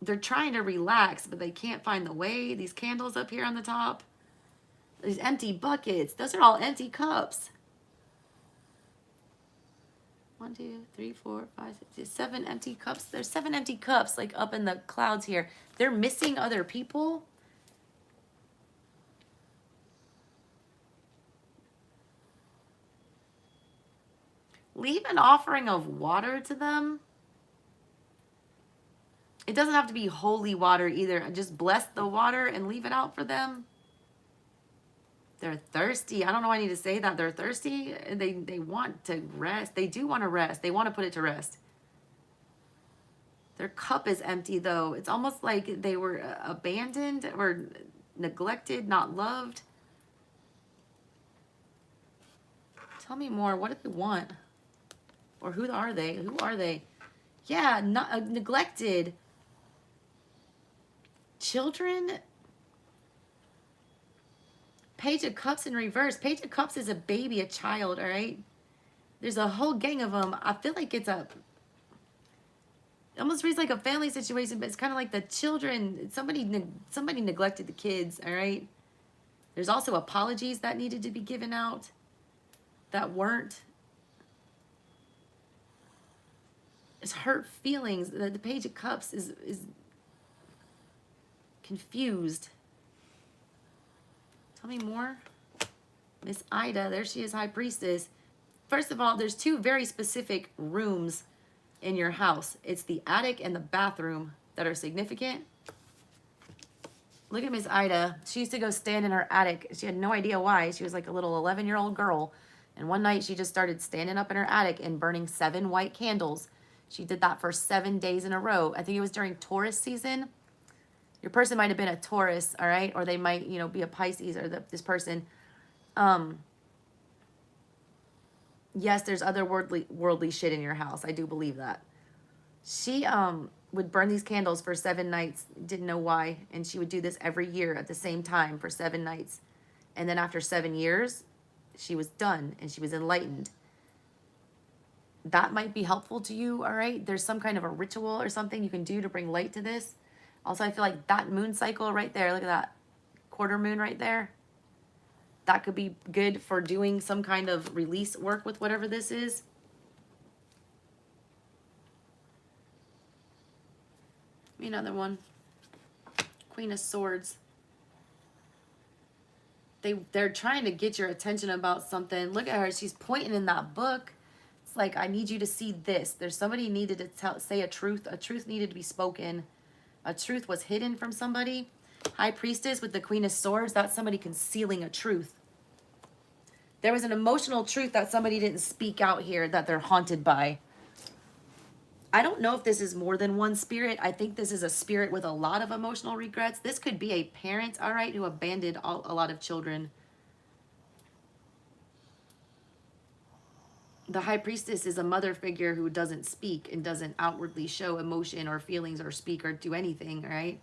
They're trying to relax, but they can't find the way. These candles up here on the top. These empty buckets. Those are all empty cups. 1, 2, 3, 4, 5, 6, 7 empty cups. There's 7 empty cups like up in the clouds here. They're missing other people. Leave an offering of water to them. It doesn't have to be holy water either. Just bless the water and leave it out for them. They're thirsty. I don't know why I need to say that. They're thirsty. They want to rest. They do want to rest. They want to put it to rest. Their cup is empty, though. It's almost like they were abandoned or neglected, not loved. Tell me more. What do they want? Or who are they? Who are they? Yeah, not neglected. Children. Page of Cups in reverse. Page of Cups is a baby, a child, all right? There's a whole gang of them. I feel like it's it almost reads like a family situation, but it's kind of like the children. Somebody neglected the kids, all right? There's also apologies that needed to be given out that weren't. It's hurt feelings. The Page of Cups is confused. Tell me more. Miss Ida, there she is, High Priestess. First of all, there's two very specific rooms in your house. It's the attic and the bathroom that are significant. Look at Miss Ida. She used to go stand in her attic. She had no idea why. She was like a little 11-year-old girl. And one night she just started standing up in her attic and burning 7 white candles. She did that for 7 days in a row. I think it was during Taurus season. Your person might have been a Taurus, all right? Or they might, you know, be a Pisces or this person. Yes, there's other worldly shit in your house. I do believe that. She would burn these candles for 7 nights. Didn't know why. And she would do this every year at the same time for 7 nights. And then after 7 years, she was done and she was enlightened. That might be helpful to you, all right? There's some kind of a ritual or something you can do to bring light to this. Also, I feel like that moon cycle right there, look at that quarter moon right there. That could be good for doing some kind of release work with whatever this is. Give me another one. Queen of Swords. They're trying to get your attention about something. Look at her. She's pointing in that book. It's like, I need you to see this. There's somebody needed to say a truth. A truth needed to be spoken. A truth was hidden from somebody. High Priestess with the Queen of Swords. That's somebody concealing a truth. There was an emotional truth that somebody didn't speak out here that they're haunted by. I don't know if this is more than one spirit. I think this is a spirit with a lot of emotional regrets. This could be a parent, all right, who abandoned a lot of children. The High Priestess is a mother figure who doesn't speak and doesn't outwardly show emotion or feelings or speak or do anything, all right?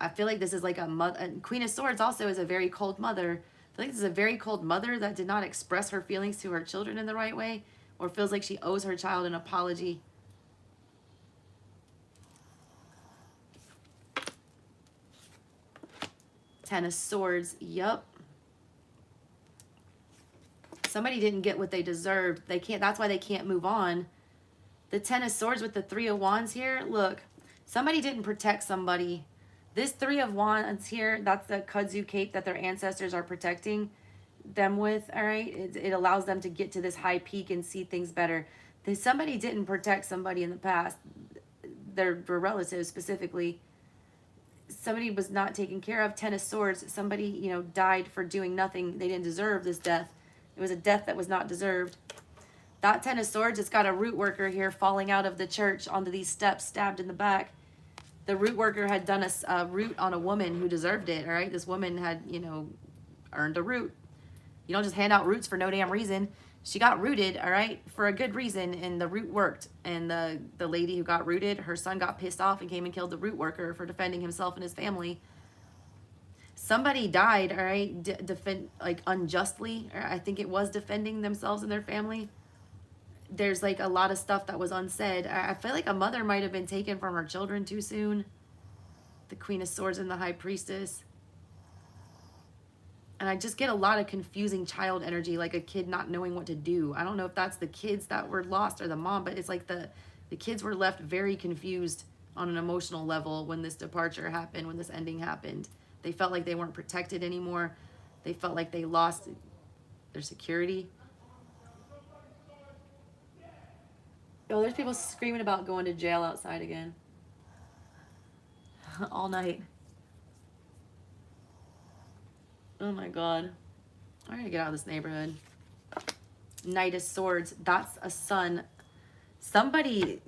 I feel like this is like a mother. Queen of Swords also is a very cold mother. I feel like this is a very cold mother that did not express her feelings to her children in the right way or feels like she owes her child an apology. Ten of Swords, yup. Somebody didn't get what they deserved. They can't, that's why they can't move on. The Ten of Swords with the Three of Wands here, look, somebody didn't protect somebody. This Three of Wands here, that's the kudzu cape that their ancestors are protecting them with, all right? It allows them to get to this high peak and see things better. Somebody didn't protect somebody in the past. Their relatives specifically. Somebody was not taken care of. Ten of Swords, somebody, you know, died for doing nothing. They didn't deserve this death. It was a death that was not deserved. That Ten of Swords, it's got a root worker here falling out of the church onto these steps, stabbed in the back. The root worker had done a root on a woman who deserved it, all right? This woman had, you know, earned a root. You don't just hand out roots for no damn reason. She got rooted, all right, for a good reason, and the root worked. And the lady who got rooted, her son got pissed off and came and killed the root worker for defending himself and his family. Somebody died, all right, like unjustly, or I think it was defending themselves and their family. There's like a lot of stuff that was unsaid. I feel like a mother might have been taken from her children too soon. The Queen of Swords and the High Priestess. And I just get a lot of confusing child energy, like a kid not knowing what to do. I don't know if that's the kids that were lost or the mom, but it's like the kids were left very confused on an emotional level when this departure happened, when this ending happened. They felt like they weren't protected anymore. They felt like they lost their security. Oh, there's people screaming about going to jail outside again. All night. Oh my God. I gotta get out of this neighborhood. Knight of Swords. That's a son. Somebody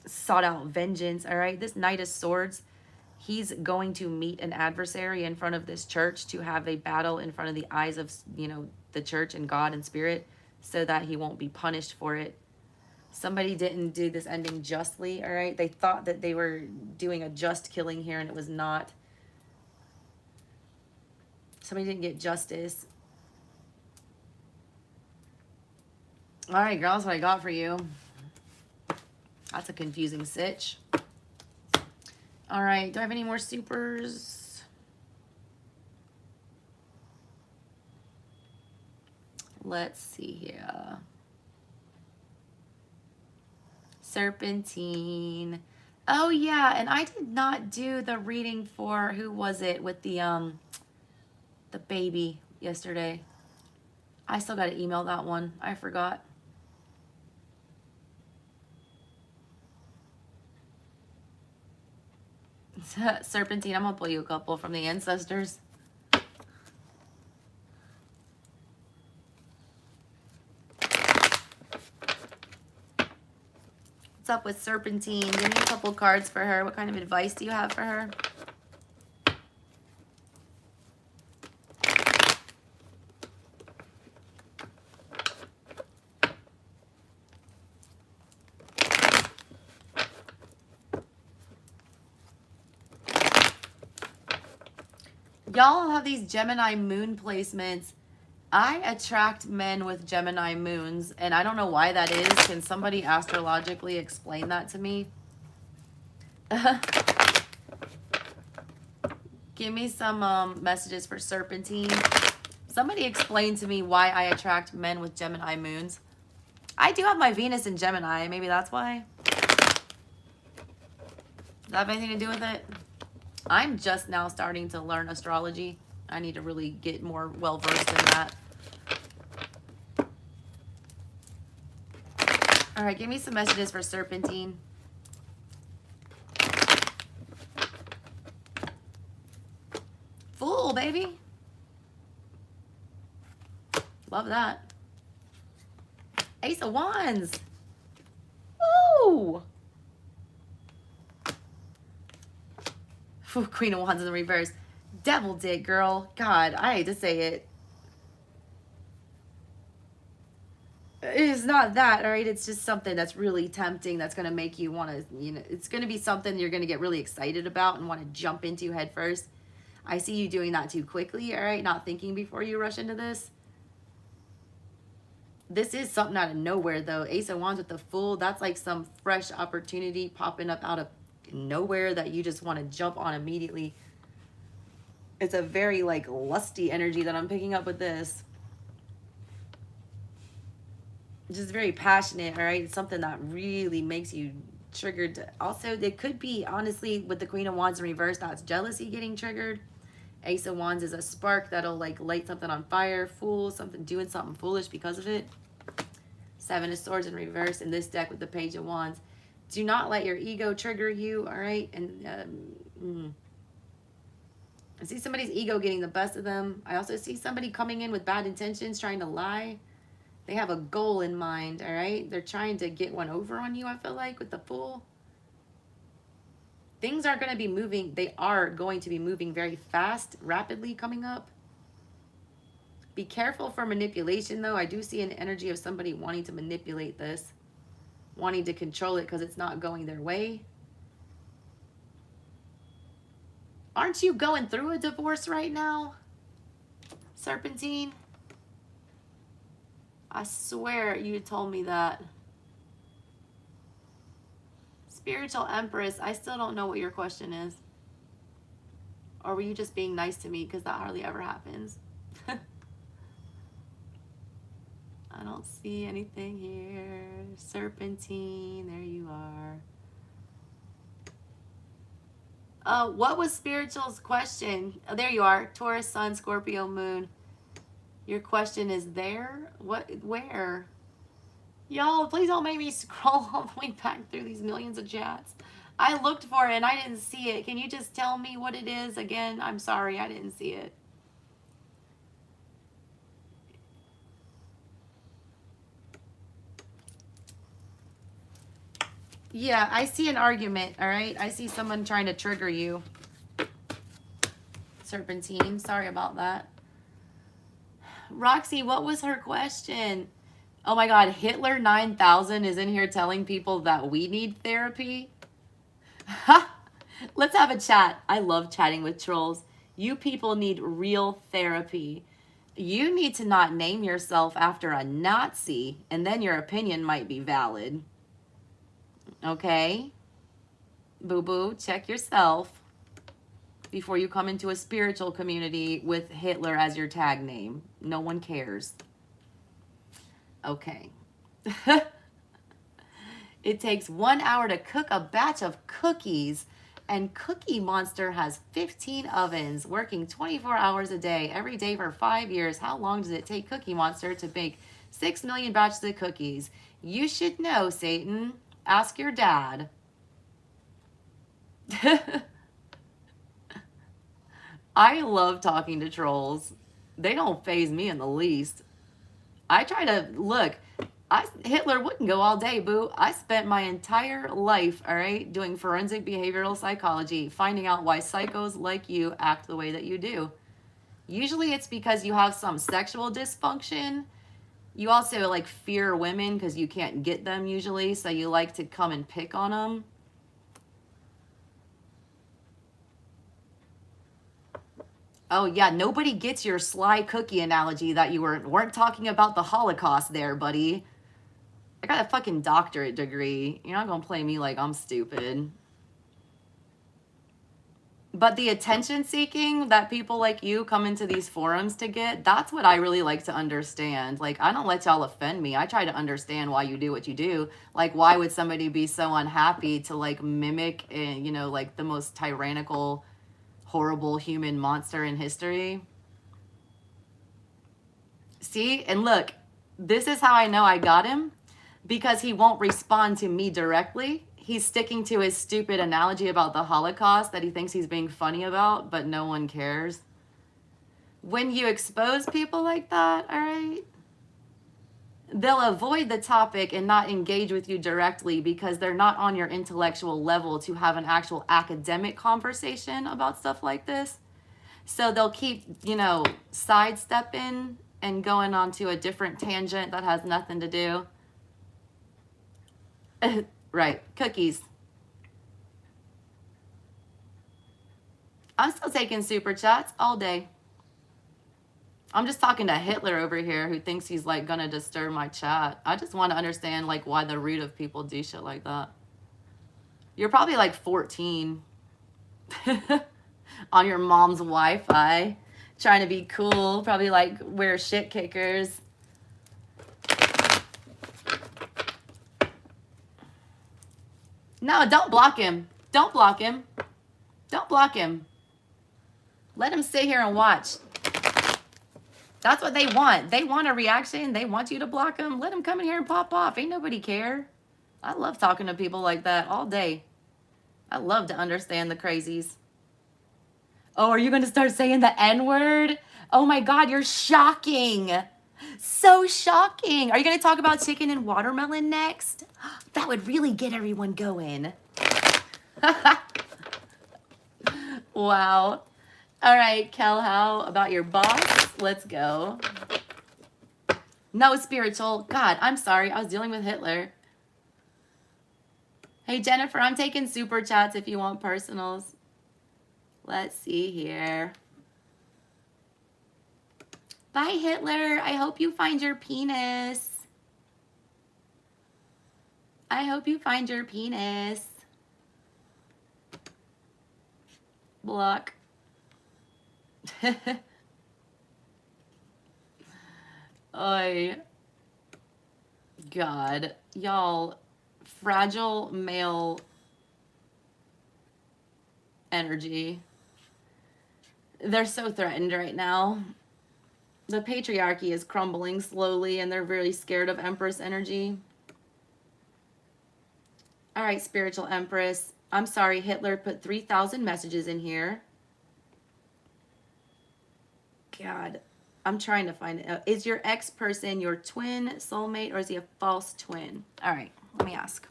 sought out vengeance, all right? This Knight of Swords, he's going to meet an adversary in front of this church to have a battle in front of the eyes of, you know, the church and God and spirit so that he won't be punished for it. Somebody didn't do this ending justly, all right? They thought that they were doing a just killing here, and it was not. Somebody didn't get justice. All right, girl, that's what I got for you. That's a confusing sitch. All right, do I have any more supers? Let's see here. Serpentine. Oh yeah, and I did not do the reading for, who was it, with the baby yesterday. I still got to email that one. I forgot. Serpentine, I'm gonna pull you a couple from the ancestors. What's up with Serpentine? Give me a couple cards for her. What kind of advice do you have for her? Y'all have these Gemini moon placements. I attract men with Gemini moons, and I don't know why that is. Can somebody astrologically explain that to me? Give me some messages for Serpentine. Somebody explain to me why I attract men with Gemini moons. I do have my Venus in Gemini. Maybe that's why. Does that have anything to do with it? I'm just now starting to learn astrology. I need to really get more well-versed in that. All right, give me some messages for Serpentine. Fool, baby. Love that. Ace of Wands. Woo! Queen of Wands in the reverse. Devil did, girl. God, I hate to say it. It's not that, all right? It's just something that's really tempting that's going to make you want to, you know, it's going to be something you're going to get really excited about and want to jump into head first. I see you doing that too quickly, all right? Not thinking before you rush into this. This is something out of nowhere, though. Ace of Wands with the Fool, that's like some fresh opportunity popping up out of nowhere that you just want to jump on immediately. It's a very like lusty energy that I'm picking up with this. Just very passionate, all right? It's something that really makes you triggered. Also, it could be, honestly, with the Queen of Wands in reverse, that's jealousy getting triggered. Ace of Wands is a spark that'll like light something on fire. Fool, something, doing something foolish because of it. Seven of Swords in reverse in this deck with the Page of Wands. Do not let your ego trigger you, all right? And I see somebody's ego getting the best of them. I also see somebody coming in with bad intentions, trying to lie. They have a goal in mind, all right? They're trying to get one over on you, I feel like, with the Fool. Things are going to be moving. They are going to be moving very fast, rapidly coming up. Be careful for manipulation, though. I do see an energy of somebody wanting to manipulate this, wanting to control it because it's not going their way. Aren't you going through a divorce right now, Serpentine? I swear you told me that. Spiritual Empress, I still don't know what your question is. Or were you just being nice to me? Because that hardly ever happens. I don't see anything here. Serpentine, there you are. What was Spiritual's question? Oh, there you are. Taurus, Sun, Scorpio, Moon. Your question is there? What? Where? Y'all, please don't make me scroll all the way back through these millions of chats. I looked for it and I didn't see it. Can you just tell me what it is again? I'm sorry, I didn't see it. Yeah, I see an argument, all right? I see someone trying to trigger you. Serpentine, sorry about that. Roxy, what was her question? Oh my God, Hitler 9000 is in here telling people that we need therapy. Ha! Let's have a chat. I love chatting with trolls. You people need real therapy. You need to not name yourself after a Nazi, and then your opinion might be valid. Okay? Boo-boo, check yourself before you come into a spiritual community with Hitler as your tag name. No one cares. Okay. It takes 1 hour to cook a batch of cookies, and Cookie Monster has 15 ovens working 24 hours a day, every day for 5 years. How long does it take Cookie Monster to bake 6 million batches of cookies? You should know, Satan. Ask your dad. I love talking to trolls. They don't faze me in the least. I try to, look, Hitler wouldn't go all day, boo. I spent my entire life, all right, doing forensic behavioral psychology, finding out why psychos like you act the way that you do. Usually it's because you have some sexual dysfunction. You also like fear women because you can't get them usually, so you like to come and pick on them. Oh yeah, nobody gets your sly cookie analogy that you weren't talking about the Holocaust there, buddy. I got a fucking doctorate degree. You're not gonna play me like I'm stupid. But the attention seeking that people like you come into these forums to get, that's what I really like to understand. Like, I don't let y'all offend me. I try to understand why you do what you do. Like, why would somebody be so unhappy to like mimic, you know, like the most tyrannical, horrible human monster in history? See, and look, this is how I know I got him, because he won't respond to me directly. He's sticking to his stupid analogy about the Holocaust that he thinks he's being funny about, but no one cares. When you expose people like that, all right, they'll avoid the topic and not engage with you directly because they're not on your intellectual level to have an actual academic conversation about stuff like this. So they'll keep, you know, sidestepping and going on to a different tangent that has nothing to do. Right, cookies. I'm still taking super chats all day. I'm just talking to Hitler over here who thinks he's like gonna disturb my chat. I just want to understand like why the root of people do shit like that. You're probably like 14 on your mom's Wi-Fi, trying to be cool, probably like wear shit kickers. No, don't block him. Don't block him. Don't block him. Let him sit here and watch. That's what they want. They want a reaction. They want you to block them. Let them come in here and pop off. Ain't nobody care. I love talking to people like that all day. I love to understand the crazies. Oh, are you going to start saying the N-word? Oh my God, you're shocking. So shocking. Are you going to talk about chicken and watermelon next? That would really get everyone going. Wow. All right, Kel, how about your boss? Let's go. No, spiritual. God, I'm sorry. I was dealing with Hitler. Hey, Jennifer, I'm taking super chats if you want personals. Let's see here. Bye, Hitler. I hope you find your penis. I hope you find your penis. Block. Oh, God. Y'all, fragile male energy. They're so threatened right now. The patriarchy is crumbling slowly, and they're really scared of Empress energy. All right, spiritual Empress. I'm sorry, Hitler put 3,000 messages in here. God, I'm trying to find it. Is your ex person your twin, soulmate, or is he a false twin? All right, let me ask.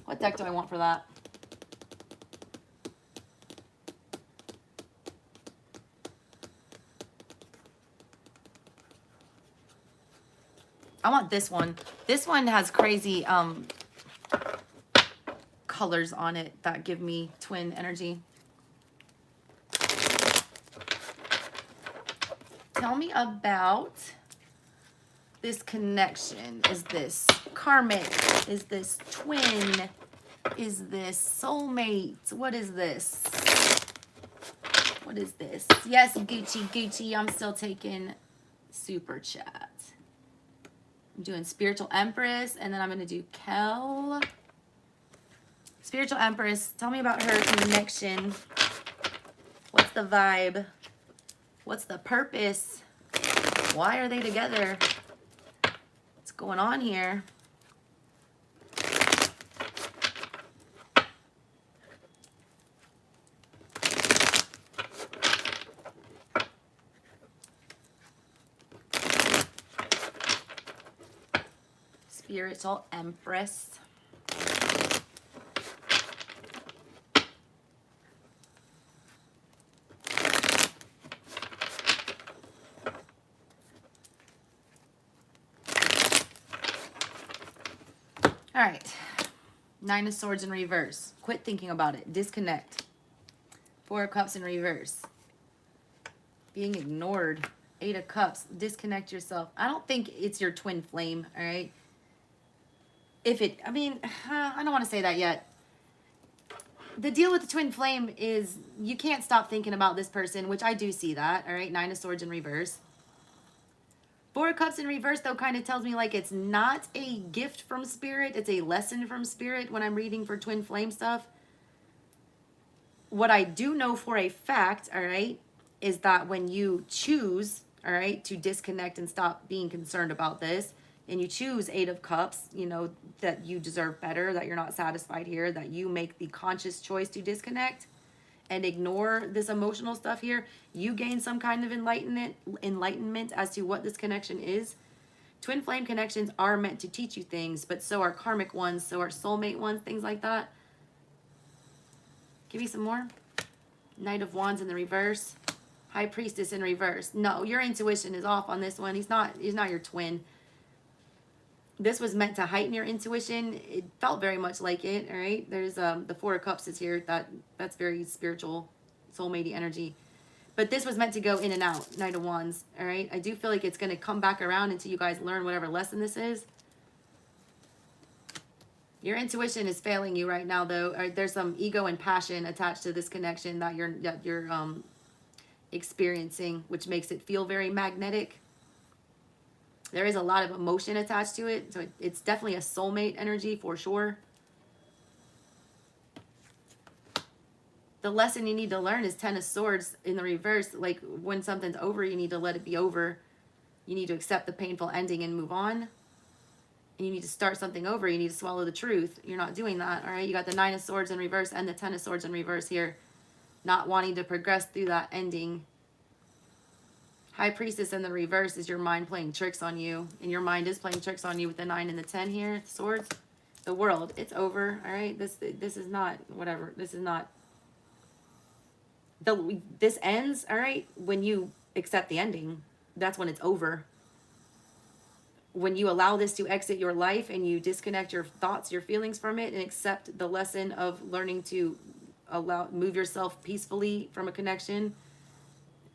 What deck do I want for that? I want this one. This one has crazy colors on it that give me twin energy. Tell me about this connection. Is this karmic? Is this twin? Is this soulmate? What is this? What is this? Yes, Gucci. I'm still taking super chat. I'm doing Spiritual Empress, and then I'm going to do Kel. Spiritual Empress, tell me about her connection. What's the vibe? What's the purpose? Why are they together? What's going on here? Spiritual Empress. All right, Nine of Swords in reverse. Quit thinking about it. Disconnect. Four of Cups in reverse. Being ignored. Eight of Cups. Disconnect yourself. I don't think it's your twin flame, all right? I don't want to say that yet. The deal with the twin flame is you can't stop thinking about this person, which I do see that, all right? Nine of Swords in reverse. Four of Cups in reverse, though, kind of tells me like it's not a gift from Spirit. It's a lesson from Spirit when I'm reading for twin flame stuff. What I do know for a fact, all right, is that when you choose, all right, to disconnect and stop being concerned about this, and you choose Eight of Cups, you know, that you deserve better, that you're not satisfied here, that you make the conscious choice to disconnect and ignore this emotional stuff here, you gain some kind of enlightenment as to what this connection is. Twin flame connections are meant to teach you things, but so are karmic ones, so are soulmate ones, things like that. Give me some more. Knight of Wands in the reverse. High Priestess in reverse. No, your intuition is off on this one. He's not your twin. This was meant to heighten your intuition. It felt very much like it, all right? There's the Four of Cups is here. That's very spiritual, soulmate energy. But this was meant to go in and out, Knight of Wands, all right? I do feel like it's going to come back around until you guys learn whatever lesson this is. Your intuition is failing you right now, though. There's some ego and passion attached to this connection that you're experiencing, which makes it feel very magnetic. There is a lot of emotion attached to it, so it's definitely a soulmate energy for sure. The lesson you need to learn is Ten of Swords in the reverse. Like, when something's over, you need to let it be over. You need to accept the painful ending and move on. And you need to start something over. You need to swallow the truth. You're not doing that, all right? You got the Nine of Swords in reverse and the Ten of Swords in reverse here. Not wanting to progress through that ending. High Priestess in the reverse is your mind playing tricks on you. And your mind is playing tricks on you with the 9 and the 10 here. Swords. The world. It's over. All right. This is not whatever. This is not. This ends. All right. When you accept the ending. That's when it's over. When you allow this to exit your life and you disconnect your thoughts, your feelings from it and accept the lesson of learning to move yourself peacefully from a connection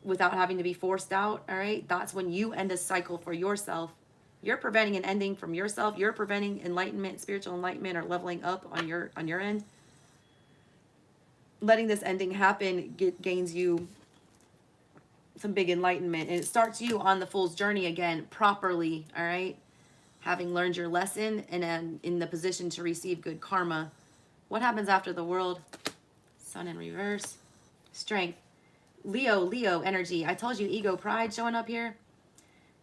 without having to be forced out, all right? That's when you end a cycle for yourself. You're preventing an ending from yourself. You're preventing enlightenment, spiritual enlightenment, or leveling up on your end. Letting this ending happen gains you some big enlightenment. And it starts you on the Fool's journey again, properly, all right? Having learned your lesson and in the position to receive good karma. What happens after the world? Sun in reverse. Strength. Leo energy. I told you, ego, pride showing up here.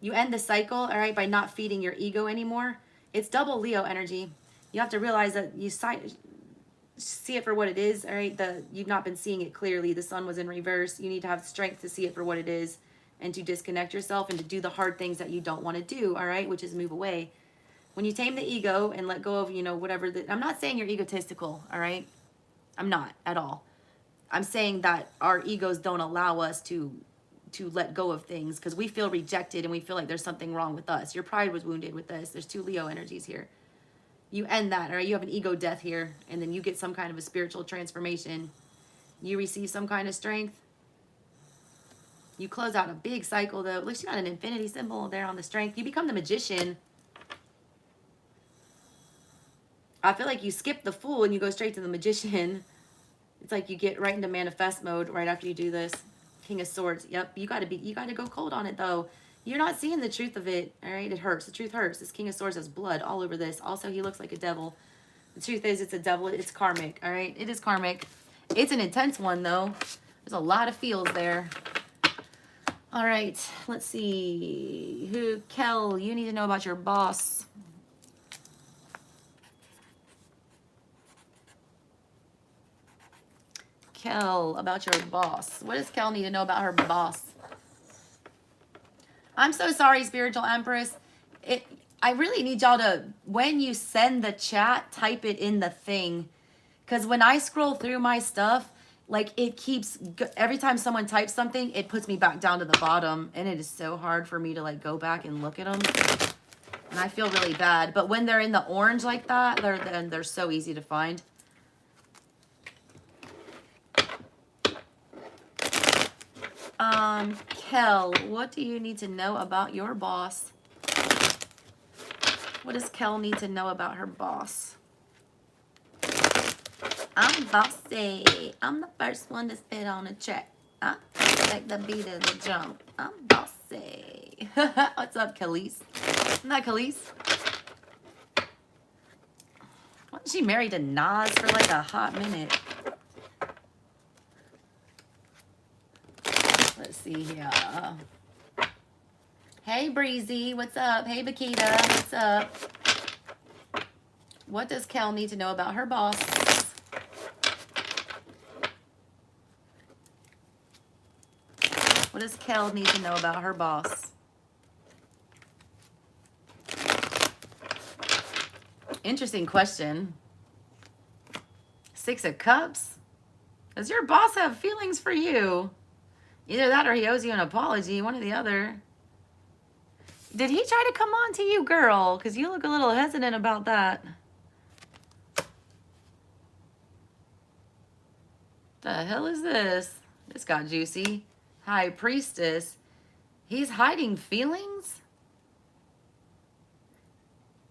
You end the cycle, all right, by not feeding your ego anymore. It's double Leo energy. You have to realize that you see it for what it is, all right? You've not been seeing it clearly. The sun was in reverse. You need to have strength to see it for what it is and to disconnect yourself and to do the hard things that you don't want to do, all right, which is move away. When you tame the ego and let go of, you know, whatever. I'm not saying you're egotistical, all right? I'm not at all. I'm saying that our egos don't allow us to let go of things because we feel rejected and we feel like there's something wrong with us. Your pride was wounded with this. There's 2 Leo energies here. You end that, all right? You have an ego death here, and then you get some kind of a spiritual transformation. You receive some kind of strength. You close out a big cycle, though. At least you got an infinity symbol there on the strength. You become the magician. I feel like you skip the fool and you go straight to the magician. It's like you get right into manifest mode right after you do this. King of Swords. Yep, you gotta go cold on it though. You're not seeing the truth of it. All right, it hurts. The truth hurts. This King of Swords has blood all over this. Also, he looks like a devil. The truth is, it's a devil. It's karmic. All right, it is karmic. It's an intense one though. There's a lot of feels there. All right, let's see. Kel, you need to know about your boss. Kel, about your boss. What does Kel need to know about her boss? I'm so sorry, Spiritual Empress. I really need y'all to, when you send the chat, type it in the thing. Because when I scroll through my stuff, like it keeps, every time someone types something, it puts me back down to the bottom. And it is so hard for me to like go back and look at them. And I feel really bad. But when they're in the orange like that, they're so easy to find. Kel, what do you need to know about your boss? What does Kel need to know about her boss? I'm bossy. I'm the first one to spit on a track. I like the beat of the drum. I'm bossy. What's up, Khalees? Isn't that Khalees? Wasn't she married to Nas for like a hot minute? Let's see here. Hey, Breezy. What's up? Hey, Bakita. What's up? What does Kel need to know about her boss? What does Kel need to know about her boss? Interesting question. 6 of Cups. Does your boss have feelings for you? Either that or he owes you an apology, one or the other. Did he try to come on to you, girl? Because you look a little hesitant about that. The hell is this? This got juicy. High Priestess. He's hiding feelings?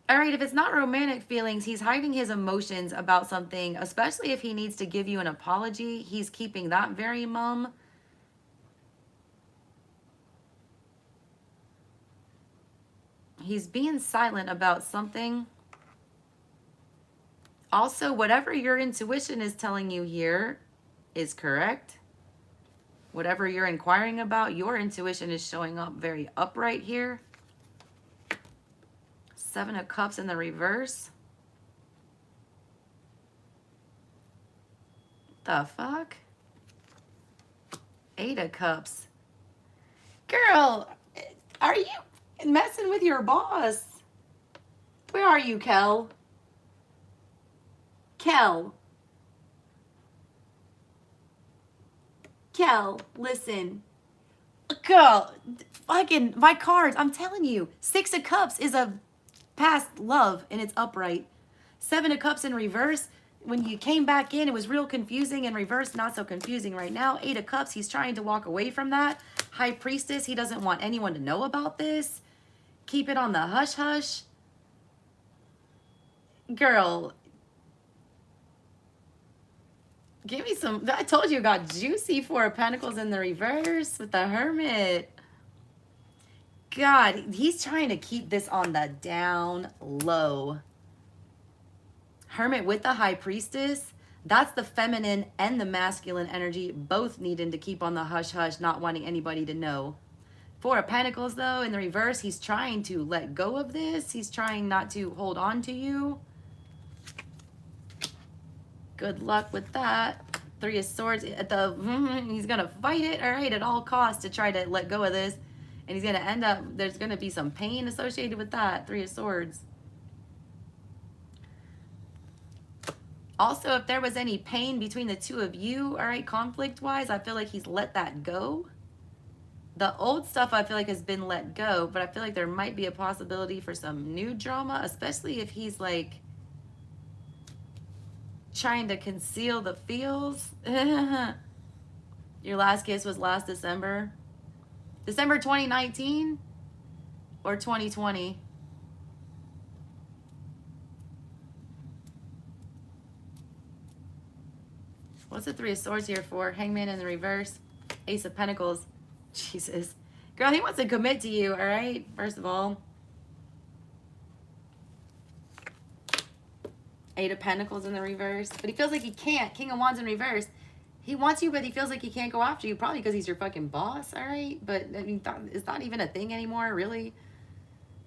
All right, if it's not romantic feelings, he's hiding his emotions about something, especially if he needs to give you an apology. He's keeping that very mum. He's being silent about something. Also, whatever your intuition is telling you here is correct. Whatever you're inquiring about, your intuition is showing up very upright here. 7 of Cups in the reverse. What the fuck? 8 of Cups. Girl, are you messing with your boss? Where are you, Kel? Kel, listen. Girl, fucking, my cards, I'm telling you. 6 of Cups is a past love and it's upright. 7 of Cups in reverse. When you came back in, it was real confusing. In reverse, not so confusing right now. 8 of Cups, he's trying to walk away from that. High Priestess, he doesn't want anyone to know about this. Keep it on the hush-hush. Girl, give me some. I told you it got juicy. 4 of Pentacles in the reverse with the Hermit. God, he's trying to keep this on the down low. Hermit with the High Priestess. That's the feminine and the masculine energy, both needing to keep on the hush-hush, not wanting anybody to know. 4 of Pentacles, though, in the reverse, he's trying to let go of this. He's trying not to hold on to you. Good luck with that. 3 of Swords. He's going to fight it, all right, at all costs to try to let go of this. And he's going to end up, there's going to be some pain associated with that. 3 of Swords. Also, if there was any pain between the two of you, all right, conflict-wise, I feel like he's let that go. The old stuff I feel like has been let go, but I feel like there might be a possibility for some new drama, especially if he's like trying to conceal the feels. Your last kiss was last December. December 2019 or 2020? What's the Three of Swords here for? Hangman in the reverse. Ace of Pentacles. Jesus. Girl, he wants to commit to you, all right? First of all. Eight of Pentacles in the reverse. But he feels like he can't. King of Wands in reverse. He wants you, but he feels like he can't go after you. Probably because he's your fucking boss, all right? But I mean, it's not even a thing anymore, really.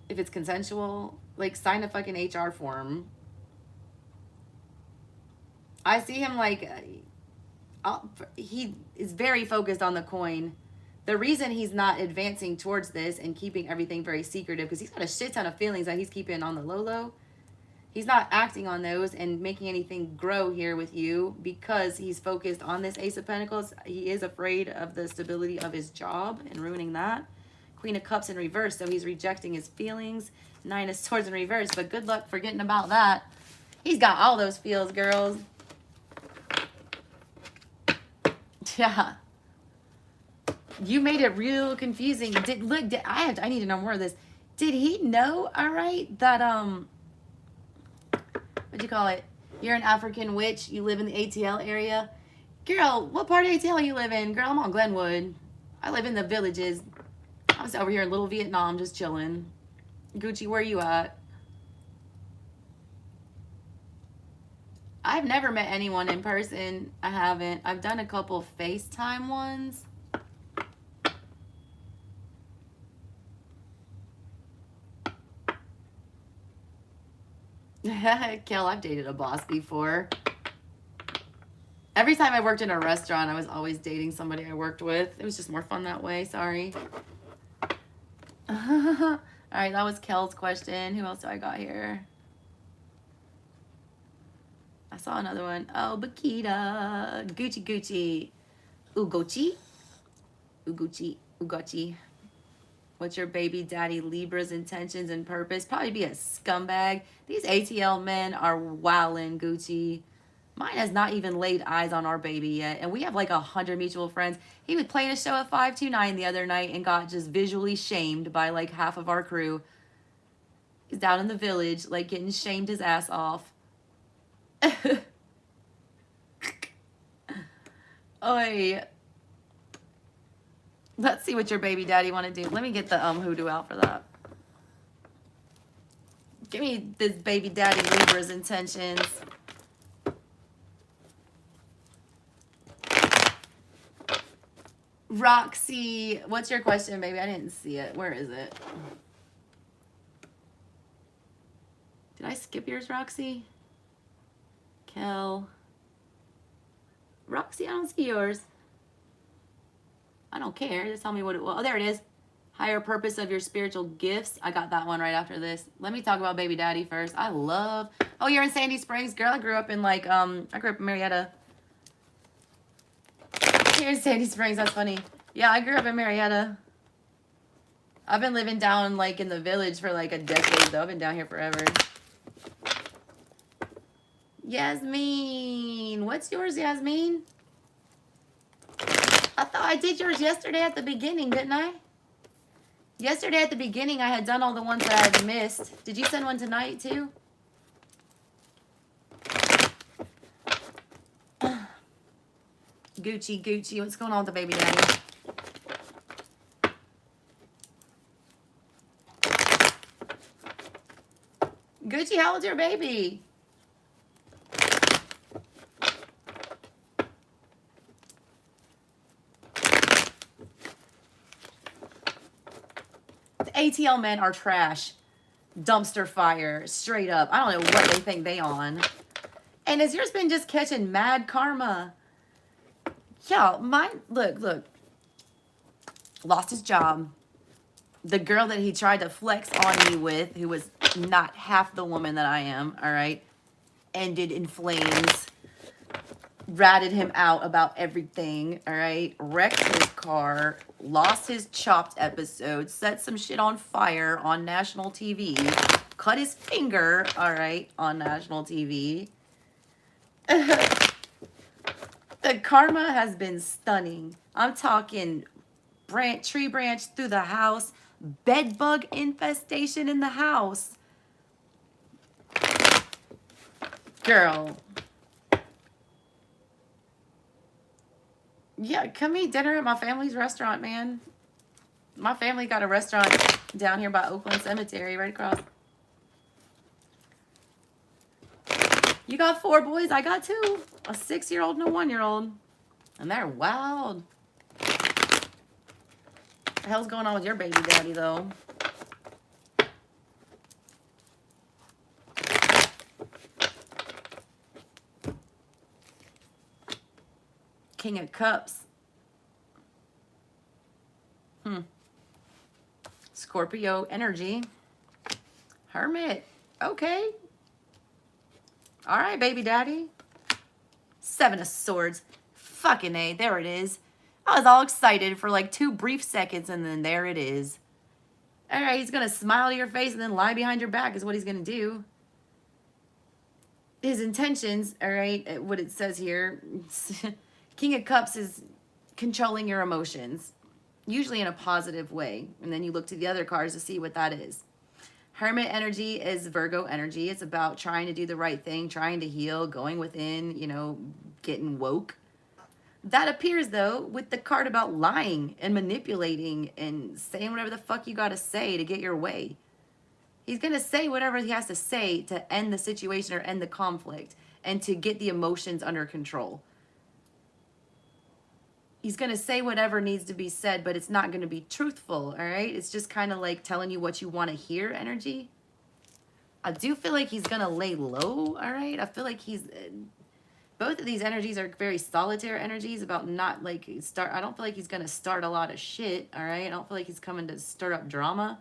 If it's consensual. Like, sign a fucking HR form. I see him like... he is very focused on the coin. The reason he's not advancing towards this and keeping everything very secretive, because he's got a shit ton of feelings that he's keeping on the low. He's not acting on those and making anything grow here with you because he's focused on this Ace of Pentacles. He is afraid of the stability of his job and ruining that. Queen of Cups in reverse, so he's rejecting his feelings. Nine of Swords in reverse, but good luck forgetting about that. He's got all those feels, girls. Yeah. You made it real confusing. I need to know more of this. Did he know, all right, that, what'd you call it? You're an African witch. You live in the ATL area. Girl, what part of ATL you live in? Girl, I'm on Glenwood. I live in the villages. I was over here in Little Vietnam just chilling. Gucci, where you at? I've never met anyone in person. I haven't. I've done a couple FaceTime ones. Kel, I've dated a boss before. Every time I worked in a restaurant, I was always dating somebody I worked with. It was just more fun that way. Sorry. All right, that was Kel's question. Who else do I got here? I saw another one. Oh, Bakita. Gucci, Gucci. Ugochi. Ugochi. Ugochi. What's your baby daddy Libra's intentions and purpose? Probably be a scumbag. These ATL men are wowing, Gucci. Mine has not even laid eyes on our baby yet. And we have like 100 mutual friends. He was playing a show at 529 the other night and got just visually shamed by like half of our crew. He's down in the village, like getting shamed his ass off. Oy. Let's see what your baby daddy want to do. Let me get the hoodoo out for that. Give me this baby daddy Libra's intentions. Roxy, what's your question, baby? I didn't see it. Where is it? Did I skip yours, Roxy? Kel. Roxy, I don't see yours. I don't care. Just tell me what it was. Oh, there it is. Higher purpose of your spiritual gifts. I got that one right after this. Let me talk about baby daddy first. I love... Oh, you're in Sandy Springs? Girl, I grew up in like... I grew up in Marietta. You're in Sandy Springs. That's funny. Yeah, I grew up in Marietta. I've been living down like in the village for like a decade, though. I've been down here forever. Yasmin. What's yours, Yasmin? I thought I did yours yesterday at the beginning, didn't I? Yesterday at the beginning, I had done all the ones that I had missed. Did you send one tonight, too? Gucci, Gucci. What's going on with the baby daddy? Gucci, how old's your baby? ATL men are trash. Dumpster fire. Straight up. I don't know what they think they on. And has yours been just catching mad karma? Yeah, mine... Look. Lost his job. The girl that he tried to flex on me with, who was not half the woman that I am, all right? ended in flames, ratted him out about everything, all right? Wrecked his car, lost his Chopped episode, set some shit on fire on national TV, cut his finger, all right, on national TV. The karma has been stunning. I'm talking tree branch through the house, bed bug infestation in the house. Girl. Yeah, come eat dinner at my family's restaurant, man. My family got a restaurant down here by Oakland Cemetery, right across. You got 4 boys, I got 2. A 6-year-old and a 1-year-old. And they're wild. What the hell's going on with your baby daddy, though? King of Cups. Scorpio energy. Hermit. Okay. All right, baby daddy. 7 of Swords. Fucking A. There it is. I was all excited for like 2 brief seconds, and then there it is. All right, he's going to smile to your face and then lie behind your back is what he's going to do. His intentions, all right, what it says here, King of Cups is controlling your emotions, usually in a positive way. And then you look to the other cards to see what that is. Hermit energy is Virgo energy. It's about trying to do the right thing, trying to heal, going within, you know, getting woke. That appears, though, with the card about lying and manipulating and saying whatever the fuck you got to say to get your way. He's going to say whatever he has to say to end the situation or end the conflict and to get the emotions under control. He's going to say whatever needs to be said, but it's not going to be truthful, all right? It's just kind of like telling you what you want to hear energy. I do feel like he's going to lay low, all right? I feel like he's... Both of these energies are very solitary energies about not like start. I don't feel like he's going to start a lot of shit, all right? I don't feel like he's coming to stir up drama.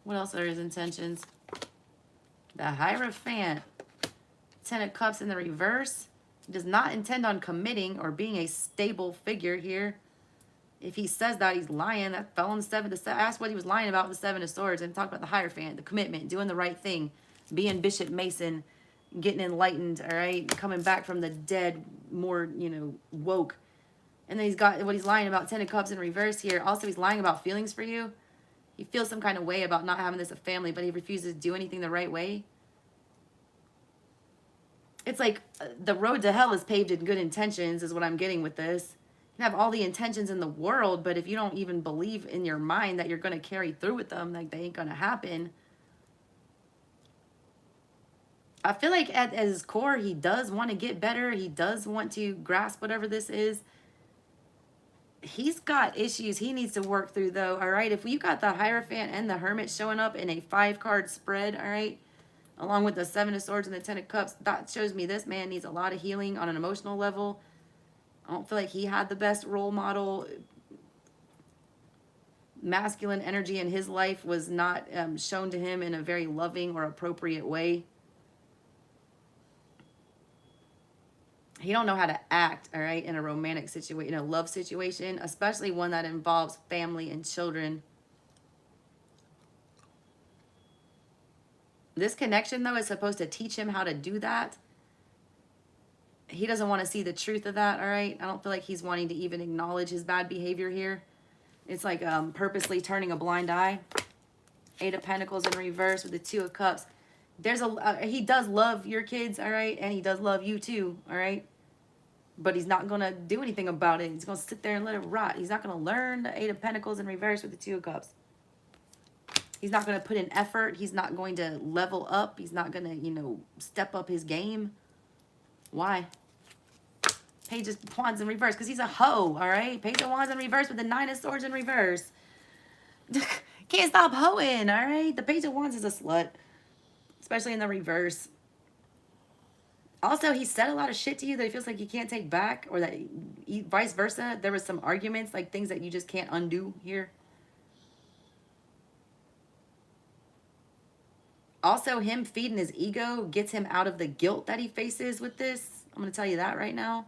What else are his intentions? The Hierophant. 10 of Cups in the reverse. He does not intend on committing or being a stable figure here. If he says that, he's lying. That fell on the 7 of... Ask what he was lying about with the 7 of Swords and talk about the Hierophant, the commitment, doing the right thing, being Bishop Mason, getting enlightened, all right? Coming back from the dead, more, you know, woke. And then he's got what he's lying about, 10 of Cups in reverse here. Also, he's lying about feelings for you. He feels some kind of way about not having this a family, but he refuses to do anything the right way. It's like the road to hell is paved in good intentions is what I'm getting with this. You have all the intentions in the world, but if you don't even believe in your mind that you're going to carry through with them, like they ain't going to happen. I feel like at his core, he does want to get better. He does want to grasp whatever this is. He's got issues he needs to work through, though, all right? If you got the Hierophant and the Hermit showing up in a 5-card spread, all right, along with the 7 of Swords and the 10 of Cups, that shows me this man needs a lot of healing on an emotional level. I don't feel like he had the best role model. Masculine energy in his life was not shown to him in a very loving or appropriate way. He don't know how to act, all right, in a romantic situation, in a love situation, especially one that involves family and children. This connection, though, is supposed to teach him how to do that. He doesn't want to see the truth of that, all right? I don't feel like he's wanting to even acknowledge his bad behavior here. It's like purposely turning a blind eye. 8 of Pentacles in reverse with the 2 of Cups. There's he does love your kids, all right? And he does love you too, all right? But he's not going to do anything about it. He's going to sit there and let it rot. He's not going to learn the 8 of Pentacles in reverse with the 2 of Cups. He's not going to put in effort. He's not going to level up. He's not going to, you know, step up his game. Why? Page of Wands in reverse because he's a hoe, all right? Page of Wands in reverse with the 9 of Swords in reverse. Can't stop hoeing, all right? The Page of Wands is a slut, especially in the reverse. Also, he said a lot of shit to you that he feels like you can't take back, or that vice versa. There was some arguments, like things that you just can't undo here. Also, him feeding his ego gets him out of the guilt that he faces with this. I'm going to tell you that right now.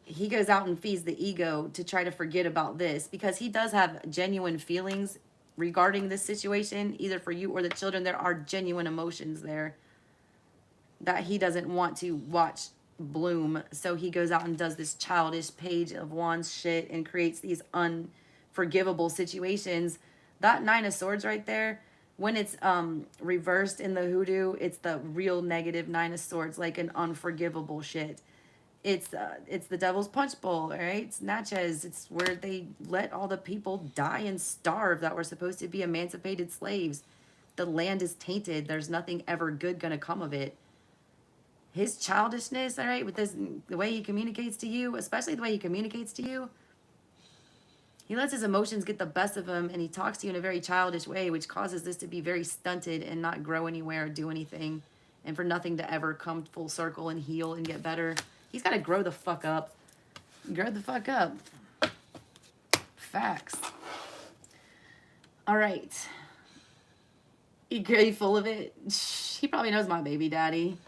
He goes out and feeds the ego to try to forget about this because he does have genuine feelings regarding this situation, either for you or the children. There are genuine emotions there that he doesn't want to watch bloom. So he goes out and does this childish Page of Wands shit and creates these unforgivable situations. That Nine of Swords right there, when it's reversed in the hoodoo, it's the real negative Nine of Swords, like an unforgivable shit. It's the Devil's Punch Bowl, all right? It's Natchez. It's where they let all the people die and starve that were supposed to be emancipated slaves. The land is tainted. There's nothing ever good gonna come of it. His childishness, all right, with this, the way he communicates to you, especially the way he communicates to you, he lets his emotions get the best of him, and he talks to you in a very childish way, which causes this to be very stunted and not grow anywhere or do anything, and for nothing to ever come full circle and heal and get better. He's got to grow the fuck up. Grow the fuck up. Facts. All right. You full of it? He probably knows my baby daddy.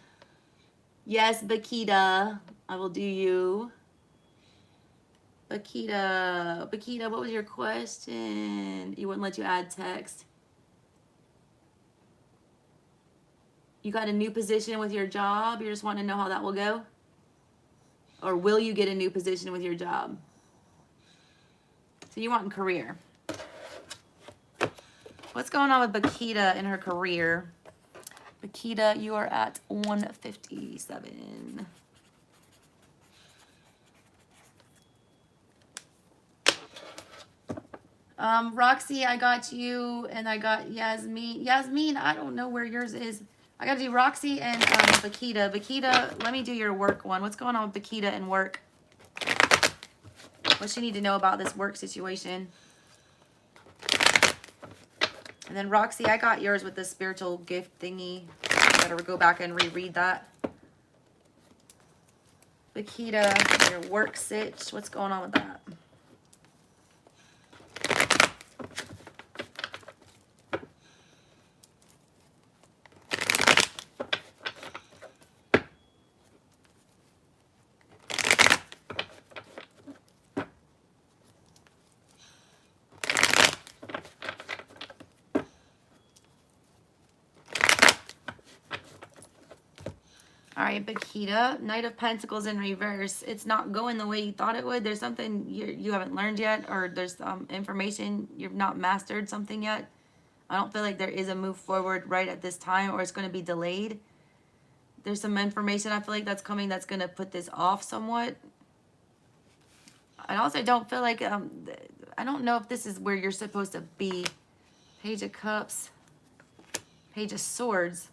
Yes, Bakita. I will do you. Bakita, what was your question? You wouldn't let you add text. You got a new position with your job? You just want to know how that will go? Or will you get a new position with your job? So you want in career. What's going on with Bakita in her career? Bakita, you are at 157. Roxy, I got you, and I got Yasmin. Yasmin, I don't know where yours is. I got to do Roxy and Bakita. Bakita, let me do your work one. What's going on with Bakita and work? What she need to know about this work situation? And then Roxy, I got yours with the spiritual gift thingy. I gotta go back and reread that. Bakita, your work sitch. What's going on with that? All right, Bakita, Knight of Pentacles in reverse. It's not going the way you thought it would. There's something you haven't learned yet, or there's information you've not mastered something yet. I don't feel like there is a move forward right at this time, or it's going to be delayed. There's some information I feel like that's coming that's going to put this off somewhat. I also don't feel like, I don't know if this is where you're supposed to be. Page of Cups, Page of Swords.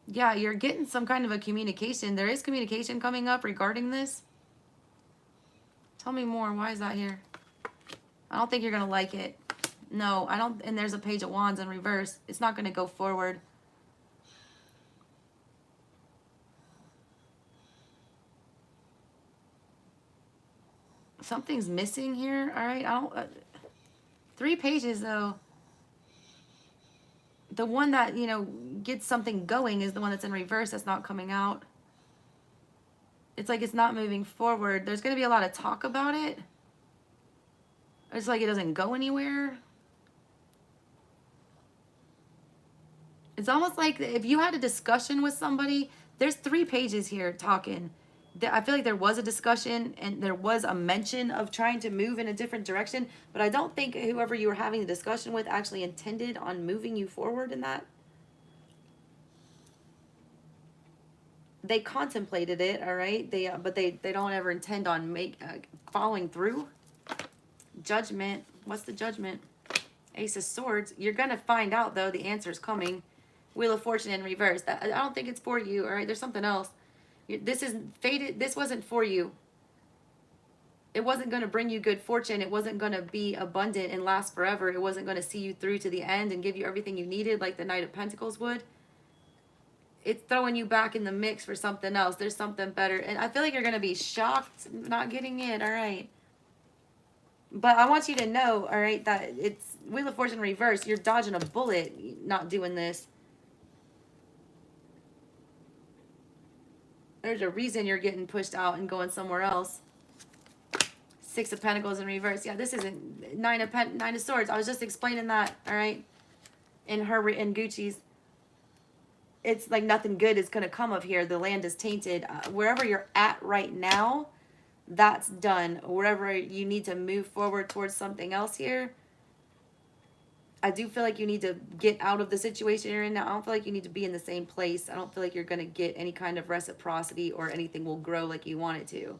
Yeah, you're getting some kind of a communication. There is communication coming up regarding this. Tell me more. Why is that here? I don't think you're going to like it. No, I don't. And there's a Page of Wands in reverse. It's not going to go forward. Something's missing here. All right. I don't. 3 pages, though. The one that, you know, gets something going is the one that's in reverse that's not coming out. It's like it's not moving forward. There's going to be a lot of talk about it. It's like it doesn't go anywhere. It's almost like if you had a discussion with somebody, there's 3 pages here talking. I feel like there was a discussion and there was a mention of trying to move in a different direction, but I don't think whoever you were having the discussion with actually intended on moving you forward in that. They contemplated it, all right? But they don't ever intend on following through. Judgment. What's the judgment? Ace of Swords. You're going to find out, though. The answer's coming. Wheel of Fortune in reverse. I don't think it's for you, all right? There's something else. This is fated. This wasn't for you. It wasn't going to bring you good fortune. It wasn't going to be abundant and last forever. It wasn't going to see you through to the end and give you everything you needed like the Knight of Pentacles would. It's throwing you back in the mix for something else. There's something better. And I feel like you're going to be shocked not getting it. All right. But I want you to know, all right, that it's Wheel of Fortune reverse. You're dodging a bullet not doing this. There's a reason you're getting pushed out and going somewhere else. Six of Pentacles in reverse. Yeah, this isn't Nine of Swords. I was just explaining that, all right, in Gucci's. It's like nothing good is going to come of here. The land is tainted. Wherever you're at right now, that's done. Wherever you need to move forward towards something else here, I do feel like you need to get out of the situation you're in now. I don't feel like you need to be in the same place. I don't feel like you're going to get any kind of reciprocity or anything will grow like you want it to.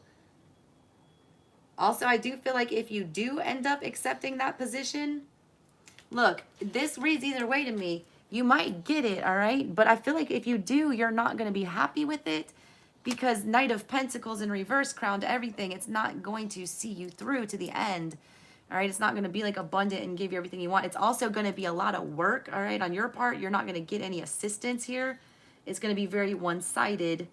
Also, I do feel like if you do end up accepting that position, look, this reads either way to me. You might get it, all right? But I feel like if you do, you're not going to be happy with it because Knight of Pentacles in reverse crowned everything. It's not going to see you through to the end, all right? It's not going to be like abundant and give you everything you want. It's also going to be a lot of work, all right? On your part, you're not going to get any assistance here. It's going to be very one-sided.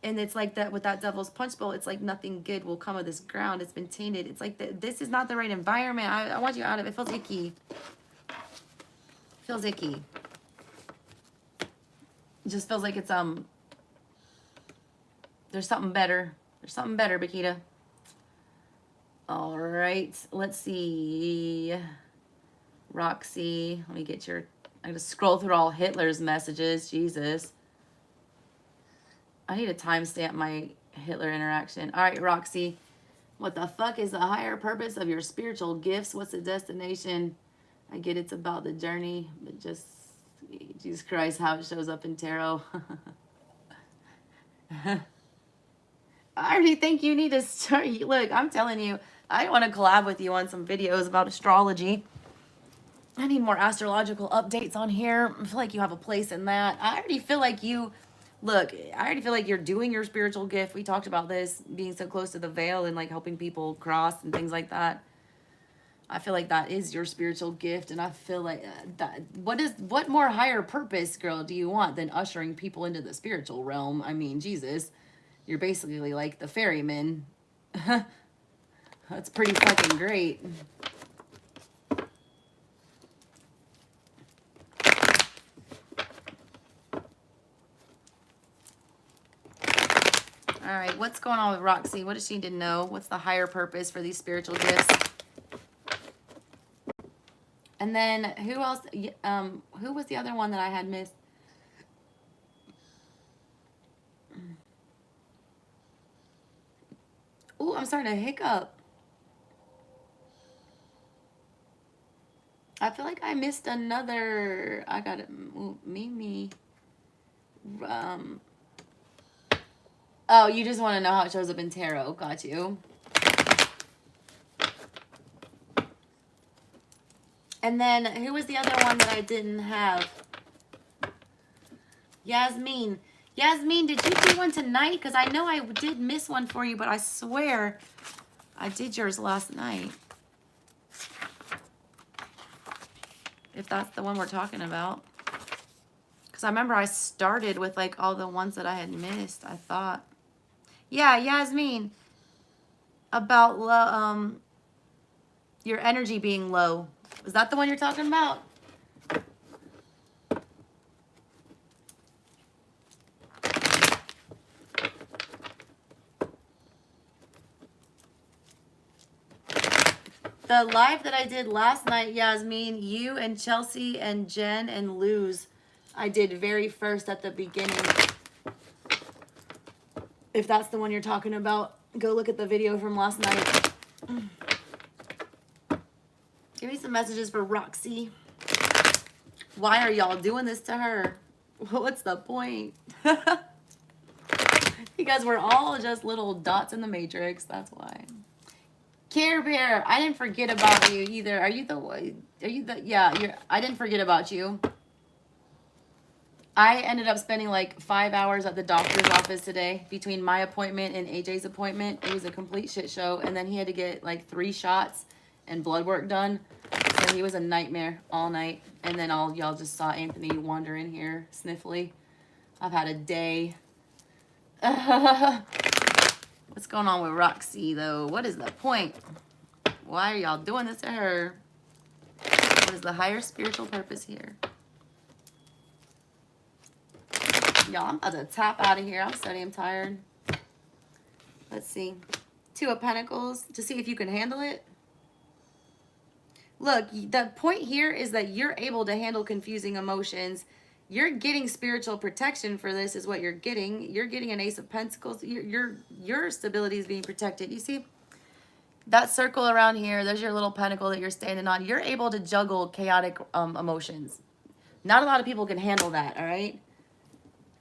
And it's like that with that Devil's Punch Bowl. It's like nothing good will come of this ground. It's been tainted. It's like this is not the right environment. I want you out of it. It feels icky. It feels icky. It just feels like it's there's something better. There's something better, Bakita. All right. Let's see. Roxy. Let me get your... I gotta scroll through all Hitler's messages. Jesus. I need to timestamp my Hitler interaction. All right, Roxy. What the fuck is the higher purpose of your spiritual gifts? What's the destination? I get it's about the journey, but just, Jesus Christ, how it shows up in tarot. I already think you need to start. Look, I'm telling you, I want to collab with you on some videos about astrology. I need more astrological updates on here. I feel like you have a place in that. I already feel like you... Look, I already feel like you're doing your spiritual gift. We talked about this, being so close to the veil and like helping people cross and things like that. I feel like that is your spiritual gift. And I feel like that, what more higher purpose, girl, do you want than ushering people into the spiritual realm? I mean, Jesus, you're basically like the ferryman. That's pretty fucking great. All right, what's going on with Roxy? What does she need to know? What's the higher purpose for these spiritual gifts? And then who else? Who was the other one that I had missed? Oh, I'm starting to hiccup. I feel like I missed another. I got it. Mimi. Oh, you just want to know how it shows up in tarot. Got you. And then, who was the other one that I didn't have? Yasmin. Yasmin, did you do one tonight? Because I know I did miss one for you, but I swear I did yours last night. If that's the one we're talking about. Because I remember I started with like all the ones that I had missed, I thought. Yeah, Yasmin, about your energy being low. Is that the one you're talking about? The live that I did last night, Yasmin, you and Chelsea and Jen and Luz, I did very first at the beginning. If that's the one you're talking about, go look at the video from last night. Give me some messages for Roxy. Why are y'all doing this to her? What's the point? You guys were all just little dots in the matrix. That's why. Care Bear, I didn't forget about you either. Are you the, yeah, I didn't forget about you. I ended up spending like 5 hours at the doctor's office today between my appointment and AJ's appointment. It was a complete shit show. And then he had to get like 3 shots and blood work done. So he was a nightmare all night. And then y'all just saw Anthony wander in here sniffly. I've had a day. What's going on with Roxy, though? What is the point? Why are y'all doing this to her? What is the higher spiritual purpose here? Y'all, I'm about to tap out of here. I'm so damn tired. Let's see. Two of Pentacles to see if you can handle it. Look, the point here is that you're able to handle confusing emotions. You're getting spiritual protection for this is what you're getting. You're getting an Ace of Pentacles. Your stability is being protected. You see that circle around here? There's your little pentacle that you're standing on. You're able to juggle chaotic emotions. Not a lot of people can handle that, all right?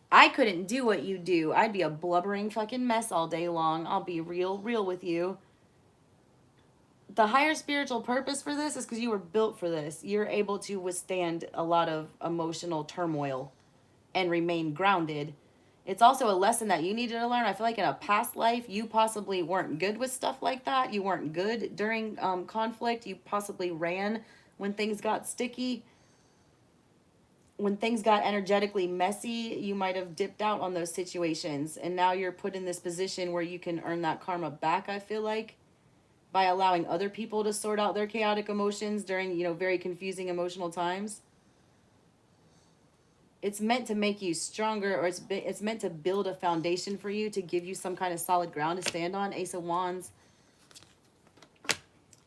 I couldn't do what you do. I'd be a blubbering fucking mess all day long. I'll be real with you. The higher spiritual purpose for this is because you were built for this. You're able to withstand a lot of emotional turmoil and remain grounded. It's also a lesson that you needed to learn. I feel like in a past life, you possibly weren't good with stuff like that. You weren't good during conflict. You possibly ran when things got sticky. When things got energetically messy, you might have dipped out on those situations. And now you're put in this position where you can earn that karma back, I feel like, by allowing other people to sort out their chaotic emotions during, you know, very confusing emotional times. It's meant to make you stronger, or it's meant to build a foundation for you, to give you some kind of solid ground to stand on. Ace of Wands.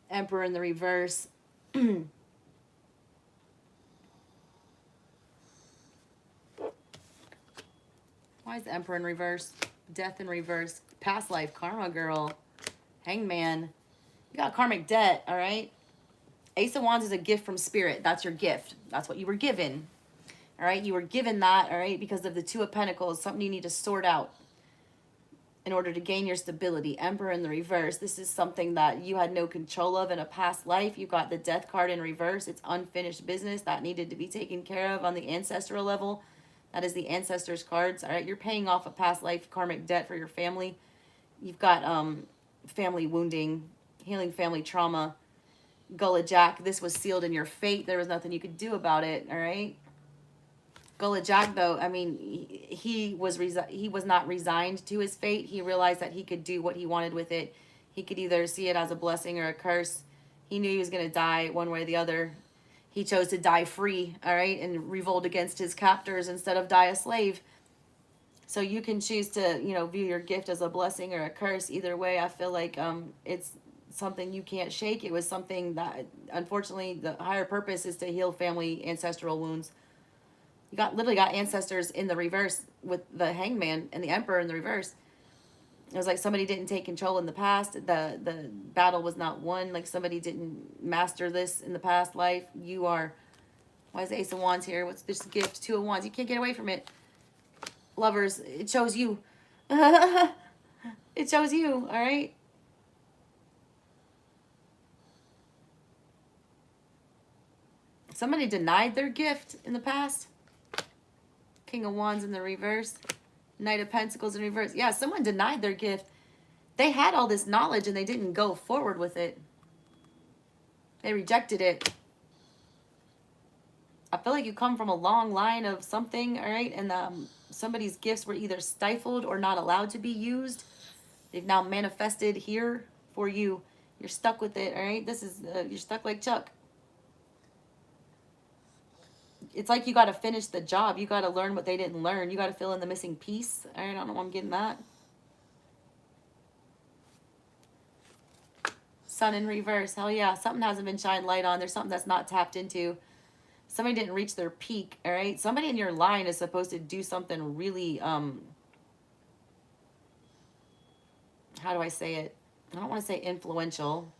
Emperor in the reverse. Why is the Emperor in reverse? Death in reverse. Past life karma, girl. Hangman. You got karmic debt, all right? Ace of Wands is a gift from Spirit. That's your gift. That's what you were given. All right? You were given that, all right, because of the Two of Pentacles. Something you need to sort out in order to gain your stability. Emperor in the reverse. This is something that you had no control of in a past life. You got the Death card in reverse. It's unfinished business that needed to be taken care of on the ancestral level. That is the ancestors cards. All right? You're paying off a past life karmic debt for your family. You've got family wounding, healing family trauma. Gullah Jack, this was sealed in your fate. There was nothing you could do about it, all right? Gullah Jack, though, I mean, he was not resigned to his fate. He realized that he could do what he wanted with it. He could either see it as a blessing or a curse. He knew he was going to die one way or the other. He chose to die free, all right, and revolt against his captors instead of die a slave. So you can choose to, you know, view your gift as a blessing or a curse. Either way, I feel like it's something you can't shake. It was something that, unfortunately, the higher purpose is to heal family ancestral wounds. You literally got ancestors in the reverse with the Hangman and the Emperor in the reverse. It was like somebody didn't take control in the past. The battle was not won. Like somebody didn't master this in the past life. You are... Why is the Ace of Wands here? What's this gift? Two of Wands. You can't get away from it. Lovers, it chose you. It chose you, all right? Somebody denied their gift in the past. King of Wands in the reverse. Knight of Pentacles in reverse. Yeah, someone denied their gift. They had all this knowledge and they didn't go forward with it. They rejected it. I feel like you come from a long line of something, all right? And somebody's gifts were either stifled or not allowed to be used. They've now manifested here for you. You're stuck with it, all right? This is, you're stuck like Chuck. It's like you got to finish the job. You got to learn what they didn't learn. You got to fill in the missing piece. All right, I don't know why I'm getting that. Sun in reverse. Hell yeah. Something hasn't been shined light on. There's something that's not tapped into. Somebody didn't reach their peak, all right? Somebody in your line is supposed to do something really, how do I say it? I don't want to say influential.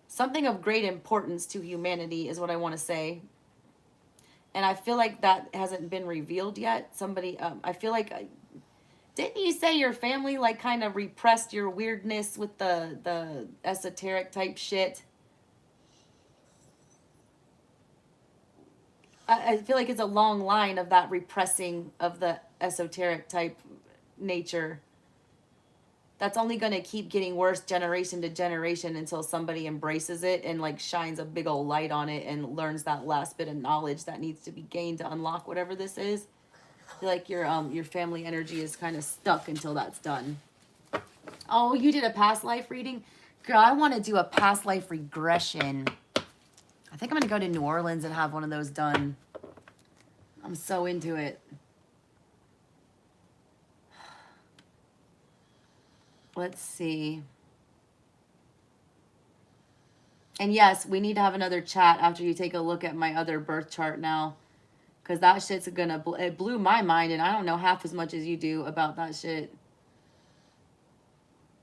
Something of great importance to humanity is what I want to say. And I feel like that hasn't been revealed yet. Somebody, I feel like, didn't you say your family like kind of repressed your weirdness with the esoteric type shit? I feel like it's a long line of that repressing of the esoteric type nature. That's only going to keep getting worse generation to generation until somebody embraces it and like shines a big old light on it and learns that last bit of knowledge that needs to be gained to unlock whatever this is. I feel like your family energy is kind of stuck until that's done. Oh, you did a past life reading? Girl, I want to do a past life regression. I think I'm going to go to New Orleans and have one of those done. I'm so into it. Let's see. And yes, we need to have another chat after you take a look at my other birth chart now. Because that shit's gonna, it blew my mind, and I don't know half as much as you do about that shit.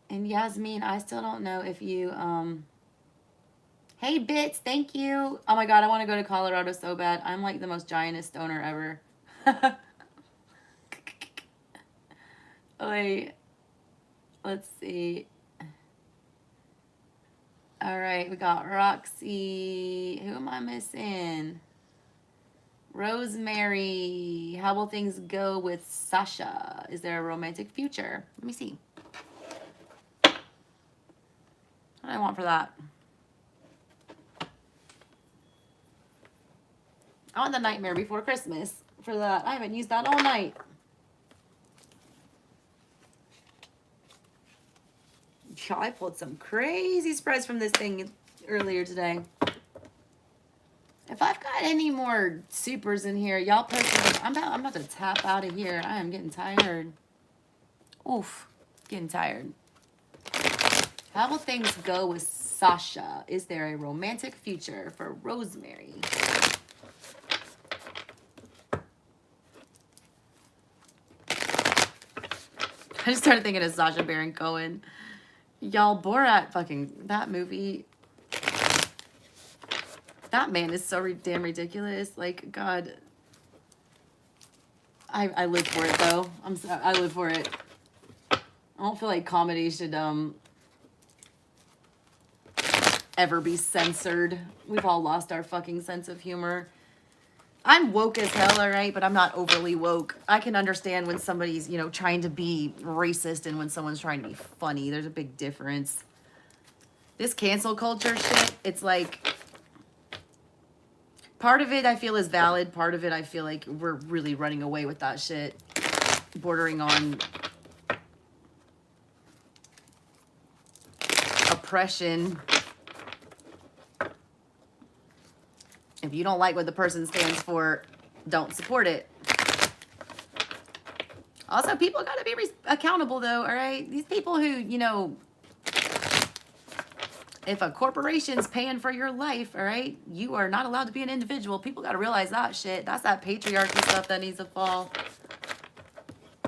And Yasmin, I still don't know if you, hey Bits, thank you. Oh my God, I want to go to Colorado so bad. I'm like the most giantest stoner ever. Wait, let's see. All right, we got Roxy. Who am I missing? Rosemary. How will things go with Sasha? Is there a romantic future? Let me see. What do I want for that? I want the Nightmare Before Christmas for that. I haven't used that all night. I pulled some crazy spreads from this thing earlier today. If I've got any more supers in here, y'all post them. I'm about to tap out of here. I am getting tired. Oof, getting tired. How will things go with Sasha? Is there a romantic future for Rosemary? I just started thinking of Sacha Baron Cohen. Y'all, Borat, fucking, that movie, that man is so damn ridiculous. Like, God, I live for it, though. I live for it. I don't feel like comedy should, ever be censored. We've all lost our fucking sense of humor. I'm woke as hell, all right, but I'm not overly woke. I can understand when somebody's, you know, trying to be racist and when someone's trying to be funny. There's a big difference. This cancel culture shit, it's like, part of it I feel is valid. Part of it I feel like we're really running away with that shit. Bordering on oppression. If you don't like what the person stands for, don't support it. Also, people got to be accountable, though, all right? These people who, you know, if a corporation's paying for your life, all right, you are not allowed to be an individual. People got to realize that shit. That's that patriarchy stuff that needs to fall.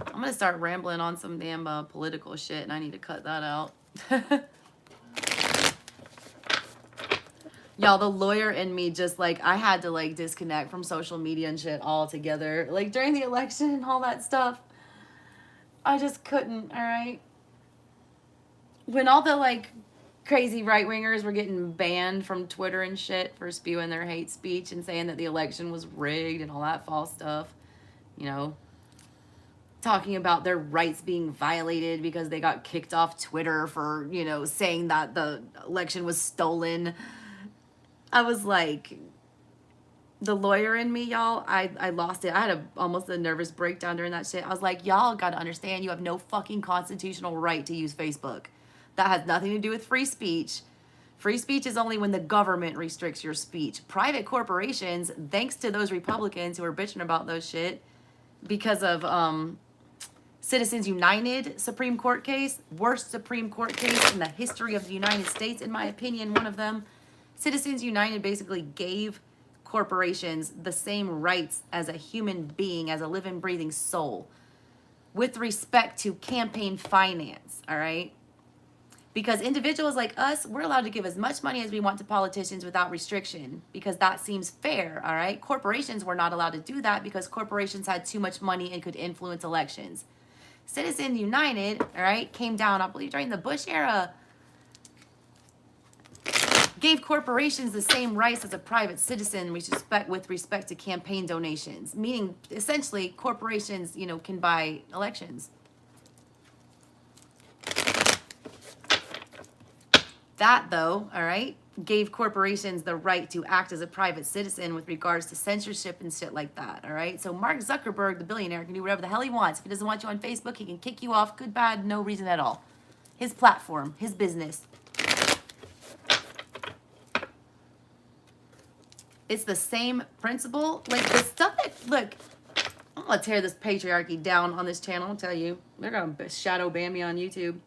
I'm going to start rambling on some damn political shit, and I need to cut that out. Y'all, the lawyer in me just, like, I had to, like, disconnect from social media and shit altogether. Like, during the election and all that stuff, I just couldn't, all right? When all the, like, crazy right-wingers were getting banned from Twitter and shit for spewing their hate speech and saying that the election was rigged and all that false stuff, you know, talking about their rights being violated because they got kicked off Twitter for, you know, saying that the election was stolen. I was like, the lawyer in me, y'all, I lost it. I had almost a nervous breakdown during that shit. I was like, y'all got to understand you have no fucking constitutional right to use Facebook. That has nothing to do with free speech. Free speech is only when the government restricts your speech. Private corporations, thanks to those Republicans who are bitching about those shit because of Citizens United Supreme Court case, worst Supreme Court case in the history of the United States, in my opinion, one of them. Citizens United basically gave corporations the same rights as a human being, as a living, breathing soul, with respect to campaign finance, all right? Because individuals like us, we're allowed to give as much money as we want to politicians without restriction, because that seems fair, all right? Corporations were not allowed to do that because corporations had too much money and could influence elections. Citizens United, all right, came down, I believe, during the Bush era, gave corporations the same rights as a private citizen with respect to campaign donations, meaning essentially corporations, you know, can buy elections. That, though, all right, gave corporations the right to act as a private citizen with regards to censorship and shit like that, all right? So Mark Zuckerberg, the billionaire, can do whatever the hell he wants. If he doesn't want you on Facebook, he can kick you off. Good, bad, no reason at all. his platform, his business. It's the same principle. Like the stuff that, look, I'm gonna tear this patriarchy down on this channel. I'll tell you, they're gonna shadow ban me on YouTube.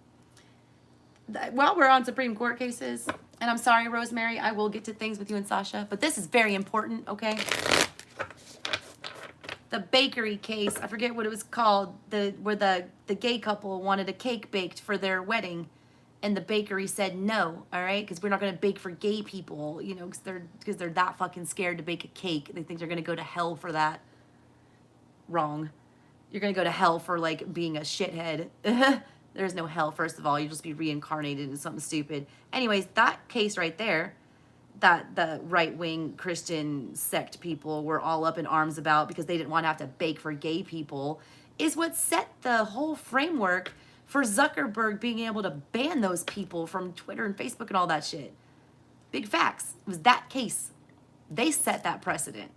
While we're on Supreme Court cases, and I'm sorry, Rosemary, I will get to things with you and Sasha, but this is very important, okay? The bakery case, I forget what it was called, where the gay couple wanted a cake baked for their wedding, and the bakery said no, all right? Because we're not going to bake for gay people, you know, because they're that fucking scared to bake a cake. They think they're going to go to hell for that. Wrong. You're going to go to hell for, like, being a shithead. There's no hell, first of all. You'll just be reincarnated into something stupid. Anyways, that case right there, that the right-wing Christian sect people were all up in arms about because they didn't want to have to bake for gay people, is what set the whole framework for Zuckerberg being able to ban those people from Twitter and Facebook and all that shit. Big facts. It was that case. They set that precedent.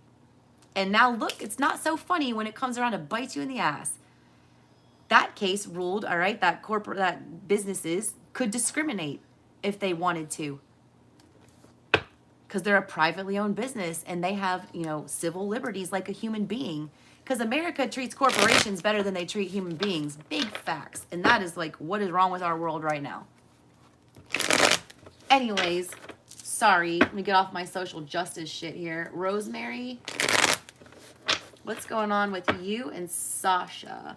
And now look, it's not so funny when it comes around to bite you in the ass. That case ruled, all right, that businesses could discriminate if they wanted to. Because they're a privately owned business and they have, you know, civil liberties like a human being. Because America treats corporations better than they treat human beings. Big facts. And that is like what is wrong with our world right now. Anyways, sorry. Let me get off my social justice shit here. Rosemary, what's going on with you and Sasha?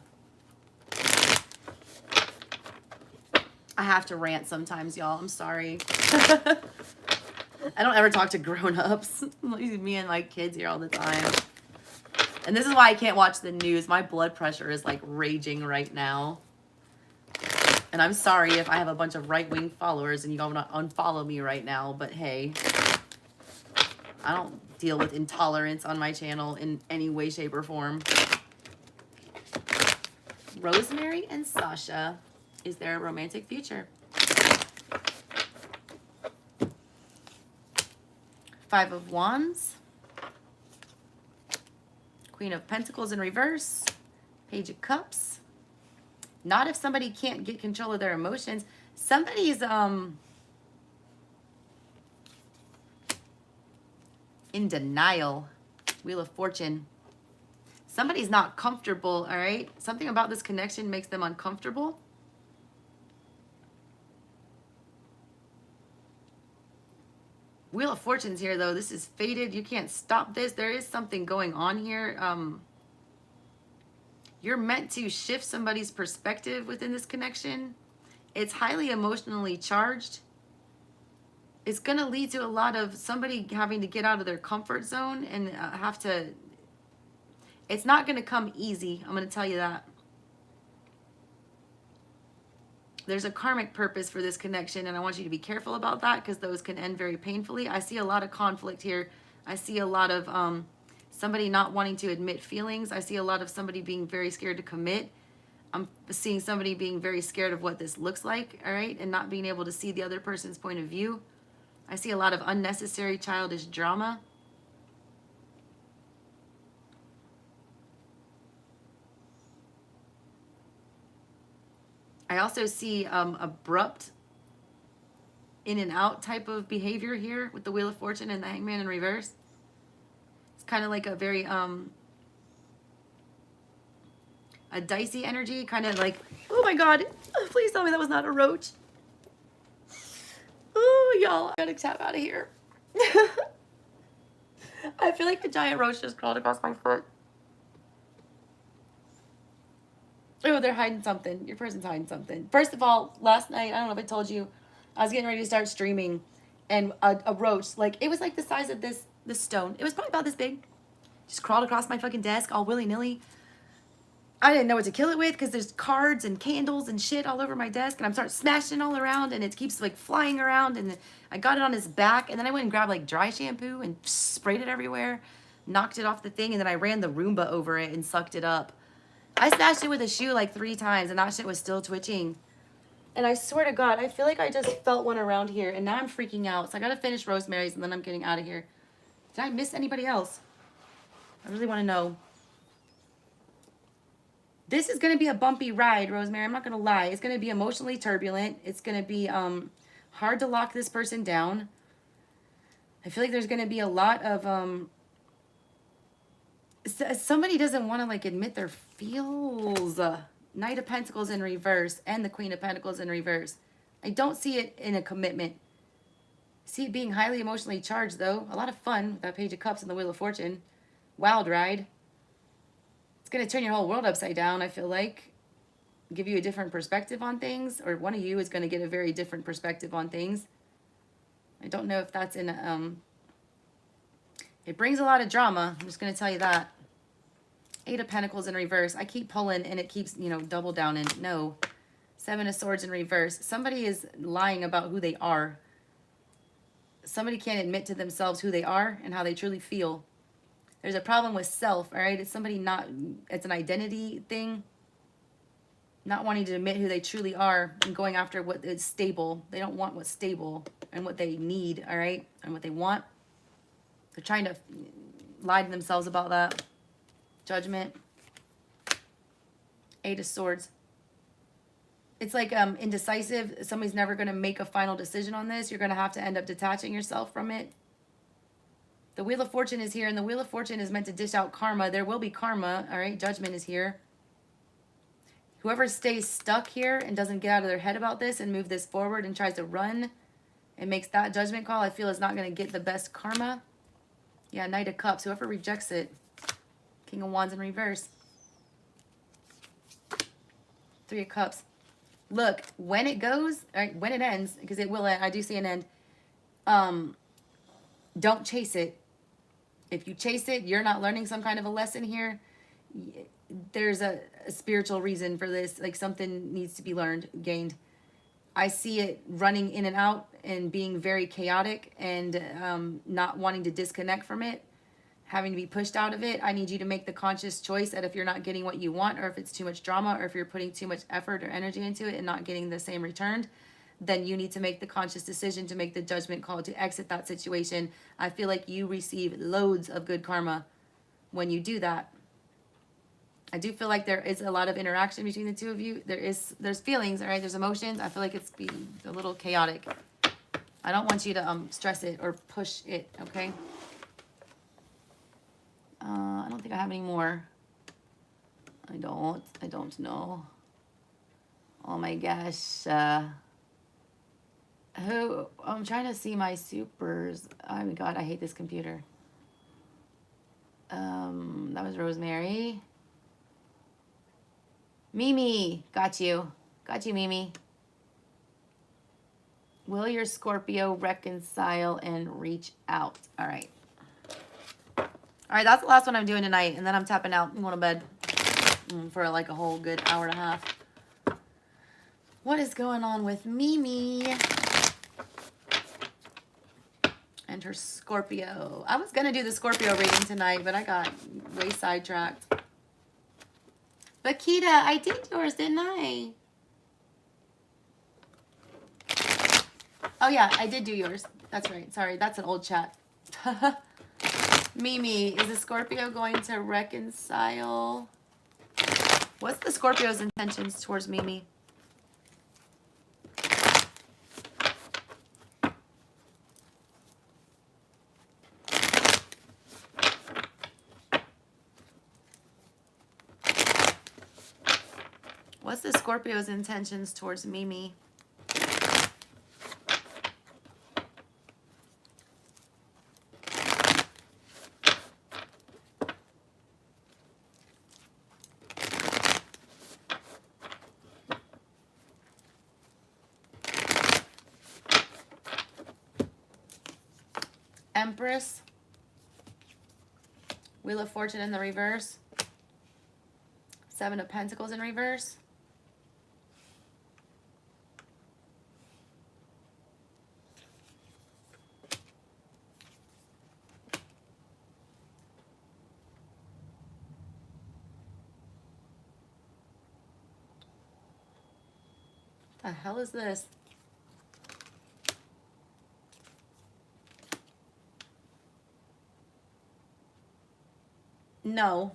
I have to rant sometimes, y'all. I'm sorry. I don't ever talk to grown-ups. Me and my kids here all the time. And this is why I can't watch the news. My blood pressure is like raging right now. And I'm sorry if I have a bunch of right-wing followers and you all want to unfollow me right now. But hey, I don't deal with intolerance on my channel in any way, shape, or form. Rosemary and Sasha. Is there a romantic future? Five of Wands. Queen of Pentacles in reverse. Page of Cups. Not if somebody can't get control of their emotions. Somebody's in denial. Wheel of Fortune. Somebody's not comfortable, all right? Something about this connection makes them uncomfortable. Wheel of Fortune's here, though. This is fated. You can't stop this. There is something going on here. You're meant to shift somebody's perspective within this connection. It's highly emotionally charged. It's going to lead to a lot of somebody having to get out of their comfort zone and have to... It's not going to come easy. I'm going to tell you that. There's a karmic purpose for this connection, and I want you to be careful about that because those can end very painfully. I see a lot of conflict here. I see a lot of somebody not wanting to admit feelings. I see a lot of somebody being very scared to commit. I'm seeing somebody being very scared of what this looks like, all right, and not being able to see the other person's point of view. I see a lot of unnecessary childish drama. I also see abrupt in and out type of behavior here with the Wheel of Fortune and the Hangman in reverse. It's kind of like a very a dicey energy, kind of like, oh my god, please tell me that was not a roach. Oh, y'all, I gotta tap out of here. I feel like a giant roach just crawled across my foot. Oh, they're hiding something. Your person's hiding something. First of all, last night, I don't know if I told you, I was getting ready to start streaming, and a roach, like, it was like the size of this stone. It was probably about this big. Just crawled across my fucking desk all willy-nilly. I didn't know what to kill it with because there's cards and candles and shit all over my desk, and I'm starting smashing it all around, and it keeps, like, flying around, and I got it on his back, and then I went and grabbed, like, dry shampoo and sprayed it everywhere, knocked it off the thing, and then I ran the Roomba over it and sucked it up. I smashed it with a shoe like 3 times, and that shit was still twitching. And I swear to God, I feel like I just felt one around here, and now I'm freaking out. So I gotta finish Rosemary's, and then I'm getting out of here. Did I miss anybody else? I really want to know. This is going to be a bumpy ride, Rosemary. I'm not going to lie. It's going to be emotionally turbulent. It's going to be hard to lock this person down. I feel like there's going to be a lot of somebody doesn't want to like admit their feels. Knight of Pentacles in reverse and the Queen of Pentacles in reverse. I don't see it in a commitment. I see it being highly emotionally charged though. A lot of fun with that Page of Cups and the Wheel of Fortune. Wild ride. It's going to turn your whole world upside down, I feel like. Give you a different perspective on things, or one of you is going to get a very different perspective on things. I don't know if that's in it brings a lot of drama. I'm just going to tell you that. Eight of Pentacles in reverse. I keep pulling and it keeps, you know, double down and no. Seven of Swords in reverse. Somebody is lying about who they are. Somebody can't admit to themselves who they are and how they truly feel. There's a problem with self, all right? It's somebody not, it's an identity thing. Not wanting to admit who they truly are and going after what is stable. They don't want what's stable and what they need, all right? And what they want. They're trying to lie to themselves about that. Judgment. Eight of Swords. It's like indecisive. Somebody's never going to make a final decision on this. You're going to have to end up detaching yourself from it. The Wheel of Fortune is here, and the Wheel of Fortune is meant to dish out karma. There will be karma, all right? Judgment is here. Whoever stays stuck here and doesn't get out of their head about this and move this forward and tries to run and makes that judgment call, I feel is not going to get the best karma. Yeah, Knight of Cups. Whoever rejects it. King of Wands in reverse. Three of Cups. Look, when it goes, right, when it ends, because it will end, I do see an end, don't chase it. If you chase it, you're not learning some kind of a lesson here. There's a spiritual reason for this, like something needs to be learned, gained. I see it running in and out and being very chaotic and not wanting to disconnect from it, having to be pushed out of it. I need you to make the conscious choice that if you're not getting what you want, or if it's too much drama, or if you're putting too much effort or energy into it and not getting the same return, then you need to make the conscious decision to make the judgment call to exit that situation. I feel like you receive loads of good karma when you do that. I do feel like there is a lot of interaction between the two of you. There's feelings, all right? There's emotions. I feel like it's being a little chaotic. I don't want you to stress it or push it, okay? I don't think I have any more. I don't know. Oh my gosh. I'm trying to see my supers. Oh my God, I hate this computer. That was Rosemary. Mimi, got you. Got you, Mimi. Will your Scorpio reconcile and reach out? All right. All right, that's the last one I'm doing tonight, and then I'm tapping out and going to bed for like a whole good hour and a half. What is going on with Mimi and her Scorpio? I was going to do the Scorpio reading tonight, but I got way sidetracked. But Kita, I did yours, didn't I? Oh yeah, I did do yours. That's right. Sorry, that's an old chat. Mimi, is the Scorpio going to reconcile? What's the Scorpio's intentions towards Mimi? What's the Scorpio's intentions towards Mimi? Empress. Wheel of Fortune in the reverse. Seven of Pentacles in reverse. The hell is this? No.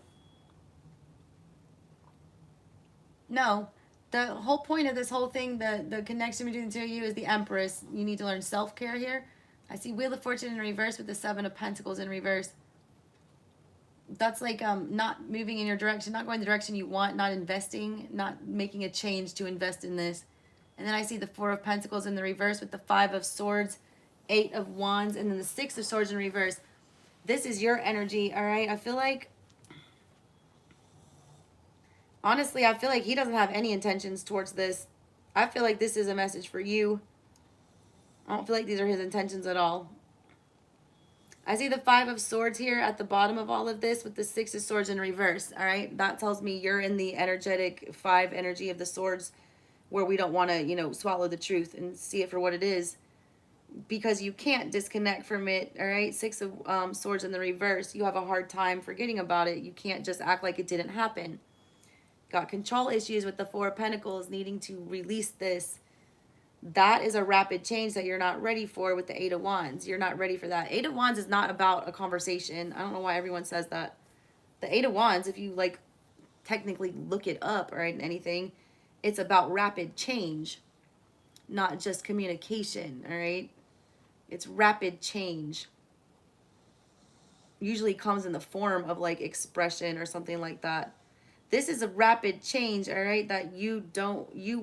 No. The whole point of this whole thing, the connection between the two of you is the Empress. You need to learn self-care here. I see Wheel of Fortune in reverse with the Seven of Pentacles in reverse. That's like not moving in your direction, not going the direction you want, not investing, not making a change to invest in this. And then I see the Four of Pentacles in the reverse with the Five of Swords, Eight of Wands, and then the Six of Swords in reverse. This is your energy, all right? I feel like, honestly, I feel like he doesn't have any intentions towards this. I feel like this is a message for you. I don't feel like these are his intentions at all. I see the Five of Swords here at the bottom of all of this with the Six of Swords in reverse, all right? That tells me you're in the energetic five energy of the swords where we don't want to, you know, swallow the truth and see it for what it is because you can't disconnect from it, all right? Six of Swords in the reverse. You have a hard time forgetting about it. You can't just act like it didn't happen. Got control issues with the Four of Pentacles, needing to release this. That is a rapid change that you're not ready for with the Eight of Wands. You're not ready for that. Eight of Wands is not about a conversation. I don't know why everyone says that. The Eight of Wands, if you like technically look it up or anything, it's about rapid change, not just communication, all right? It's rapid change. Usually comes in the form of like expression or something like that. This is a rapid change, all right, that you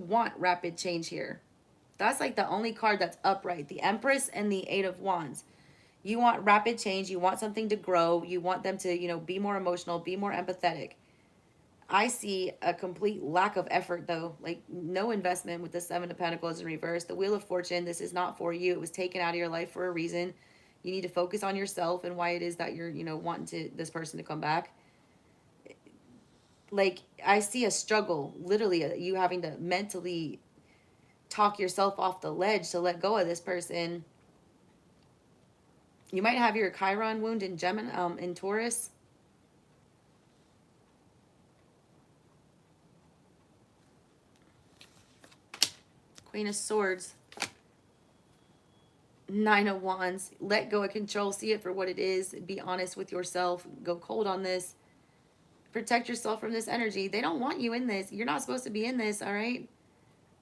want rapid change here. That's like the only card that's upright. The Empress and the Eight of Wands. You want rapid change. You want something to grow. You want them to, you know, be more emotional, be more empathetic. I see a complete lack of effort, though. Like, no investment with the Seven of Pentacles in reverse. The Wheel of Fortune, this is not for you. It was taken out of your life for a reason. You need to focus on yourself and why it is that you're, you know, wanting this person to come back. Like, I see a struggle, literally, you having to mentally talk yourself off the ledge to let go of this person. You might have your Chiron wound in Gemini, in Taurus. Queen of Swords. Nine of Wands. Let go of control. See it for what it is. Be honest with yourself. Go cold on this. Protect yourself from this energy. They don't want you in this. You're not supposed to be in this, all right?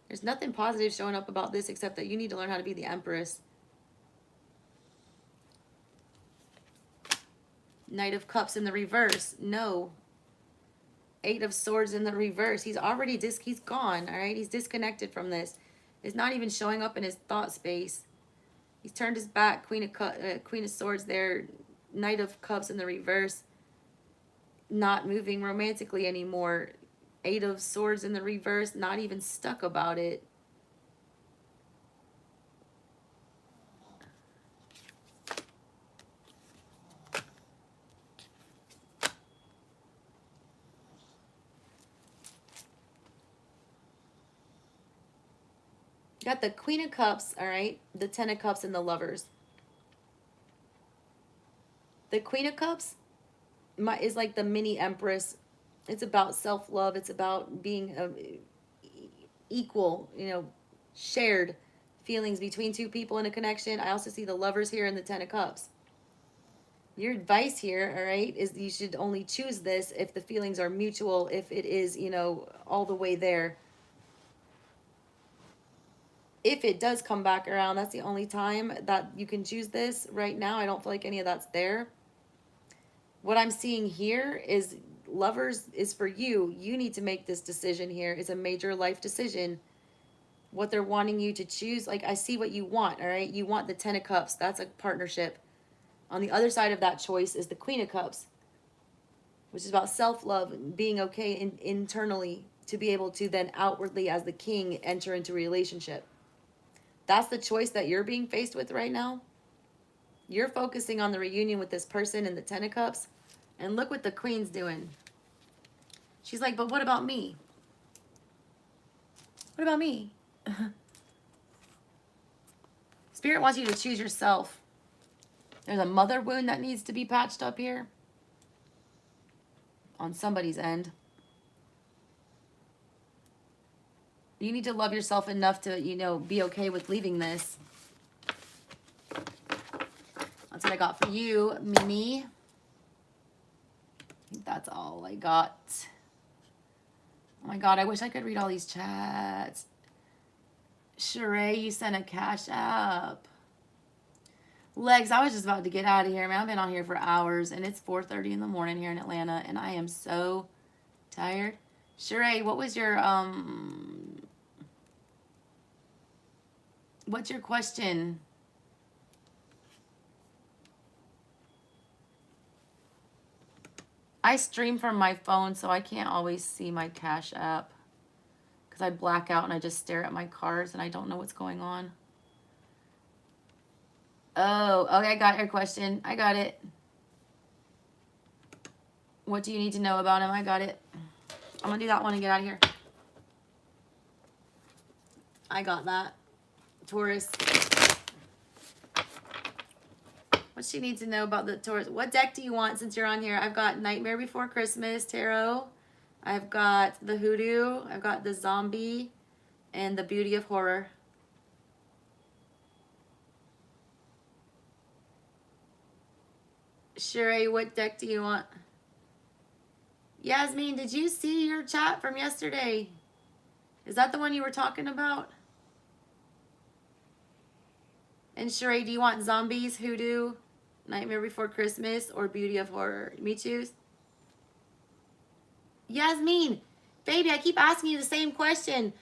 There's nothing positive showing up about this except that you need to learn how to be the Empress. Knight of Cups in the reverse. No. Eight of Swords in the reverse. He's already he's gone, all right? He's disconnected from this. It's not even showing up in his thought space. He's turned his back. Queen of Swords there. Knight of Cups in the reverse. Not moving romantically anymore. Eight of Swords in the reverse. Not even stuck about it. Got the Queen of Cups, all right? The Ten of Cups and the Lovers. The Queen of Cups is like the mini Empress. It's about self-love. It's about being equal, you know, shared feelings between two people in a connection. I also see the Lovers here and the Ten of Cups. Your advice here, all right, is you should only choose this if the feelings are mutual, if it is, you know, all the way there. If it does come back around, that's the only time that you can choose this. Right now, I don't feel like any of that's there. What I'm seeing here is Lovers is for you. You need to make this decision here. It's a major life decision. What they're wanting you to choose, like I see what you want, all right? You want the Ten of Cups. That's a partnership. On the other side of that choice is the Queen of Cups, which is about self-love, being okay internally to be able to then outwardly as the king enter into a relationship. That's the choice that you're being faced with right now. You're focusing on the reunion with this person in the Ten of Cups. And look what the Queen's doing. She's like, but what about me? What about me? Spirit wants you to choose yourself. There's a mother wound that needs to be patched up here. On somebody's end. You need to love yourself enough to, you know, be okay with leaving this. That's what I got for you, Mimi. I think that's all I got. Oh my God, I wish I could read all these chats. Sheree, you sent a cash app. Legs, I was just about to get out of here, man. I've been on here for hours, and it's 4:30 in the morning here in Atlanta, and I am so tired. Sheree, what was your, what's your question? I stream from my phone, so I can't always see my Cash App because I black out and I just stare at my cards and I don't know what's going on. Oh, okay, I got your question. I got it. What do you need to know about him? I got it. I'm gonna do that one and get out of here. I got that. Taurus. What she needs to know about the Taurus. What deck do you want since you're on here? I've got Nightmare Before Christmas Tarot. I've got the Hoodoo. I've got the Zombie. And the Beauty of Horror. Sheree, what deck do you want? Yasmin, did you see your chat from yesterday? Is that the one you were talking about? And Sheree, do you want Zombies, Hoodoo, Nightmare Before Christmas, or Beauty of Horror? Me choose? Yasmin, baby, I keep asking you the same question.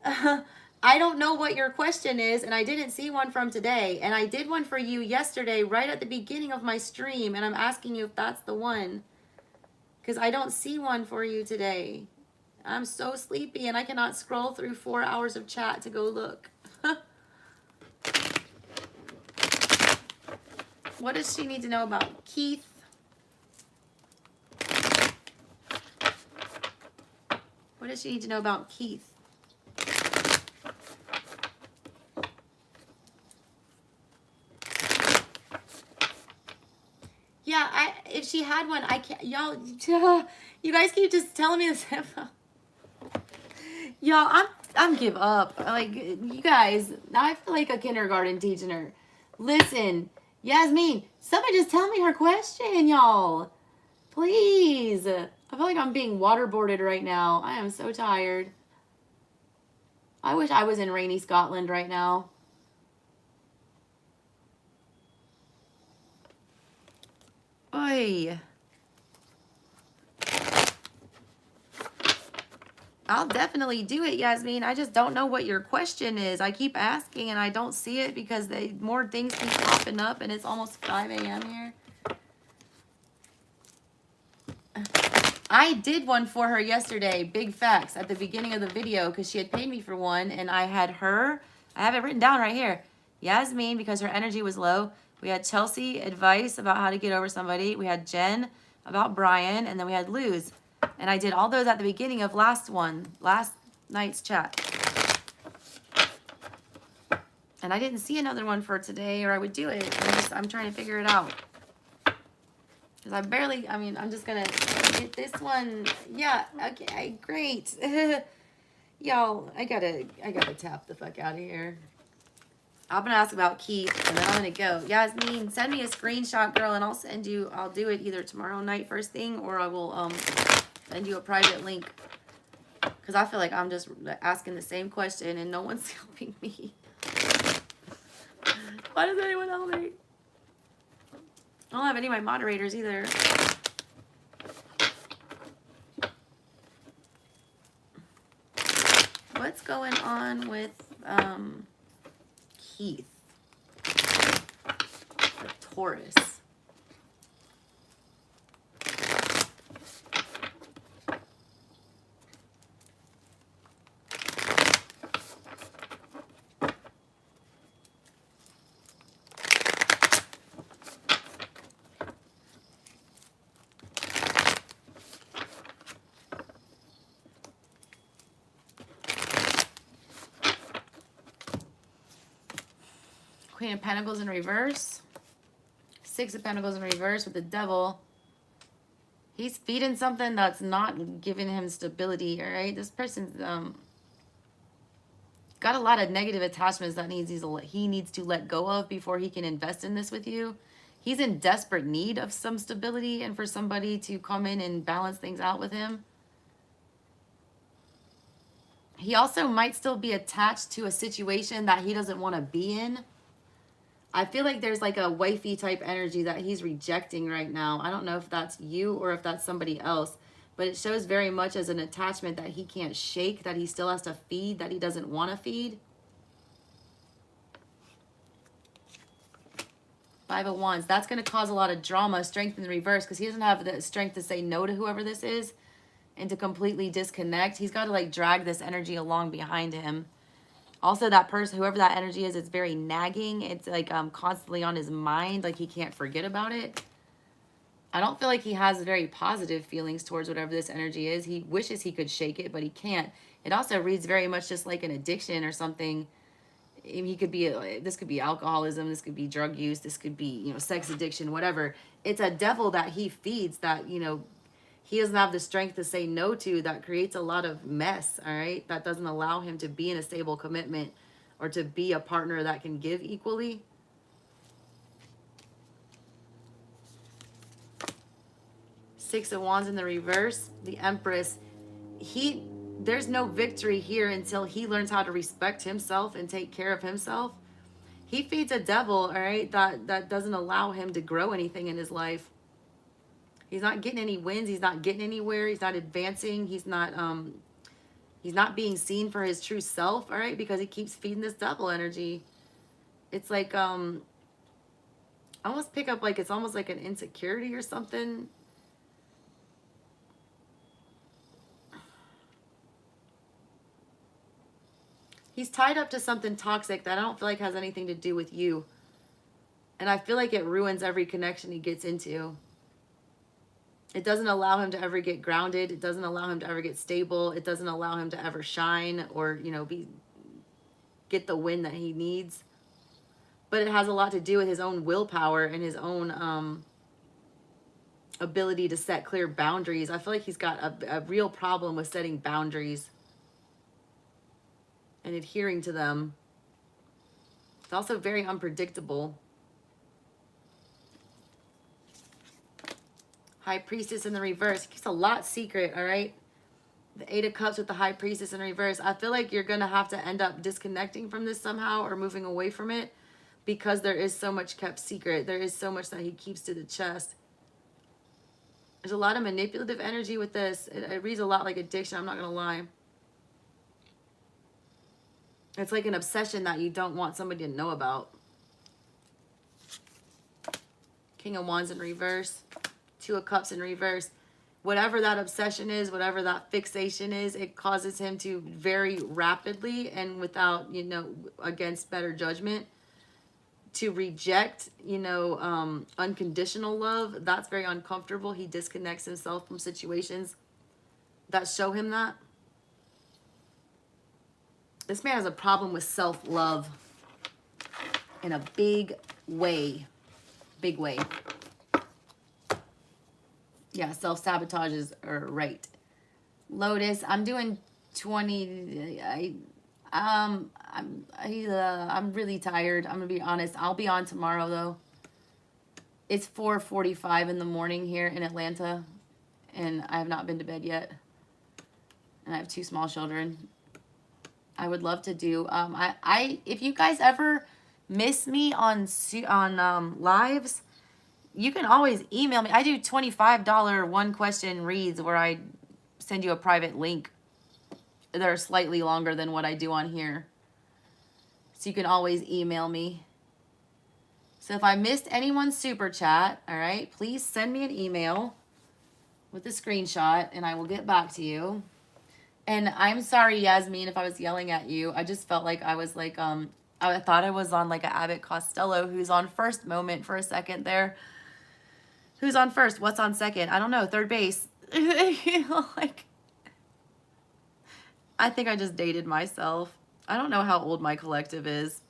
I don't know what your question is, and I didn't see one from today. And I did one for you yesterday, right at the beginning of my stream, and I'm asking you if that's the one. Because I don't see one for you today. I'm so sleepy, and I cannot scroll through 4 hours of chat to go look. What does she need to know about Keith? What does she need to know about Keith? Yeah, if she had one, I can't. Y'all, you guys keep just telling me this. Y'all, I'm give up. Like, you guys, I feel like a kindergarten teaching her. Listen, Yasmin, somebody just tell me her question, y'all. Please. I feel like I'm being waterboarded right now. I am so tired. I wish I was in rainy Scotland right now. Oy. I'll definitely do it, Yasmin. I just don't know what your question is. I keep asking and I don't see it because more things keep popping up and it's almost 5 a.m. here. I did one for her yesterday, big facts, at the beginning of the video because she had paid me for one and I had her, I have it written down right here. Yasmin, because her energy was low. We had Chelsea, advice about how to get over somebody. We had Jen about Brian, and then we had Luz. And I did all those at the beginning of last night's chat. And I didn't see another one for today or I would do it. I'm trying to figure it out. Because I'm just going to get this one. Yeah, okay, great. Y'all, I gotta tap the fuck out of here. I'm going to ask about Keith, and then I'm going to go. Yasmin, send me a screenshot, girl, and I'll do it either tomorrow night first thing, or I will send you a private link. Because I feel like I'm just asking the same question, and no one's helping me. Why does anyone help me? I don't have any of my moderators either. What's going on with Keith, the Taurus? Queen of Pentacles in reverse. 6 of Pentacles in reverse with the Devil. He's feeding something that's not giving him stability, all right? This person's got a lot of negative attachments that he needs to let go of before he can invest in this with you. He's in desperate need of some stability and for somebody to come in and balance things out with him. He also might still be attached to a situation that he doesn't want to be in. I feel like there's like a wifey type energy that he's rejecting right now. I don't know if that's you or if that's somebody else, but it shows very much as an attachment that he can't shake, that he still has to feed, that he doesn't want to feed. Five of Wands. That's going to cause a lot of drama, strength in the reverse, because he doesn't have the strength to say no to whoever this is and to completely disconnect. He's got to like drag this energy along behind him. Also, that person, whoever that energy is, it's very nagging. It's like constantly on his mind, like he can't forget about it. I don't feel like he has very positive feelings towards whatever this energy is. He wishes he could shake it, but he can't. It also reads very much just like an addiction or something. He could be, this could be alcoholism, this could be drug use, this could be, you know, sex addiction, whatever. It's a devil that he feeds that, you know, he doesn't have the strength to say no to, that creates a lot of mess, all right? That doesn't allow him to be in a stable commitment or to be a partner that can give equally. Six of Wands in the reverse, the Empress. There's no victory here until he learns how to respect himself and take care of himself. He feeds a devil, all right, that doesn't allow him to grow anything in his life. He's not getting any wins. He's not getting anywhere. He's not advancing. He's not being seen for his true self, all right, because he keeps feeding this devil energy. It's like, I almost pick up like it's almost like an insecurity or something. He's tied up to something toxic that I don't feel like has anything to do with you. And I feel like it ruins every connection he gets into. It doesn't allow him to ever get grounded. It doesn't allow him to ever get stable. It doesn't allow him to ever shine or, you know, get the win that he needs. But it has a lot to do with his own willpower and his own ability to set clear boundaries. I feel like he's got a real problem with setting boundaries and adhering to them. It's also very unpredictable. High Priestess in the reverse. He keeps a lot secret, all right? The Eight of Cups with the High Priestess in reverse. I feel like you're going to have to end up disconnecting from this somehow or moving away from it because there is so much kept secret. There is so much that he keeps to the chest. There's a lot of manipulative energy with this. It reads a lot like addiction, I'm not going to lie. It's like an obsession that you don't want somebody to know about. King of Wands in reverse. Two of Cups in reverse. Whatever that obsession is, whatever that fixation is, it causes him to very rapidly and without, you know, against better judgment, to reject, you know, unconditional love. That's very uncomfortable. He disconnects himself from situations that show him that. This man has a problem with self-love in a big way. Big way. Yeah, self-sabotage are right. Lotus, I'm doing 20. I'm really tired. I'm gonna be honest. I'll be on tomorrow though. It's 4:45 in the morning here in Atlanta, and I have not been to bed yet. And I have two small children. I would love to do. If you guys ever miss me on lives, you can always email me. I do $25 one question reads where I send you a private link. They're slightly longer than what I do on here. So you can always email me. So if I missed anyone's super chat, all right, please send me an email with a screenshot and I will get back to you. And I'm sorry, Yasmin, if I was yelling at you. I just felt like I was like, I thought I was on like a Abbott Costello who's on first moment for a second there. Who's on first? What's on second? I don't know. Third base. Like, I think I just dated myself. I don't know how old my collective is.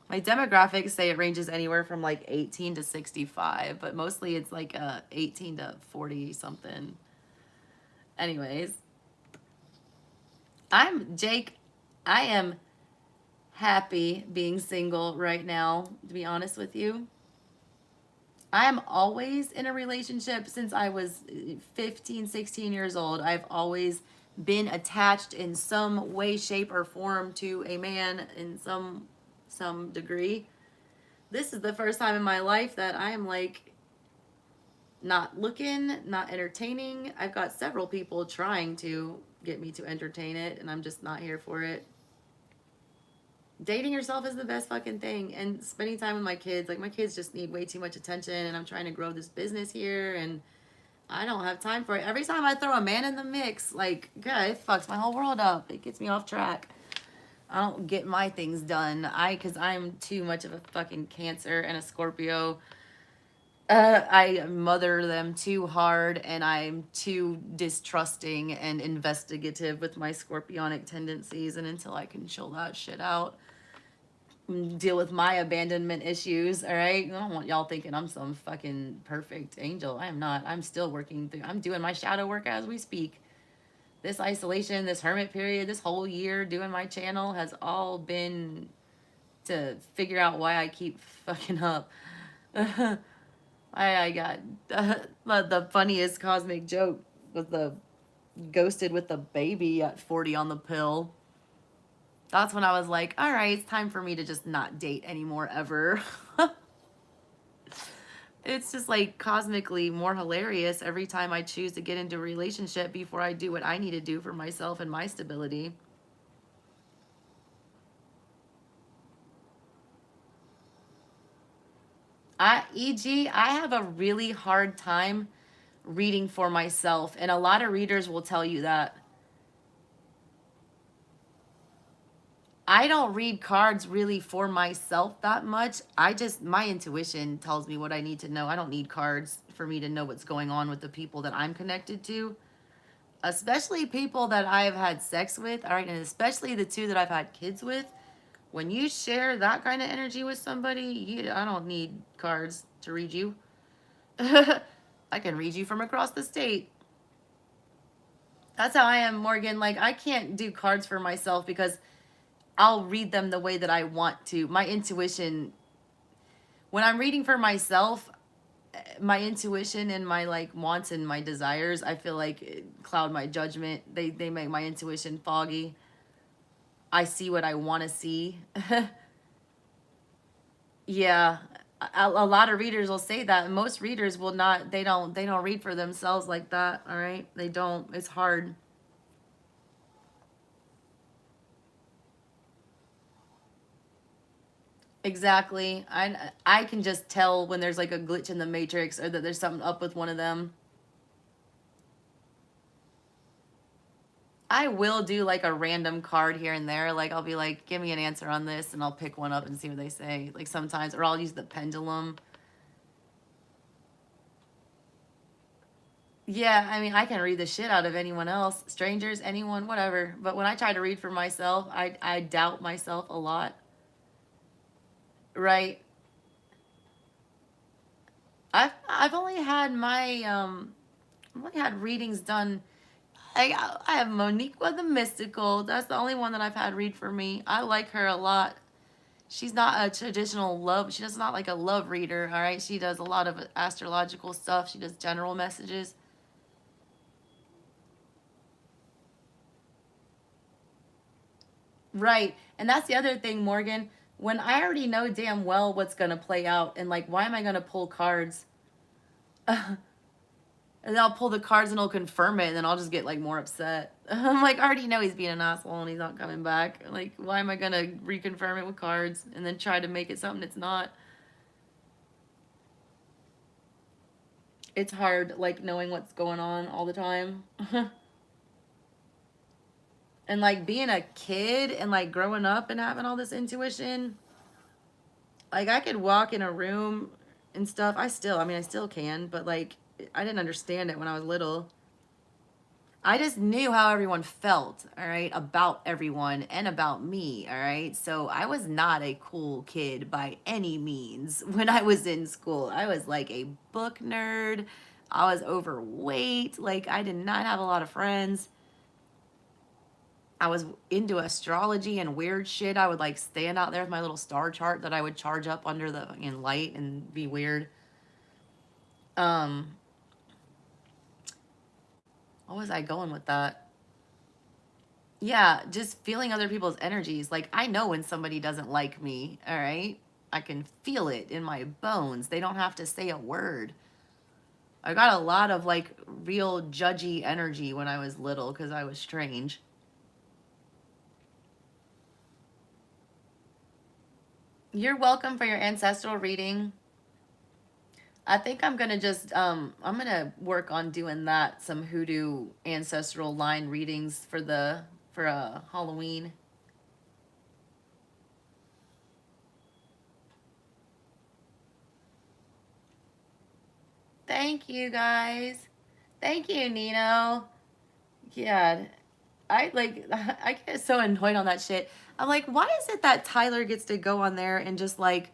My demographics say it ranges anywhere from like 18 to 65, but mostly it's like 18 to 40 something. Anyways. Jake, I am happy being single right now, to be honest with you. I am always in a relationship since I was 15, 16 years old. I've always been attached in some way, shape, or form to a man in some degree. This is the first time in my life that I am like not looking, not entertaining. I've got several people trying to get me to entertain it, and I'm just not here for it. Dating yourself is the best fucking thing, and spending time with my kids. Like, my kids just need way too much attention, and I'm trying to grow this business here, and I don't have time for it. Every time I throw a man in the mix, like, God, it fucks my whole world up. It gets me off track. I don't get my things done. Because I'm too much of a fucking Cancer and a Scorpio. I mother them too hard, and I'm too distrusting and investigative with my scorpionic tendencies. And until I can chill that shit out, deal with my abandonment issues, all right? I don't want y'all thinking I'm some fucking perfect angel. I am not. I'm still working through, I'm doing my shadow work as we speak. This isolation, this hermit period, this whole year doing my channel has all been to figure out why I keep fucking up. I got the funniest cosmic joke was the ghosted with the baby at 40 on the pill. That's when I was like, all right, it's time for me to just not date anymore ever. It's just like cosmically more hilarious every time I choose to get into a relationship before I do what I need to do for myself and my stability. E.g., I have a really hard time reading for myself, and a lot of readers will tell you that. I don't read cards really for myself that much. My intuition tells me what I need to know. I don't need cards for me to know what's going on with the people that I'm connected to, especially people that I've had sex with, all right, and especially the two that I've had kids with. When you share that kind of energy with somebody, I don't need cards to read you. I can read you from across the state. That's how I am, Morgan. Like, I can't do cards for myself because I'll read them the way that I want to. My intuition, when I'm reading for myself, my intuition and my like wants and my desires, I feel like cloud my judgment. They make my intuition foggy. I see what I want to see. Yeah, a lot of readers will say that. Most readers will not. They don't read for themselves like that. All right, they don't. It's hard. Exactly. I can just tell when there's like a glitch in the matrix or that there's something up with one of them. I will do like a random card here and there. Like, I'll be like, give me an answer on this, and I'll pick one up and see what they say. Like, sometimes, or I'll use the pendulum. Yeah, I mean, I can read the shit out of anyone else, strangers, anyone, whatever. But when I try to read for myself, I doubt myself a lot. Right. I've only had I've only had readings done. I have Monique with the Mystical. That's the only one that I've had read for me. I like her a lot. She's not a traditional love. She does not like a love reader. All right. She does a lot of astrological stuff. She does general messages. Right. And that's the other thing, Morgan. When I already know damn well what's going to play out, and like, why am I going to pull cards? And then I'll pull the cards and it'll confirm it, and then I'll just get like more upset. I'm like, I already know he's being an asshole and he's not coming back. Like, why am I going to reconfirm it with cards and then try to make it something it's not? It's hard, like, knowing what's going on all the time. And like being a kid and like growing up and having all this intuition, like, I could walk in a room and stuff. I mean, I still can, but like, I didn't understand it when I was little. I just knew how everyone felt, all right, about everyone and about me, all right? So I was not a cool kid by any means when I was in school. I was like a book nerd. I was overweight. Like, I did not have a lot of friends. I was into astrology and weird shit. I would like stand out there with my little star chart that I would charge up under the fucking light and be weird. Um, what was I going with that? Yeah, just feeling other people's energies. Like, I know when somebody doesn't like me, all right? I can feel it in my bones. They don't have to say a word. I got a lot of like real judgy energy when I was little because I was strange. You're welcome for your ancestral reading. I think I'm gonna just I'm gonna work on doing that, some hoodoo ancestral line readings for the for Halloween. Thank you guys. Thank you, Nino. Yeah, I like I get so annoyed on that shit. I'm like, why is it that Tyler gets to go on there and just like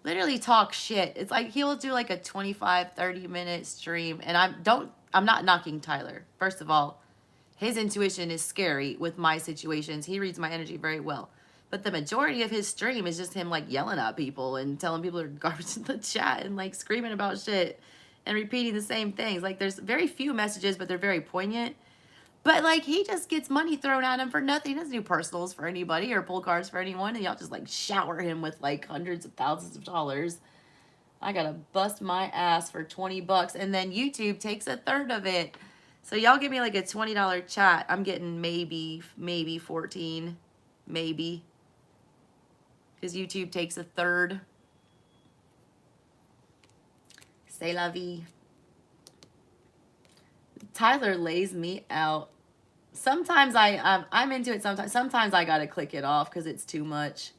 literally talk shit? It's like he'll do like a 25, 30-minute stream and I'm not knocking Tyler. First of all, his intuition is scary with my situations. He reads my energy very well. But the majority of his stream is just him like yelling at people and telling people they're garbage in the chat and like screaming about shit and repeating the same things. Like there's very few messages, but they're very poignant. But like he just gets money thrown at him for nothing. He doesn't do personals for anybody or pull cards for anyone, and y'all just like shower him with like hundreds of thousands of dollars. I gotta bust my ass for 20 bucks, and then YouTube takes a third of it. So y'all give me like a $20 chat. I'm getting maybe 14, maybe, because YouTube takes a third. C'est la vie. Tyler lays me out. Sometimes I'm into it. Sometimes I gotta click it off because it's too much.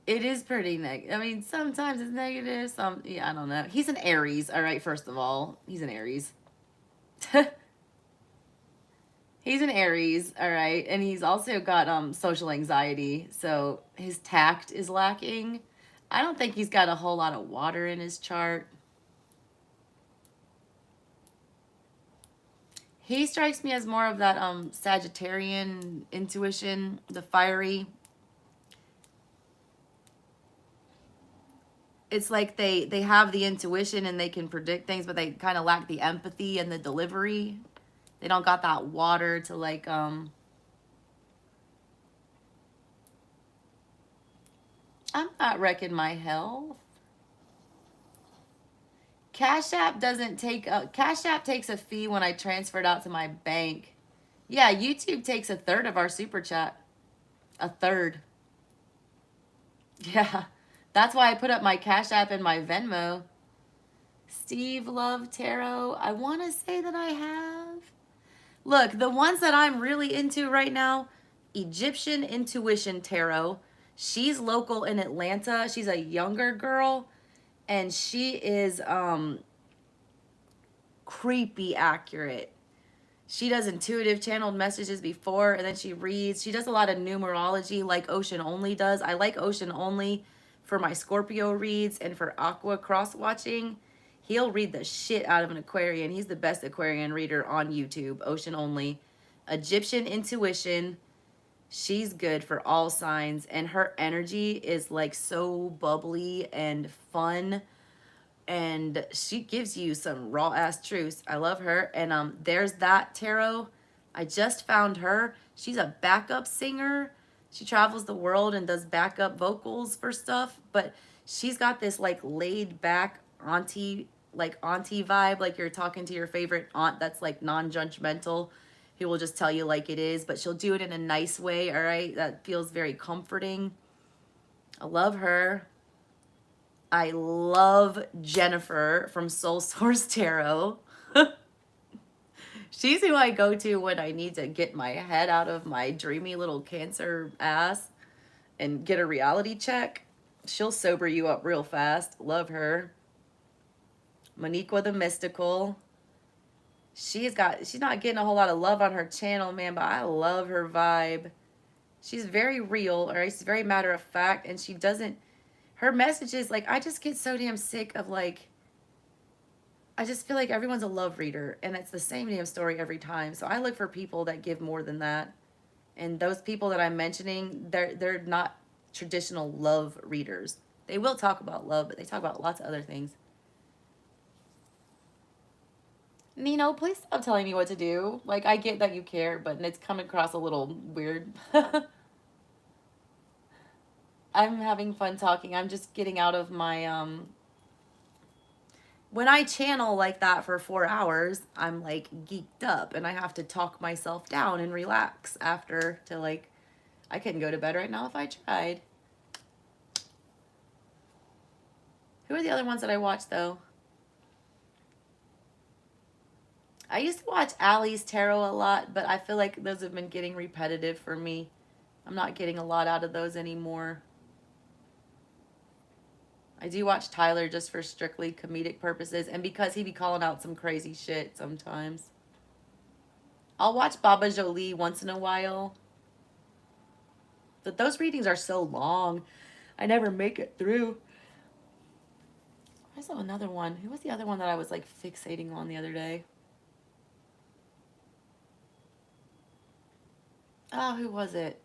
It is pretty negative. I mean, sometimes it's negative. Yeah, I don't know. He's an Aries. All right, first of all, he's an Aries. He's an Aries, all right, and he's also got social anxiety, so his tact is lacking. I don't think he's got a whole lot of water in his chart. He strikes me as more of that Sagittarian intuition, the fiery. It's like they have the intuition and they can predict things, but they kind of lack the empathy and the delivery. They don't got that water to like I'm not wrecking my health. Cash App doesn't take a Cash App takes a fee when I transfer it out to my bank. Yeah, YouTube takes a third of our super chat. A third. Yeah. That's why I put up my Cash App and my Venmo. Steve Love Tarot. I want to say that I have. Look, the ones that I'm really into right now, Egyptian Intuition Tarot. She's local in Atlanta. She's a younger girl and she is creepy accurate. She does intuitive channeled messages before and then she reads. She does a lot of numerology like Ocean Only does. I like Ocean Only for my Scorpio reads and for Aqua cross watching. He'll read the shit out of an Aquarian. He's the best Aquarian reader on YouTube. Ocean Only. Egyptian Intuition. She's good for all signs and her energy is like so bubbly and fun and she gives you some raw ass truths. I love her. And there's that tarot. I just found her. She's a backup singer. She travels the world and does backup vocals for stuff, but she's got this like laid back auntie vibe, like you're talking to your favorite aunt that's like non-judgmental, who will just tell you like it is, but she'll do it in a nice way, all right? That feels very comforting. I love her. I love Jennifer from Soul Source Tarot. She's who I go to when I need to get my head out of my dreamy little Cancer ass and get a reality check. She'll sober you up real fast. Love her. Moniqua the Mystical. She's not getting a whole lot of love on her channel, man, but I love her vibe. She's very real, all right? She's very matter of fact, and she doesn't, her messages, like, I just get so damn sick of, like, I just feel like everyone's a love reader, and it's the same damn story every time. So I look for people that give more than that. And those people that I'm mentioning, they're not traditional love readers. They will talk about love, but they talk about lots of other things. Nino, please stop telling me what to do. Like, I get that you care, but it's coming across a little weird. I'm having fun talking. I'm just getting out of my, when I channel like that for 4 hours, I'm like geeked up and I have to talk myself down and relax after to like, I couldn't go to bed right now if I tried. Who are the other ones that I watched though? I used to watch Allie's Tarot a lot, but I feel like those have been getting repetitive for me. I'm not getting a lot out of those anymore. I do watch Tyler just for strictly comedic purposes and because he be calling out some crazy shit sometimes. I'll watch Baba Jolie once in a while. But those readings are so long. I never make it through. There's another one. Who was the other one that I was like fixating on the other day? Oh, who was it?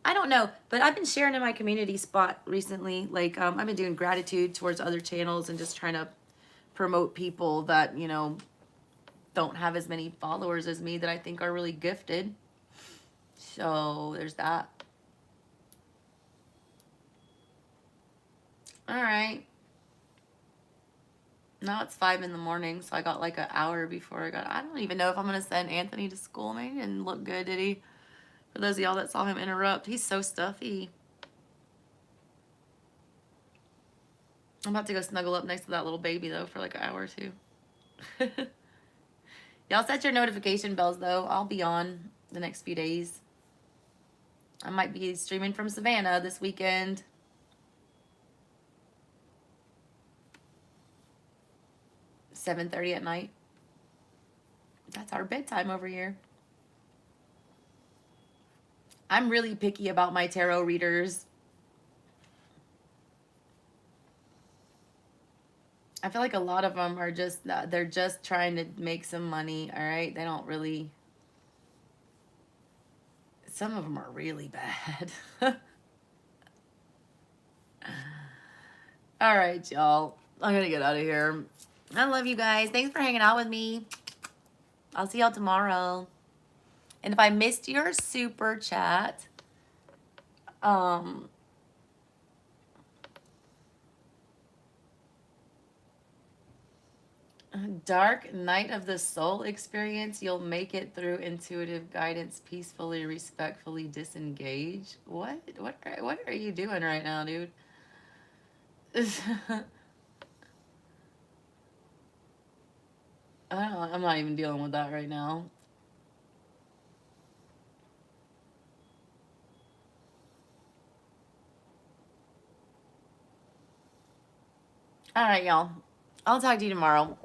I don't know, but I've been sharing in my community spot recently. Like, I've been doing gratitude towards other channels and just trying to promote people that, you know, don't have as many followers as me that I think are really gifted. So there's that. All right. Now it's 5 in the morning, so I got like an hour before I don't even know if I'm going to send Anthony to school. Maybe he didn't look good, did he? For those of y'all that saw him interrupt, he's so stuffy. I'm about to go snuggle up next to that little baby, though, for like an hour or two. Y'all set your notification bells, though. I'll be on the next few days. I might be streaming from Savannah this weekend. $7:30 at night. That's our bedtime over here. I'm really picky about my tarot readers. I feel like a lot of them are just, they're just trying to make some money, all right? They don't really, some of them are really bad. All right, y'all. I'm going to get out of here. I love you guys. Thanks for hanging out with me. I'll see y'all tomorrow. And if I missed your super chat, Dark Night of the Soul experience, you'll make it through intuitive guidance, peacefully, respectfully disengage. What are you doing right now, dude? I'm not even dealing with that right now. All right, y'all. I'll talk to you tomorrow.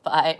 Bye.